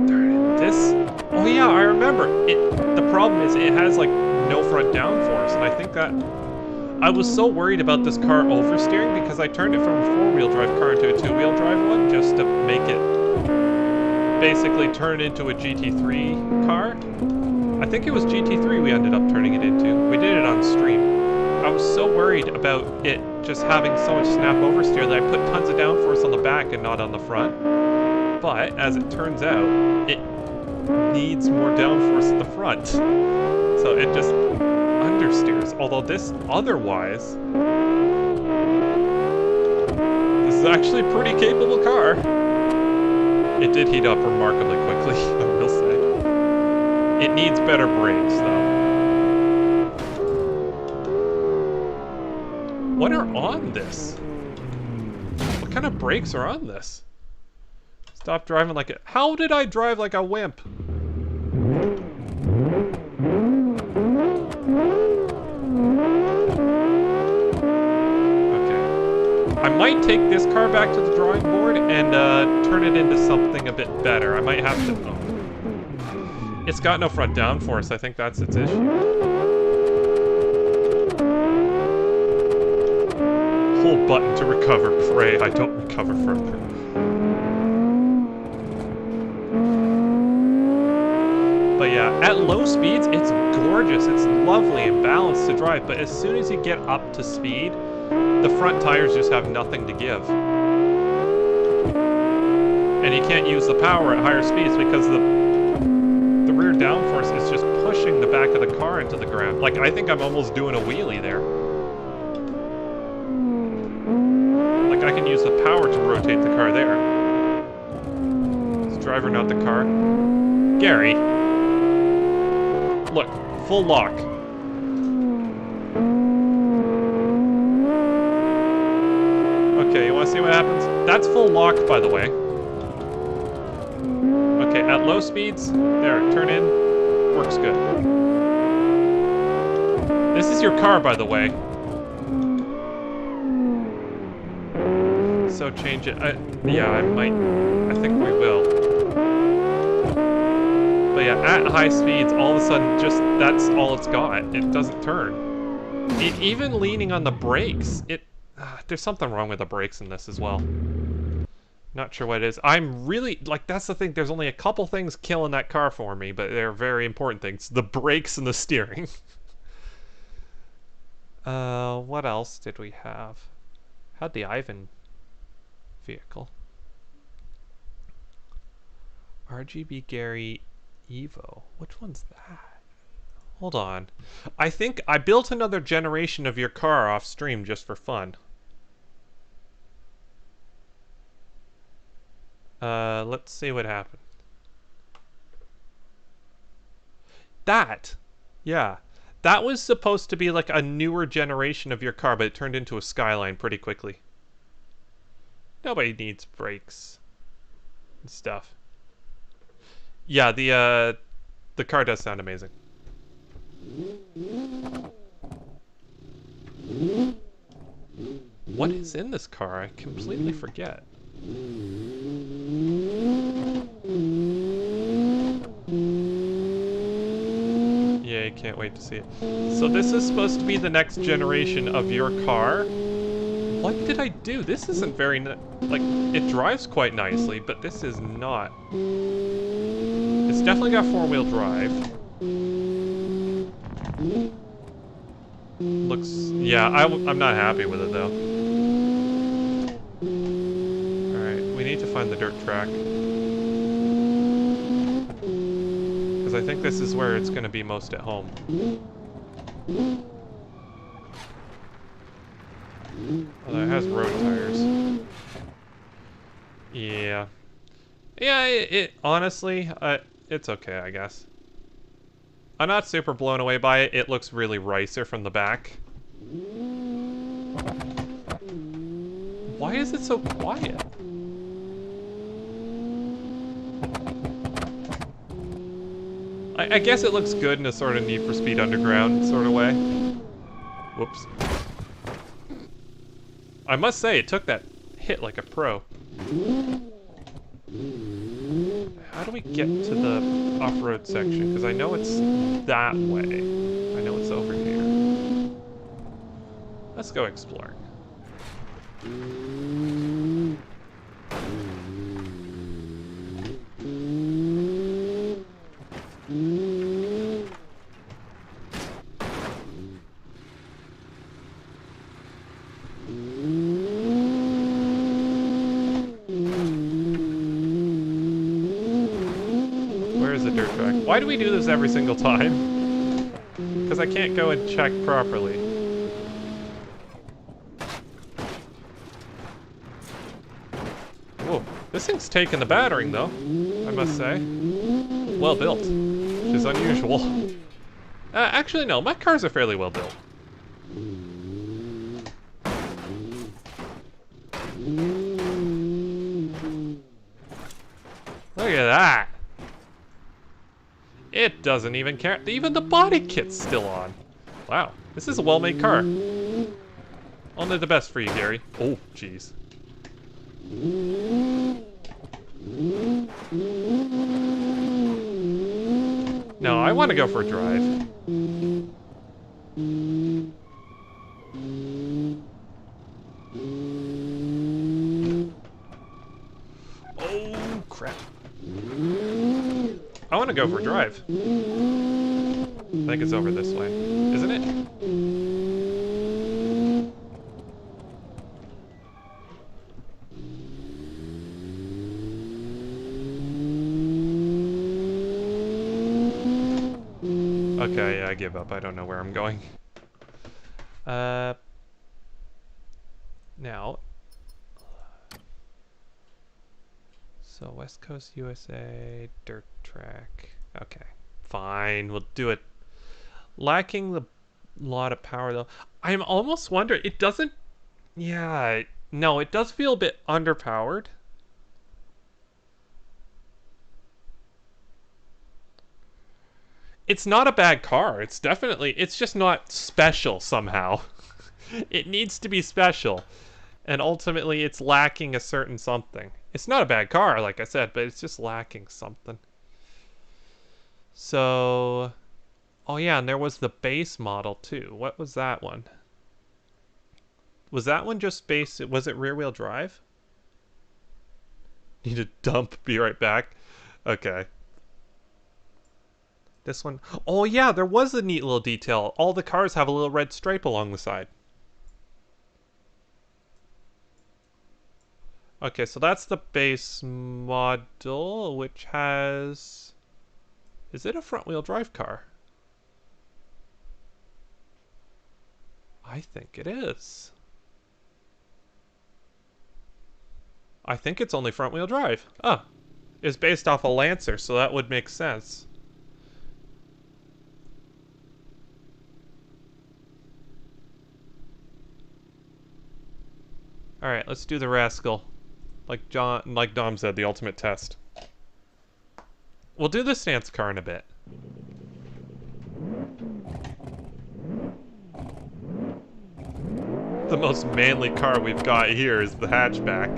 A: Darn it. This... Oh yeah, I remember. The problem is it has like no front downforce, and I think that... I was so worried about this car oversteering because I turned it from a four-wheel drive car into a two-wheel drive one just to make it basically turn into a GT3 car. I think it was GT3 we ended up turning it into. We did it on stream. I was so worried about it just having so much snap oversteer that I put tons of downforce on the back and not on the front. But as it turns out, it needs more downforce at the front. So it just understeers. Although this otherwise, this is actually a pretty capable car. It did heat up remarkably quickly, I will say. It needs better brakes, though. What are on this? What kind of brakes are on this? Stop driving like a... How did I drive like a wimp? I might take this car back to the drawing board and turn it into something a bit better. I might have to... Oh. It's got no front downforce. I think that's its issue. Hold button to recover. Pray I don't recover further. But yeah, at low speeds, it's gorgeous. It's lovely and balanced to drive. But as soon as you get up to speed, the front tires just have nothing to give. And you can't use the power at higher speeds because the rear downforce is just pushing the back of the car into the ground. Like, I think I'm almost doing a wheelie there. Like, I can use the power to rotate the car there. It's the driver, not the car. Gary. Look, full lock. Okay, you want to see what happens? That's full lock, by the way. Okay, at low speeds, there, turn in, works good. This is your car, by the way. So change it. Yeah, I think we will. But yeah, at high speeds, all of a sudden, just, that's all it's got. It doesn't turn. Even leaning on the brakes, there's something wrong with the brakes in this as well. Not sure what it is. I'm really, like, that's the thing. There's only a couple things killing that car for me, but they're very important things. The brakes and the steering. What else did we have? Had the Ivan vehicle. RGB Gary Evo. Which one's that? Hold on. I think I built another generation of your car off stream just for fun. Let's see what happened. That! Yeah. That was supposed to be like a newer generation of your car, but it turned into a Skyline pretty quickly. Nobody needs brakes and stuff. Yeah, the car does sound amazing. What is in this car? I completely forget. Yeah, I can't wait to see it. So this is supposed to be the next generation of your car. What did I do? This isn't very... like, it drives quite nicely, but this is not. It's definitely got four-wheel drive. Looks... yeah, I'm not happy with it, though. Alright, we need to find the dirt track. Because I think this is where it's going to be most at home. Although it has road tires. Yeah. Yeah, it honestly, it's okay, I guess. I'm not super blown away by it. It looks really ricer from the back. Why is it so quiet? I guess it looks good in a sort of Need for Speed Underground sort of way. Whoops. I must say, it took that hit like a pro. How do we get to the off-road section? Because I know it's that way. I know it's over here. Let's go exploring. Why do we do this every single time? Because I can't go and check properly. Whoa, this thing's taking the battering though, I must say. Well built, which is unusual. Actually no, my cars are fairly well built. Look at that! It doesn't even care. Even the body kit's still on. Wow, this is a well-made car. Only the best for you, Gary. Oh, jeez. No, I want to go for a drive. Oh, crap. I want to go for a drive. I think it's over this way. Isn't it? Okay, yeah, I give up. I don't know where I'm going. Now. So, West Coast USA, dirt track. Okay, fine, we'll do it. Lacking the lot of power, though. I'm almost wondering, it doesn't... Yeah, no, it does feel a bit underpowered. It's not a bad car. It's definitely... It's just not special somehow. It needs to be special. And ultimately, it's lacking a certain something. It's not a bad car, like I said, but it's just lacking something. So... Oh yeah, and there was the base model, too. What was that one? Was that one just base... Was it rear-wheel drive? Need a dump, be right back. Okay. This one... Oh yeah, there was a neat little detail. All the cars have a little red stripe along the side. Okay, so that's the base model, which has... Is it a front-wheel drive car? I think it is. I think it's only front-wheel drive. Ah, it's based off a Lancer, so that would make sense. Alright, let's do the Rascal. Like Dom said, the ultimate test. We'll do the stance car in a bit. The most manly car we've got here is the hatchback.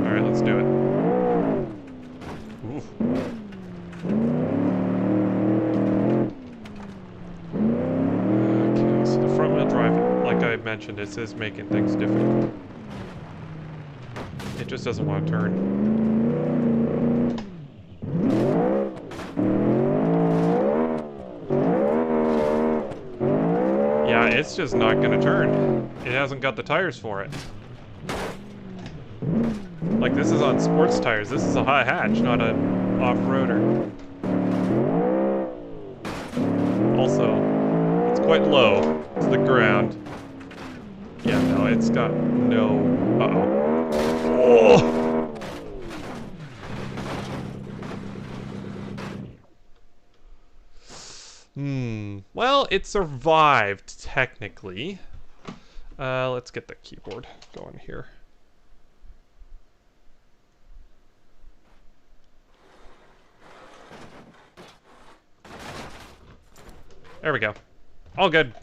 A: Alright, let's do it. Oof. Okay, so the front wheel drive, like I mentioned, this is making things difficult. It just doesn't want to turn. Yeah, it's just not going to turn. It hasn't got the tires for it. Like, this is on sports tires. This is a high hatch, not a off-roader. Also, it's quite low to the ground. Yeah, no, it's got no... Uh-oh. Oh! Well, it survived, technically. Let's get the keyboard going here. There we go. All good.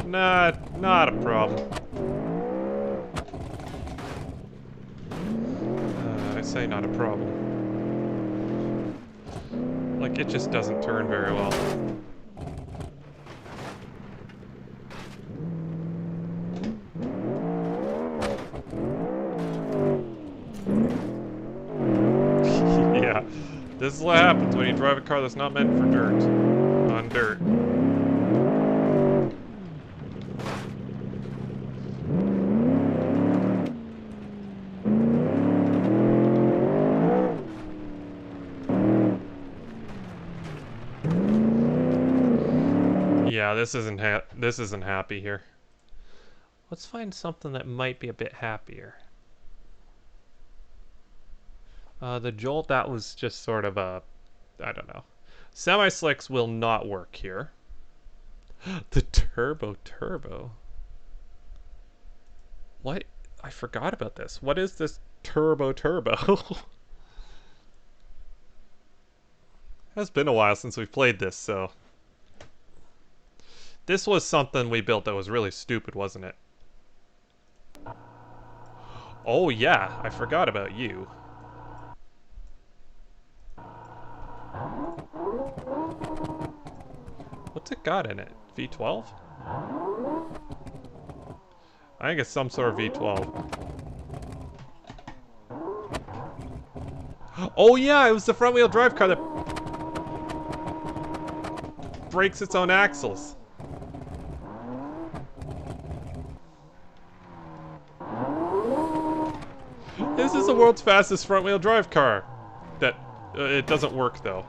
A: Not a problem. I say not a problem. Like, it just doesn't turn very well. Yeah. This is what happens when you drive a car that's not meant for dirt. On dirt. Yeah, this isn't happy here. Let's find something that might be a bit happier. The Jolt, that was just sort of a... I don't know. Semi-slicks will not work here. The Turbo. What? I forgot about this. What is this Turbo? It's been a while since we've played this, so... This was something we built that was really stupid, wasn't it? Oh yeah, I forgot about you. What's it got in it? V12? I think it's some sort of V12. Oh yeah, it was the front wheel drive car that breaks its own axles. This is the world's fastest front wheel drive car. That, it doesn't work though.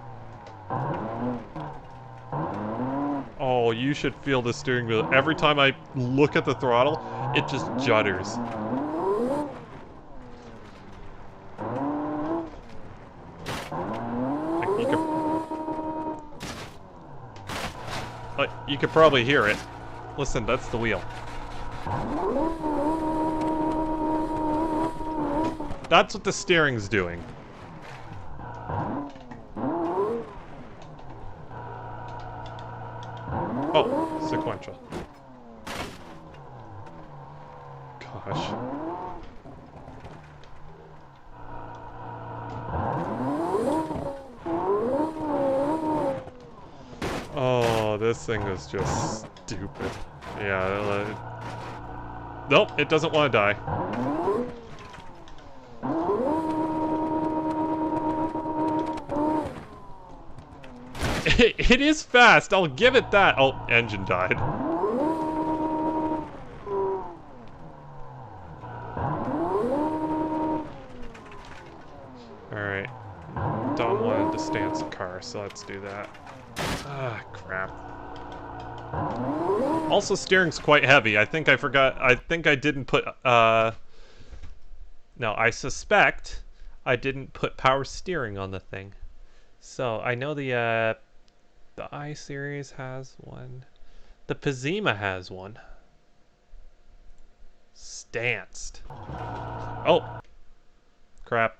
A: Oh, you should feel the steering wheel. Every time I look at the throttle, it just judders. You could probably hear it. Listen, that's the wheel. That's what the steering's doing. Oh, sequential. Gosh. Oh, this thing is just stupid. Yeah, nope, it doesn't want to die. It is fast, I'll give it that. Oh, engine died. Alright. Dom wanted to stance a car, so let's do that. Ah, crap. Also, steering's quite heavy. I think I forgot. I think I didn't put, no, I suspect I didn't put power steering on the thing. So, I know the I-Series has one. The Pizima has one. Stanced. Oh! Crap.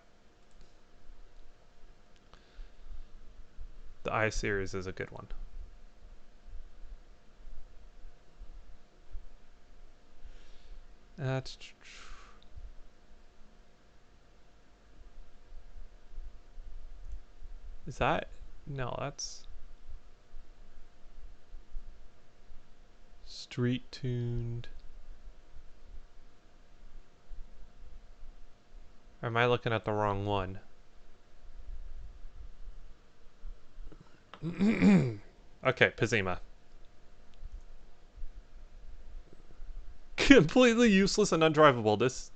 A: The I-Series is a good one. That's true. Is that... No, that's... Street tuned. Or am I looking at the wrong one? Okay, Pizima. Completely useless and undrivable. This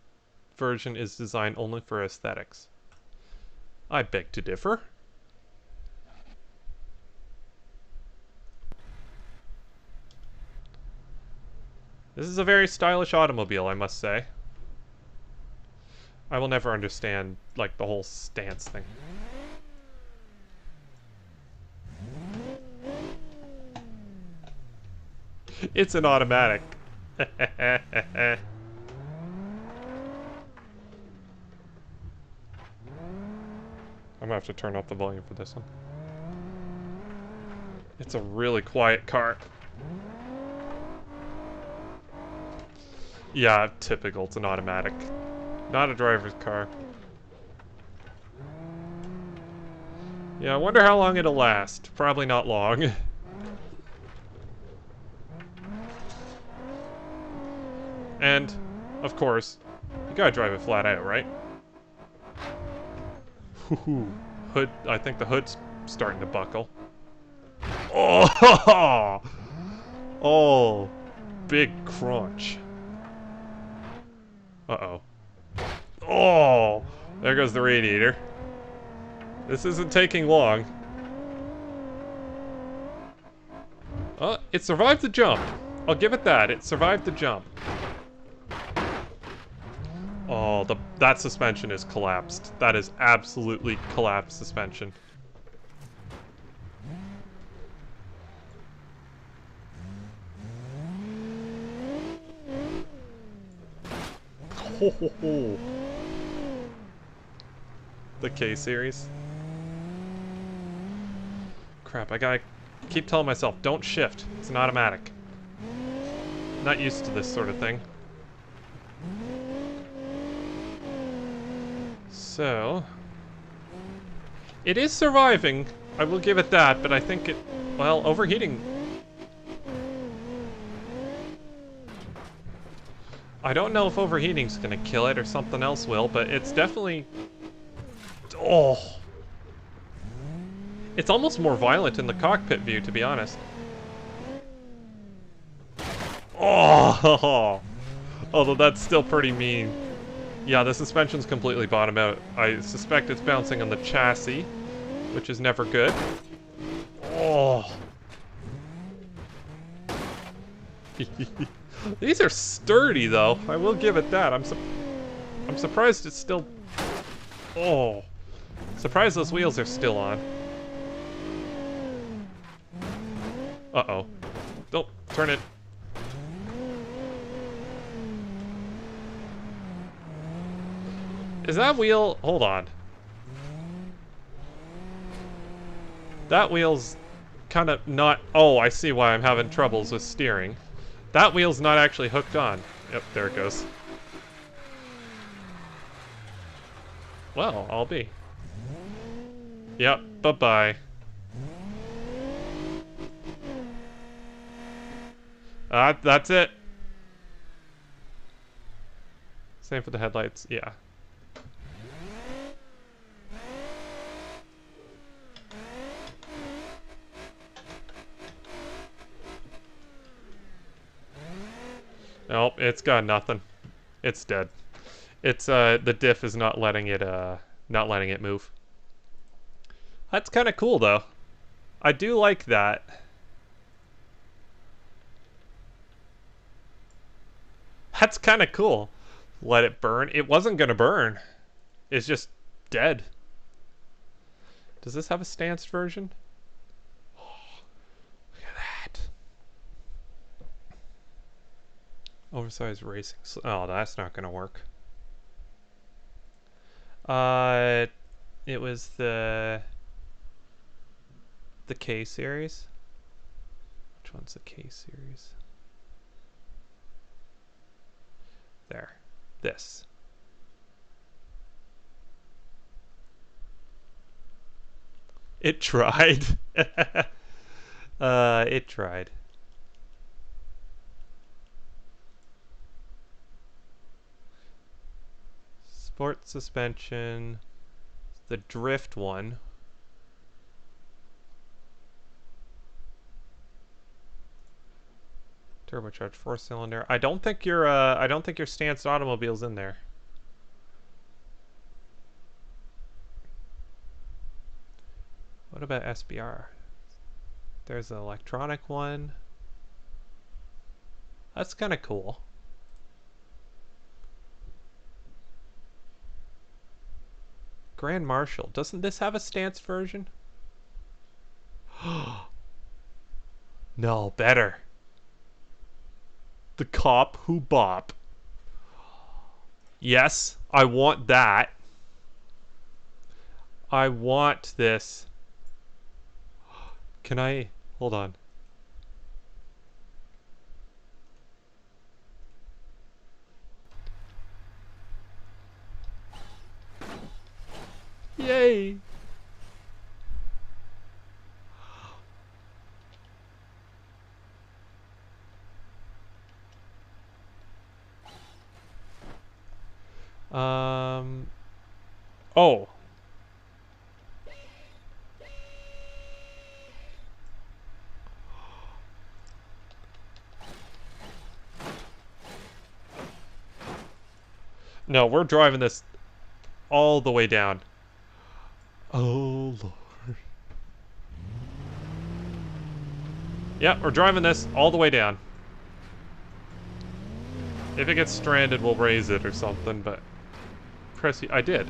A: version is designed only for aesthetics. I beg to differ. This is a very stylish automobile, I must say. I will never understand, like, the whole stance thing. It's an automatic. I'm gonna have to turn up the volume for this one. It's a really quiet car. Yeah, typical. It's an automatic. Not a driver's car. Yeah, I wonder how long it'll last. Probably not long. And, of course, you gotta drive it flat out, right? Hoo-hoo. Hood, I think the hood's starting to buckle. Oh! Oh! Big crunch. Uh-oh. Oh! There goes the radiator. This isn't taking long. It survived the jump. I'll give it that. It survived the jump. Oh, that suspension is collapsed. That is absolutely collapsed suspension. Oh. The K-series. Crap, I gotta keep telling myself, don't shift. It's an automatic. Not used to this sort of thing. So... it is surviving. I will give it that, but I think it... well, overheating... I don't know if overheating's gonna kill it or something else will, but it's definitely... oh! It's almost more violent in the cockpit view, to be honest. Oh! Although that's still pretty mean. Yeah, the suspension's completely bottomed out. I suspect it's bouncing on the chassis, which is never good. Oh! These are sturdy, though. I will give it that. I'm surprised it's still... oh! Surprised those wheels are still on. Uh-oh. Don't turn it. Is that wheel... hold on. That wheel's kind of not... oh, I see why I'm having troubles with steering. That wheel's not actually hooked on. Yep, there it goes. Well, I'll be. Yep, bye-bye. That's it. Same for the headlights, yeah. Nope, it's got nothing. It's dead. It's the diff is not letting it move. That's kind of cool though. I do like that. That's kind of cool. Let it burn. It wasn't gonna burn. It's just dead. Does this have a stanced version? Oh, look at that. Oversized racing. Oh, that's not gonna work. It was the K series. Which one's the K series? There. This. It tried. It tried. Sport suspension. The drift one. Turbocharged 4-cylinder. I don't think your stanced automobile's in there. What about SBR? There's an electronic one. That's kind of cool. Grand Marshal. Doesn't this have a stance version? No, better. The cop who bop. Yes, I want that. I want this. Can I... Hold on. Yay! Oh. No, we're driving this all the way down. Oh, Lord. Yeah, we're driving this all the way down. If it gets stranded, we'll raise it or something, but... I did.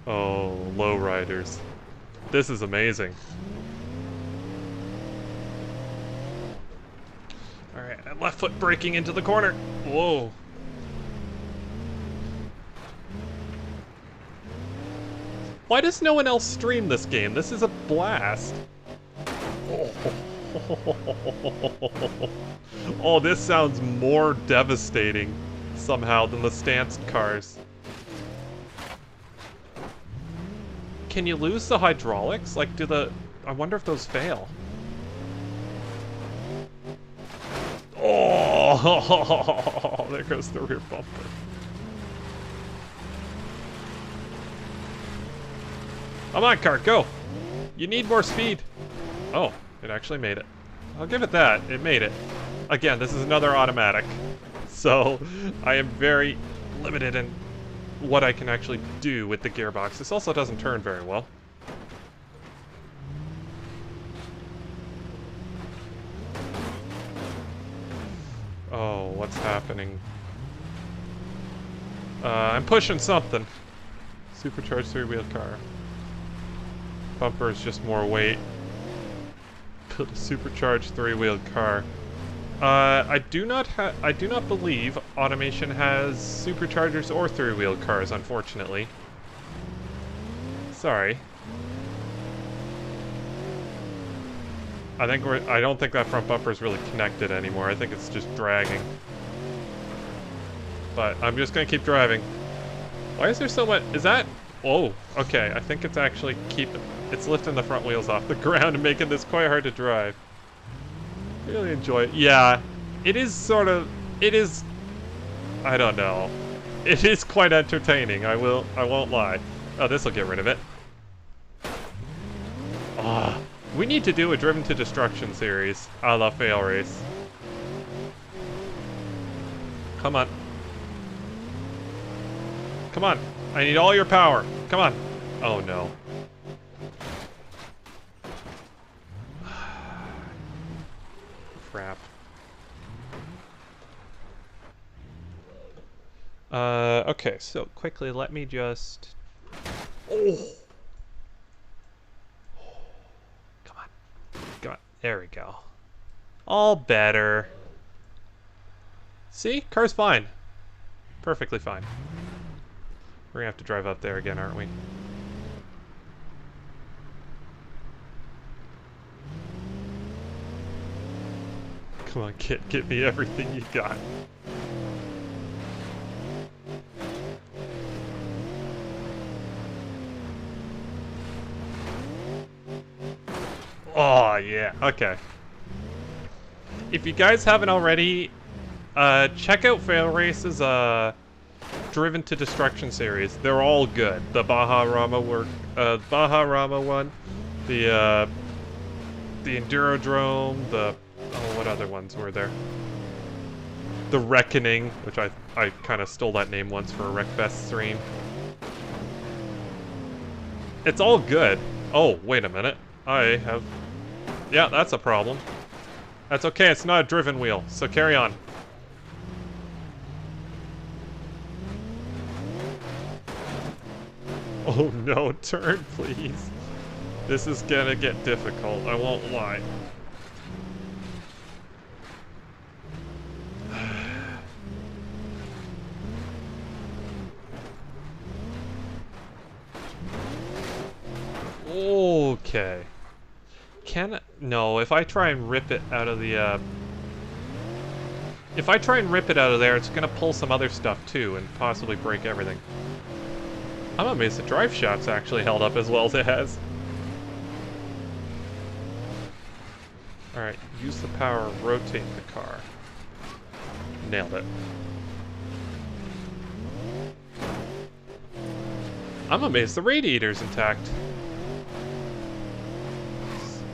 A: Oh, lowriders. This is amazing. Alright, I'm left foot braking into the corner. Whoa. Why does no one else stream this game? This is a blast. Oh, this sounds more devastating somehow than the stanced cars. Can you lose the hydraulics? Like, I wonder if those fail. Oh, there goes the rear bumper. Come on, car, go! You need more speed. Oh, it actually made it. I'll give it that. It made it. Again, this is another automatic. So, I am very limited in what I can actually do with the gearbox. This also doesn't turn very well. Oh, what's happening? I'm pushing something. Supercharged three-wheel car. Bumper is just more weight. Build a supercharged three-wheeled car. I do not believe Automation has superchargers or three-wheeled cars, unfortunately. Sorry. I don't think that front bumper is really connected anymore. I think it's just dragging. But I'm just gonna keep driving. Why is there so much? Is that? Oh, okay. I think it's actually it's lifting the front wheels off the ground and making this quite hard to drive. Really enjoy it. Yeah, it is sort of. It is. I don't know. It is quite entertaining. I won't lie. Oh, this will get rid of it. Ah. We need to do a Driven to Destruction series, a la Fail Race. Come on. Come on. I need all your power. Come on. Oh, no. Crap. Okay, so quickly, let me just... Oh! There we go. All better. See? Car's fine. Perfectly fine. We're gonna have to drive up there again, aren't we? Come on, kid, get me everything you got. Oh, yeah. Okay. If you guys haven't already, check out Fail Race's Driven to Destruction series. They're all good. The Baja Rama one, the Endurodrome, what other ones were there? The Reckoning, which I kind of stole that name once for a Wreckfest stream. It's all good. Oh, wait a minute. Yeah, that's a problem. That's okay, it's not a driven wheel, so carry on. Oh no, turn please. This is gonna get difficult, I won't lie. Okay. No, if I try and rip it out of the, if I try and rip it out of there, it's gonna pull some other stuff too, and possibly break everything. I'm amazed the drive shaft's actually held up as well as it has. Alright, use the power, rotate the car. Nailed it. I'm amazed the radiator's intact.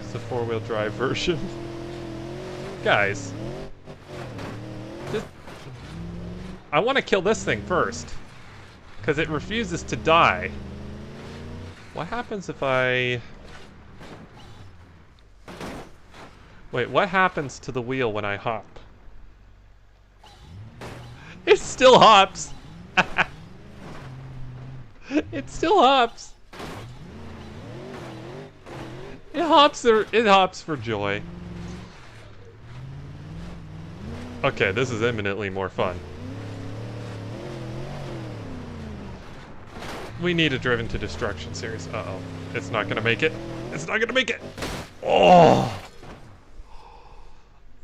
A: It's the four-wheel drive version. Guys. I want to kill this thing first. Because it refuses to die. What happens if I... Wait, what happens to the wheel when I hop? It still hops! It still hops! It hops for joy. Okay, this is imminently more fun. We need a Driven to Destruction series. Uh-oh. It's not gonna make it. It's not gonna make it! Oh!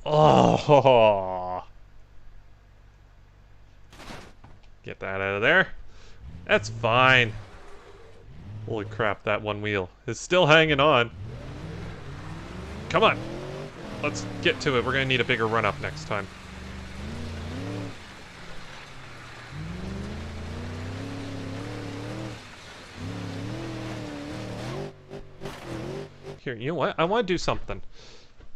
A: Oh! Get that out of there. That's fine. Holy crap, that one wheel is still hanging on. Come on. Let's get to it. We're gonna need a bigger run-up next time. Here, you know what? I want to do something.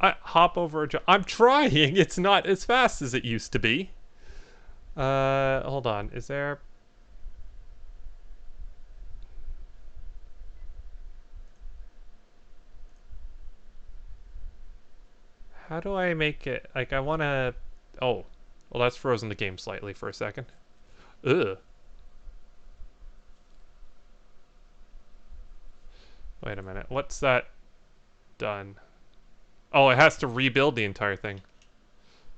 A: I hop over a jump. I'm trying! It's not as fast as it used to be. Hold on. Is there... How do I make it... Like, I want to... Oh. Well, that's frozen the game slightly for a second. Ugh. Wait a minute. What's that done? Oh, it has to rebuild the entire thing.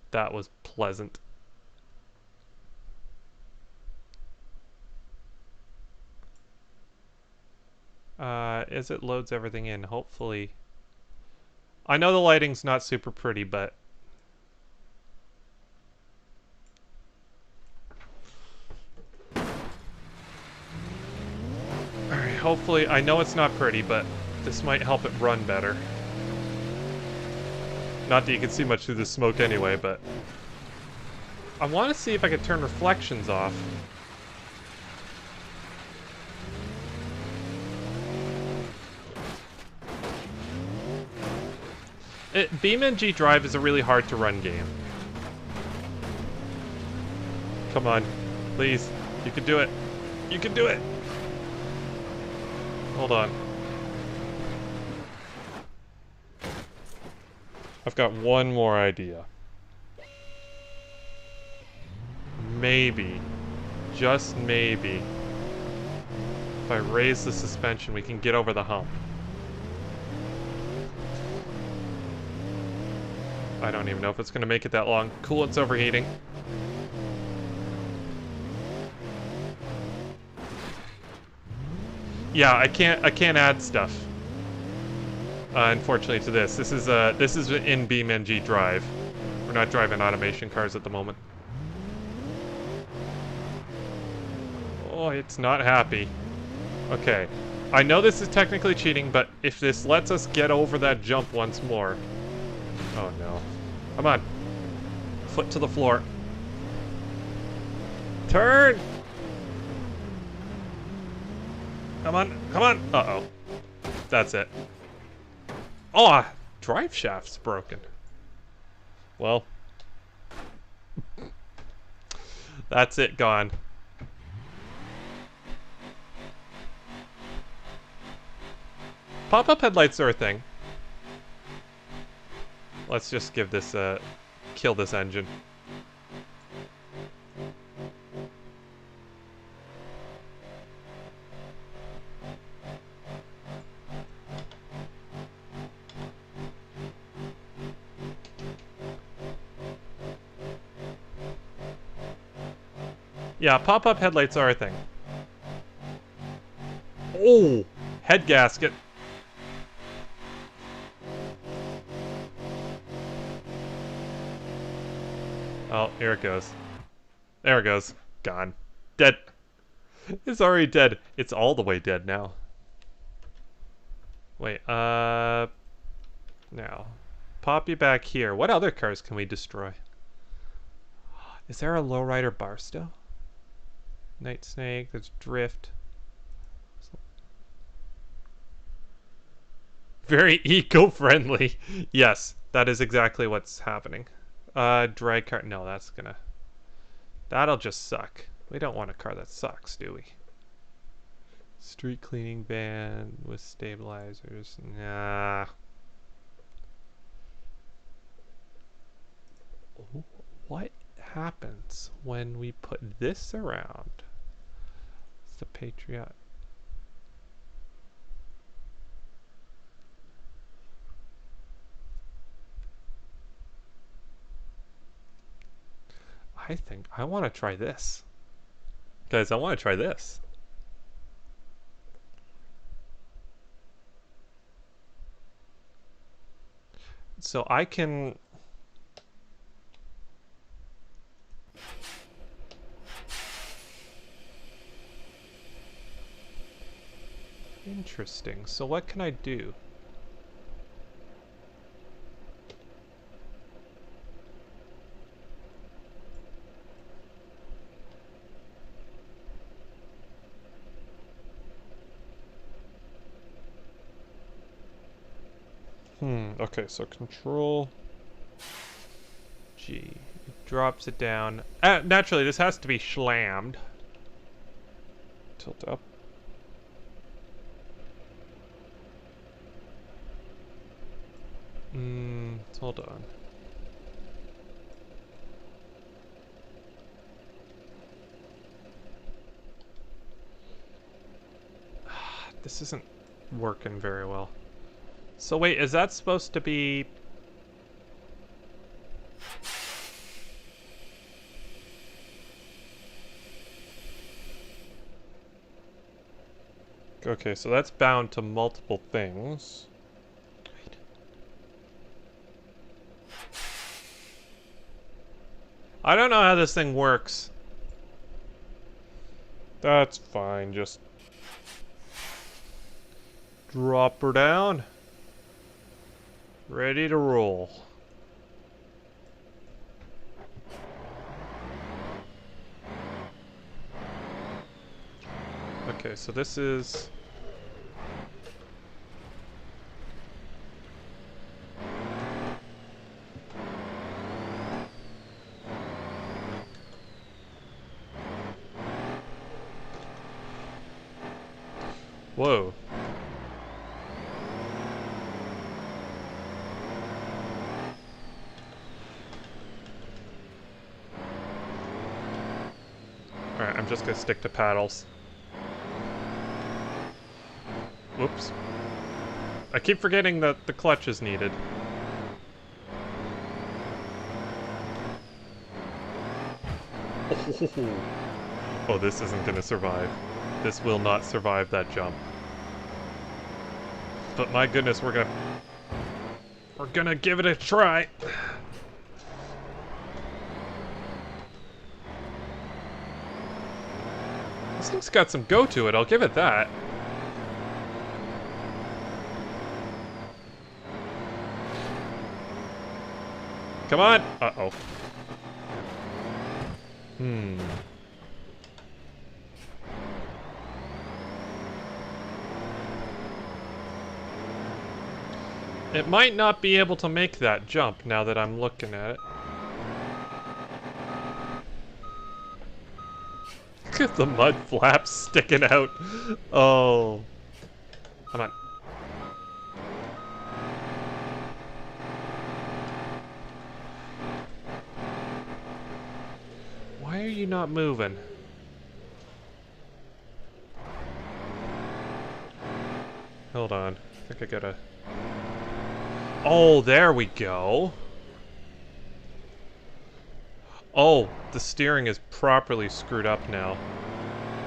A: That was pleasant. As it loads everything in, hopefully... I know the lighting's not super pretty, but... Alright, hopefully... I know it's not pretty, but this might help it run better. Not that you can see much through the smoke anyway, but... I want to see if I can turn reflections off. BeamNG Drive is a really hard to run game. Come on. Please. You can do it. You can do it! Hold on. I've got one more idea. Maybe, just maybe, if I raise the suspension, we can get over the hump. I don't even know if it's going to make it that long. Coolant's overheating. Yeah, I can't add stuff. Unfortunately to this. This is in BeamNG Drive. We're not driving automation cars at the moment. Oh, it's not happy. Okay. I know this is technically cheating, but if this lets us get over that jump once more... Oh no. Come on. Foot to the floor. Turn! Come on, come on! Uh-oh. That's it. Oh, drive shaft's broken. Well. That's it, gone. Pop-up headlights are a thing. Let's just give this kill this engine. Yeah, pop-up headlights are a thing. Oh! Head gasket. Oh, here it goes. There it goes. Gone. Dead. It's already dead. It's all the way dead now. Wait, now. Pop you back here. What other cars can we destroy? Is there a lowrider Barstow? Night Snake, there's Drift. Very eco-friendly. Yes, that is exactly what's happening. Drag car. No, that's gonna... That'll just suck. We don't want a car that sucks, do we? Street cleaning van with stabilizers. Nah. What happens when we put this around? It's the Patriot. I think I want to try this. Guys, I want to try this. So I can... Interesting. So what can I do? Okay, so control G. It drops it down. Naturally, this has to be slammed. Tilt up. Hold on. This isn't working very well. So wait, is that supposed to be... Okay, so that's bound to multiple things. Wait. I don't know how this thing works. That's fine, just... drop her down. Ready to roll. Okay, so this is... Whoa. Alright, I'm just gonna stick to paddles. Whoops. I keep forgetting that the clutch is needed. Oh, this isn't gonna survive. This will not survive that jump. But my goodness, we're gonna give it a try. This thing's got some go to it, I'll give it that. Come on! Uh-oh. It might not be able to make that jump now that I'm looking at it. Look at the mud flaps sticking out. Oh. Come on. Why are you not moving? Hold on. I think I gotta... Oh, there we go. Oh, the steering is properly screwed up now.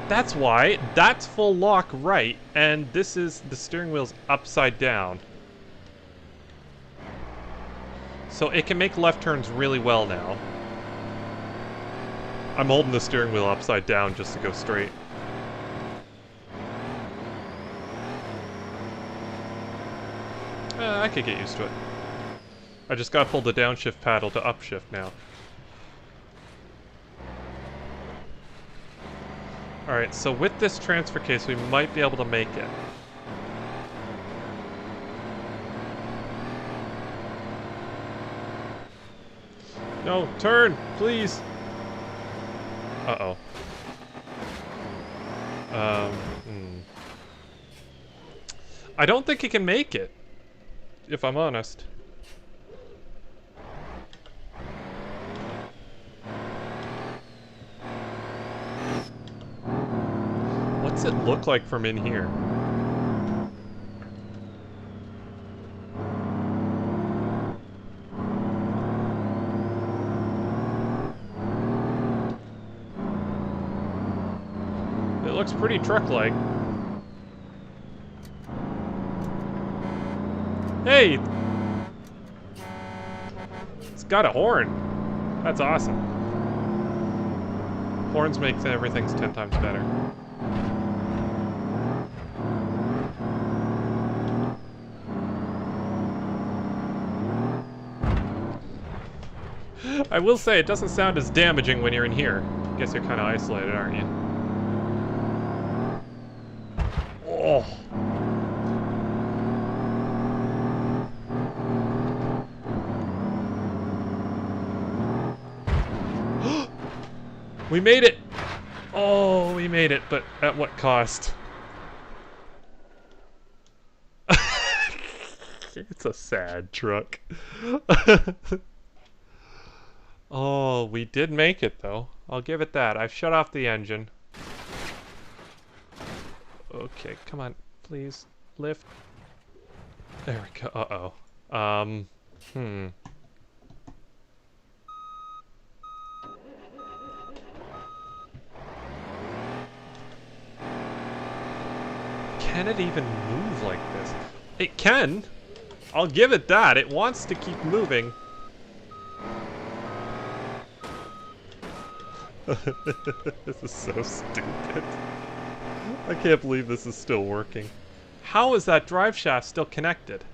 A: That's why. That's full lock right, and this is... the steering wheel's upside down. So it can make left turns really well now. I'm holding the steering wheel upside down just to go straight. I could get used to it. I just gotta pull the downshift paddle to upshift now. Alright, so with this transfer case, we might be able to make it. No, turn, please! Uh-oh. I don't think he can make it, if I'm honest. What's it look like from in here? It looks pretty truck-like. Hey! It's got a horn. That's awesome. Horns make everything's 10 times better. I will say, it doesn't sound as damaging when you're in here. Guess you're kind of isolated, aren't you? Oh! We made it! Oh, we made it, but at what cost? It's a sad truck. Oh, we did make it, though. I'll give it that. I've shut off the engine. Okay, come on. Please. Lift. There we go. Uh-oh. Can it even move like this? It can! I'll give it that. It wants to keep moving. This is so stupid. I can't believe this is still working. How is that drive shaft still connected?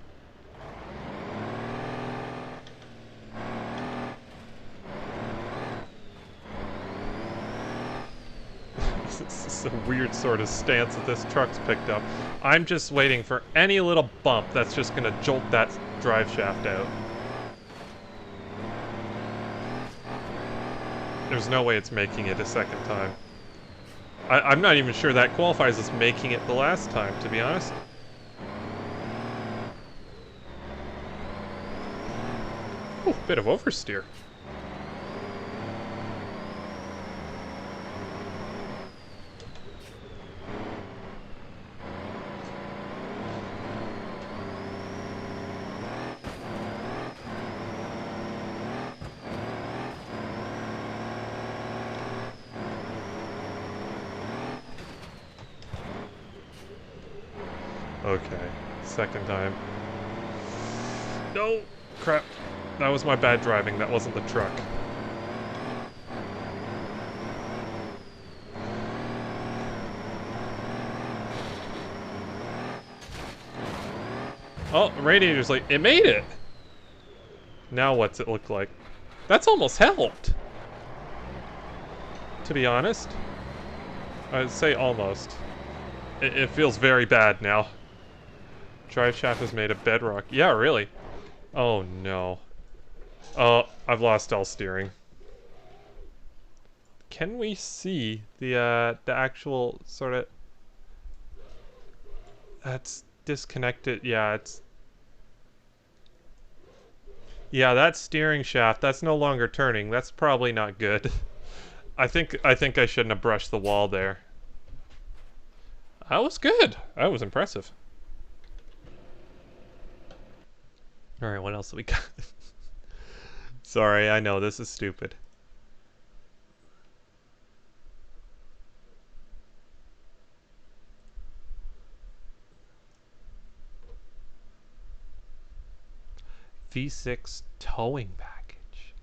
A: This is a weird sort of stance that this truck's picked up. I'm just waiting for any little bump that's just gonna jolt that drive shaft out. There's no way it's making it a second time. I'm not even sure that qualifies as making it the last time, to be honest. Ooh, bit of oversteer. Okay, second time. No! Crap. That was my bad driving, that wasn't the truck. Oh, radiator's like, it made it! Now what's it look like? That's almost helped! To be honest. I'd say almost. It feels very bad now. Drive shaft is made of bedrock. Yeah, really. Oh, no. Oh, I've lost all steering. Can we see the actual sort of... That's disconnected. Yeah, it's... Yeah, that steering shaft, that's no longer turning. That's probably not good. I think I shouldn't have brushed the wall there. That was good. That was impressive. All right, what else do we got? Sorry, I know this is stupid. V6 towing package.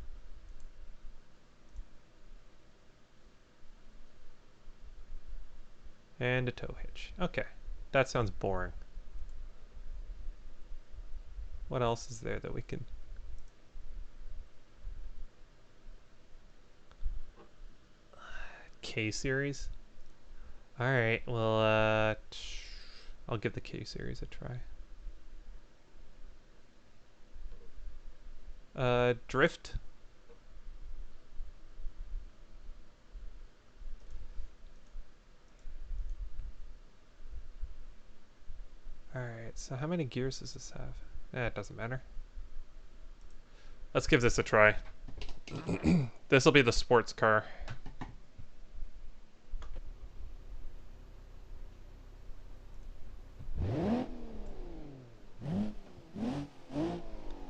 A: And a tow hitch. Okay, that sounds boring. What else is there that we can... K-series? Alright, well, I'll give the K-series a try. Drift? Alright, so how many gears does this have? It doesn't matter. Let's give this a try. This will be the sports car.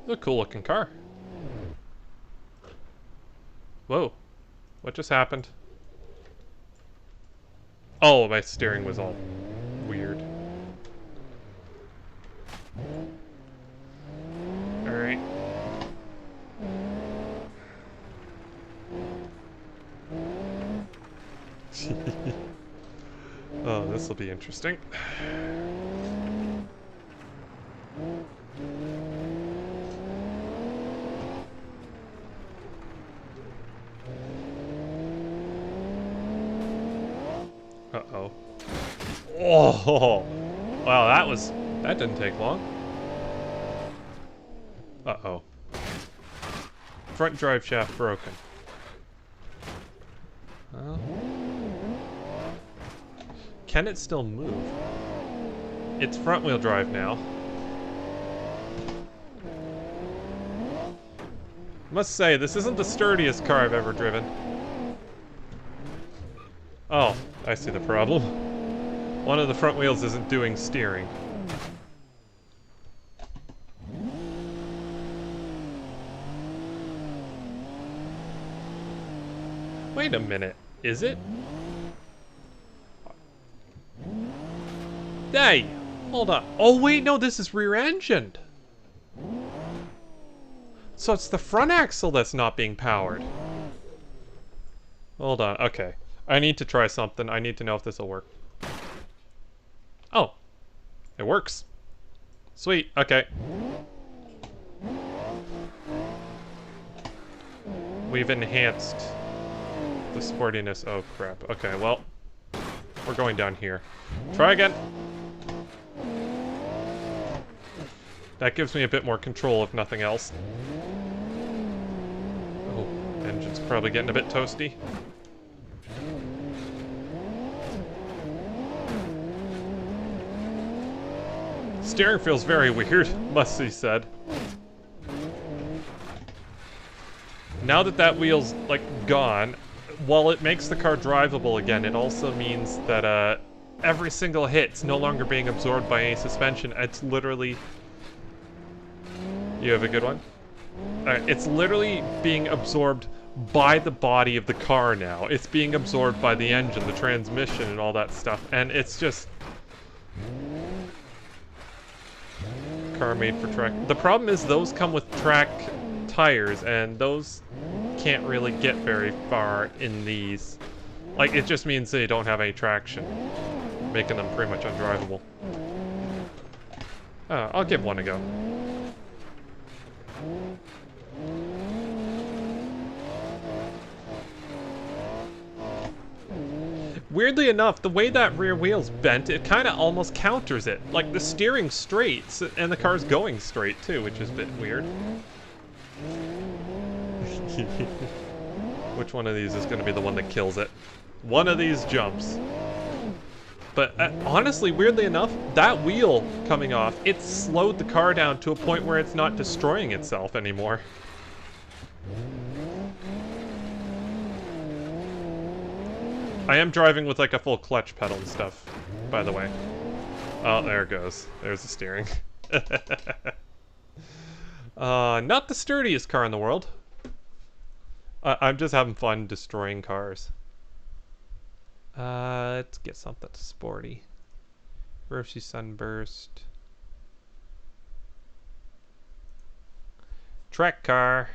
A: It's a cool looking car. Whoa. What just happened? Oh, my steering was all weird. Alright. Oh, this will be interesting. Uh-oh. Oh! Wow, that didn't take long. Uh-oh. Front drive shaft broken. Well, can it still move? It's front wheel drive now. Must say, this isn't the sturdiest car I've ever driven. Oh, I see the problem. One of the front wheels isn't doing steering. Wait a minute, is it? Hey, hold on. Oh wait, no, this is rear-engined. So it's the front axle that's not being powered. Hold on, okay. I need to try something. I need to know if this will work. Oh, it works. Sweet, okay. We've enhanced the sportiness. Oh crap. Okay, well, we're going down here. Try again. That gives me a bit more control, if nothing else. Oh, engine's probably getting a bit toasty. Steering feels very weird, must be said. Now that that wheel's, like, gone, while it makes the car drivable again, it also means that, every single hit's no longer being absorbed by any suspension. It's literally... You have a good one? Alright, it's literally being absorbed by the body of the car now. It's being absorbed by the engine, the transmission, and all that stuff. And it's just... Car made for track. The problem is those come with track tires, and those can't really get very far in these. Like, it just means they don't have any traction, making them pretty much undrivable. I'll give one a go. Weirdly enough, the way that rear wheel's bent, it kind of almost counters it. Like, the steering's straight, and the car's going straight, too, which is a bit weird. Which one of these is going to be the one that kills it? One of these jumps. But honestly, weirdly enough, that wheel coming off, it slowed the car down to a point where it's not destroying itself anymore. I am driving with like a full clutch pedal and stuff, by the way. Oh, there it goes. There's the steering. Not the sturdiest car in the world. I'm just having fun destroying cars. Let's get something sporty. Roshi Sunburst. Track car.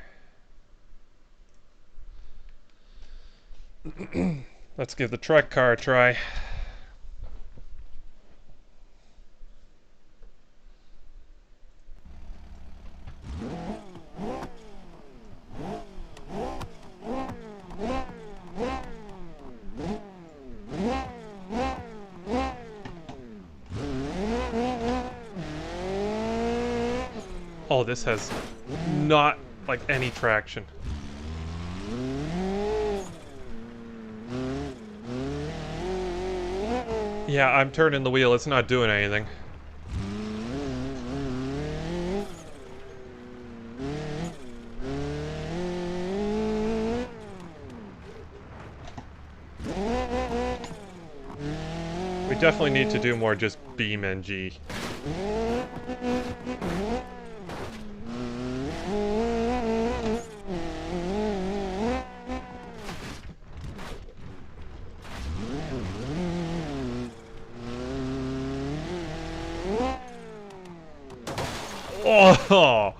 A: Let's give the track car a try. Oh, this has not, like, any traction. Yeah, I'm turning the wheel. It's not doing anything. We definitely need to do more just beam NG. Oh!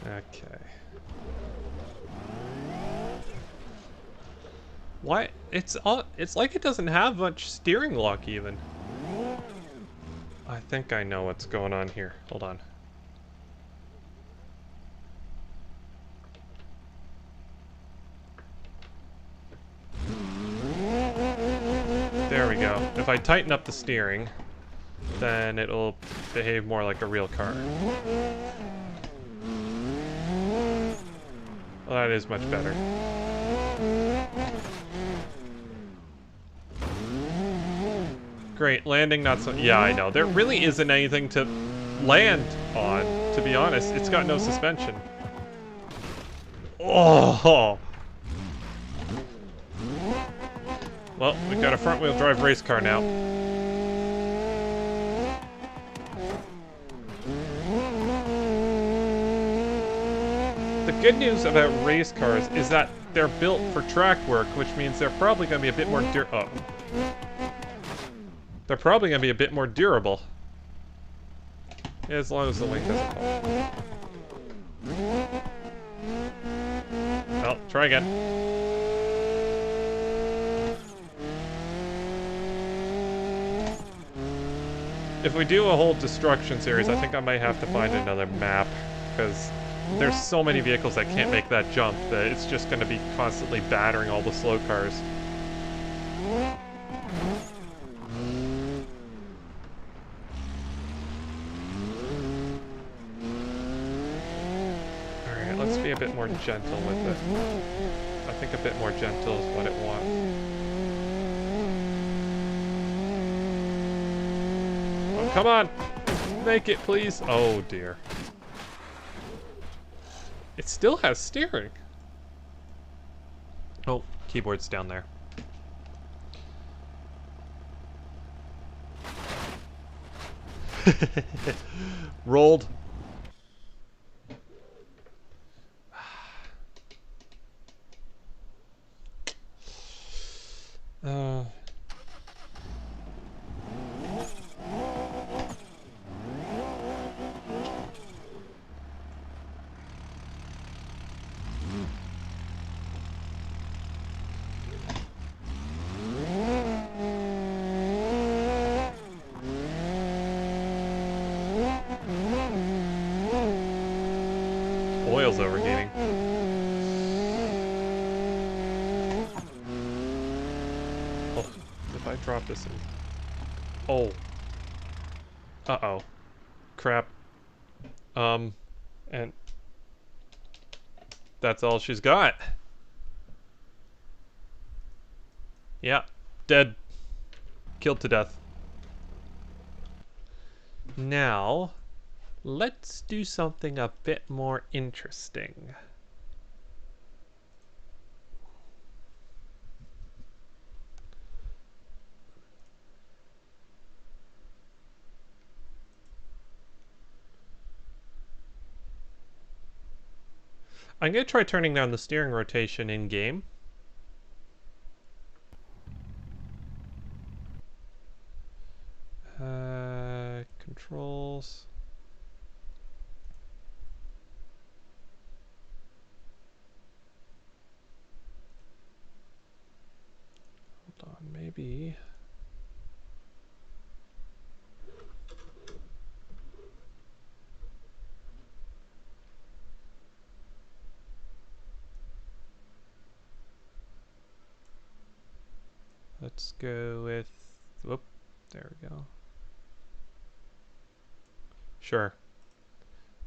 A: Okay. Why? It's like it doesn't have much steering lock even. I think I know what's going on here. Hold on. There we go. If I tighten up the steering, then it'll behave more like a real car. Well, that is much better. Great, landing not so... Yeah, I know. There really isn't anything to land on, to be honest. It's got no suspension. Oh! Well, we've got a front-wheel drive race car now. The good news about race cars is that they're built for track work, which means they're probably going to be a bit more They're probably going to be a bit more durable. As long as the link doesn't fall. Well, try again. If we do a whole destruction series, I think I might have to find another map, because there's so many vehicles that can't make that jump that it's just going to be constantly battering all the slow cars. Alright, let's be a bit more gentle with it. I think a bit more gentle is what it wants. Oh, come on! Make it, please! Oh, dear. It still has steering. Oh, keyboard's down there. Rolled. Oil's overheating. Oh, if I drop this in... Oh. Uh-oh. Crap. And... That's all she's got. Yeah. Dead. Killed to death. Now... Let's do something a bit more interesting. I'm going to try turning down the steering rotation in game. Controls. Hold on, maybe. Let's go with, whoop, there we go. Sure.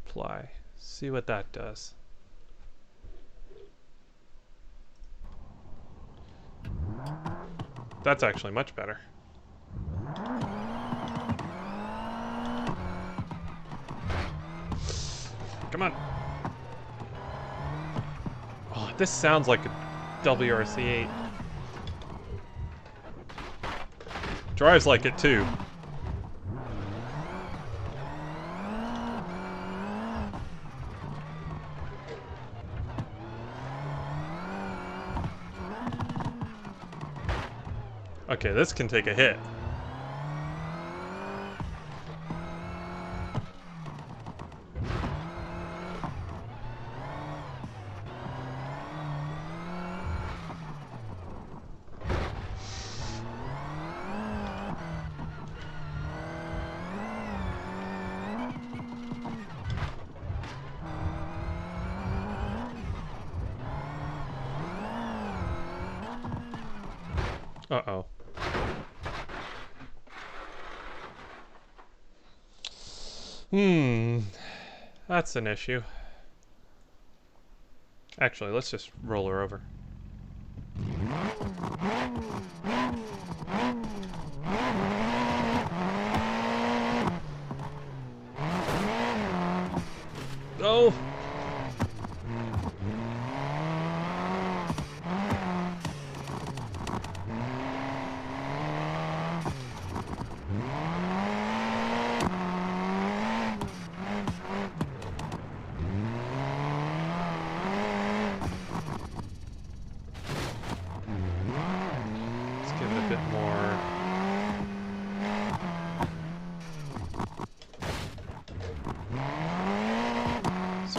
A: Apply. See what that does. That's actually much better. Come on. Oh, this sounds like a WRC8. Drives like it too. Okay, this can take a hit. Uh-oh. That's an issue. Actually, let's just roll her over. Oh!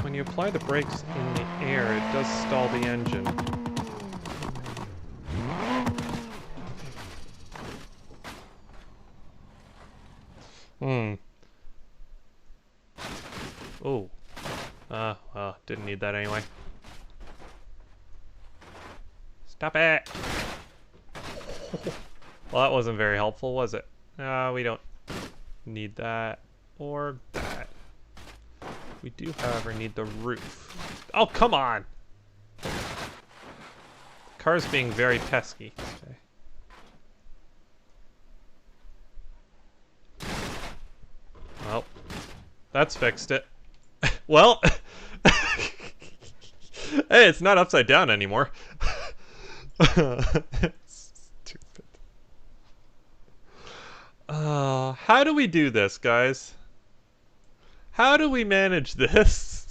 A: When you apply the brakes in the air, it does stall the engine. Oh. Well, didn't need that anyway. Stop it! Well, that wasn't very helpful, was it? We don't need that or that. We do, however, need the roof. Oh, come on! The car's being very pesky. Okay. Well, that's fixed it. Well, hey, it's not upside down anymore. It's stupid. How do we do this, guys? How do we manage this?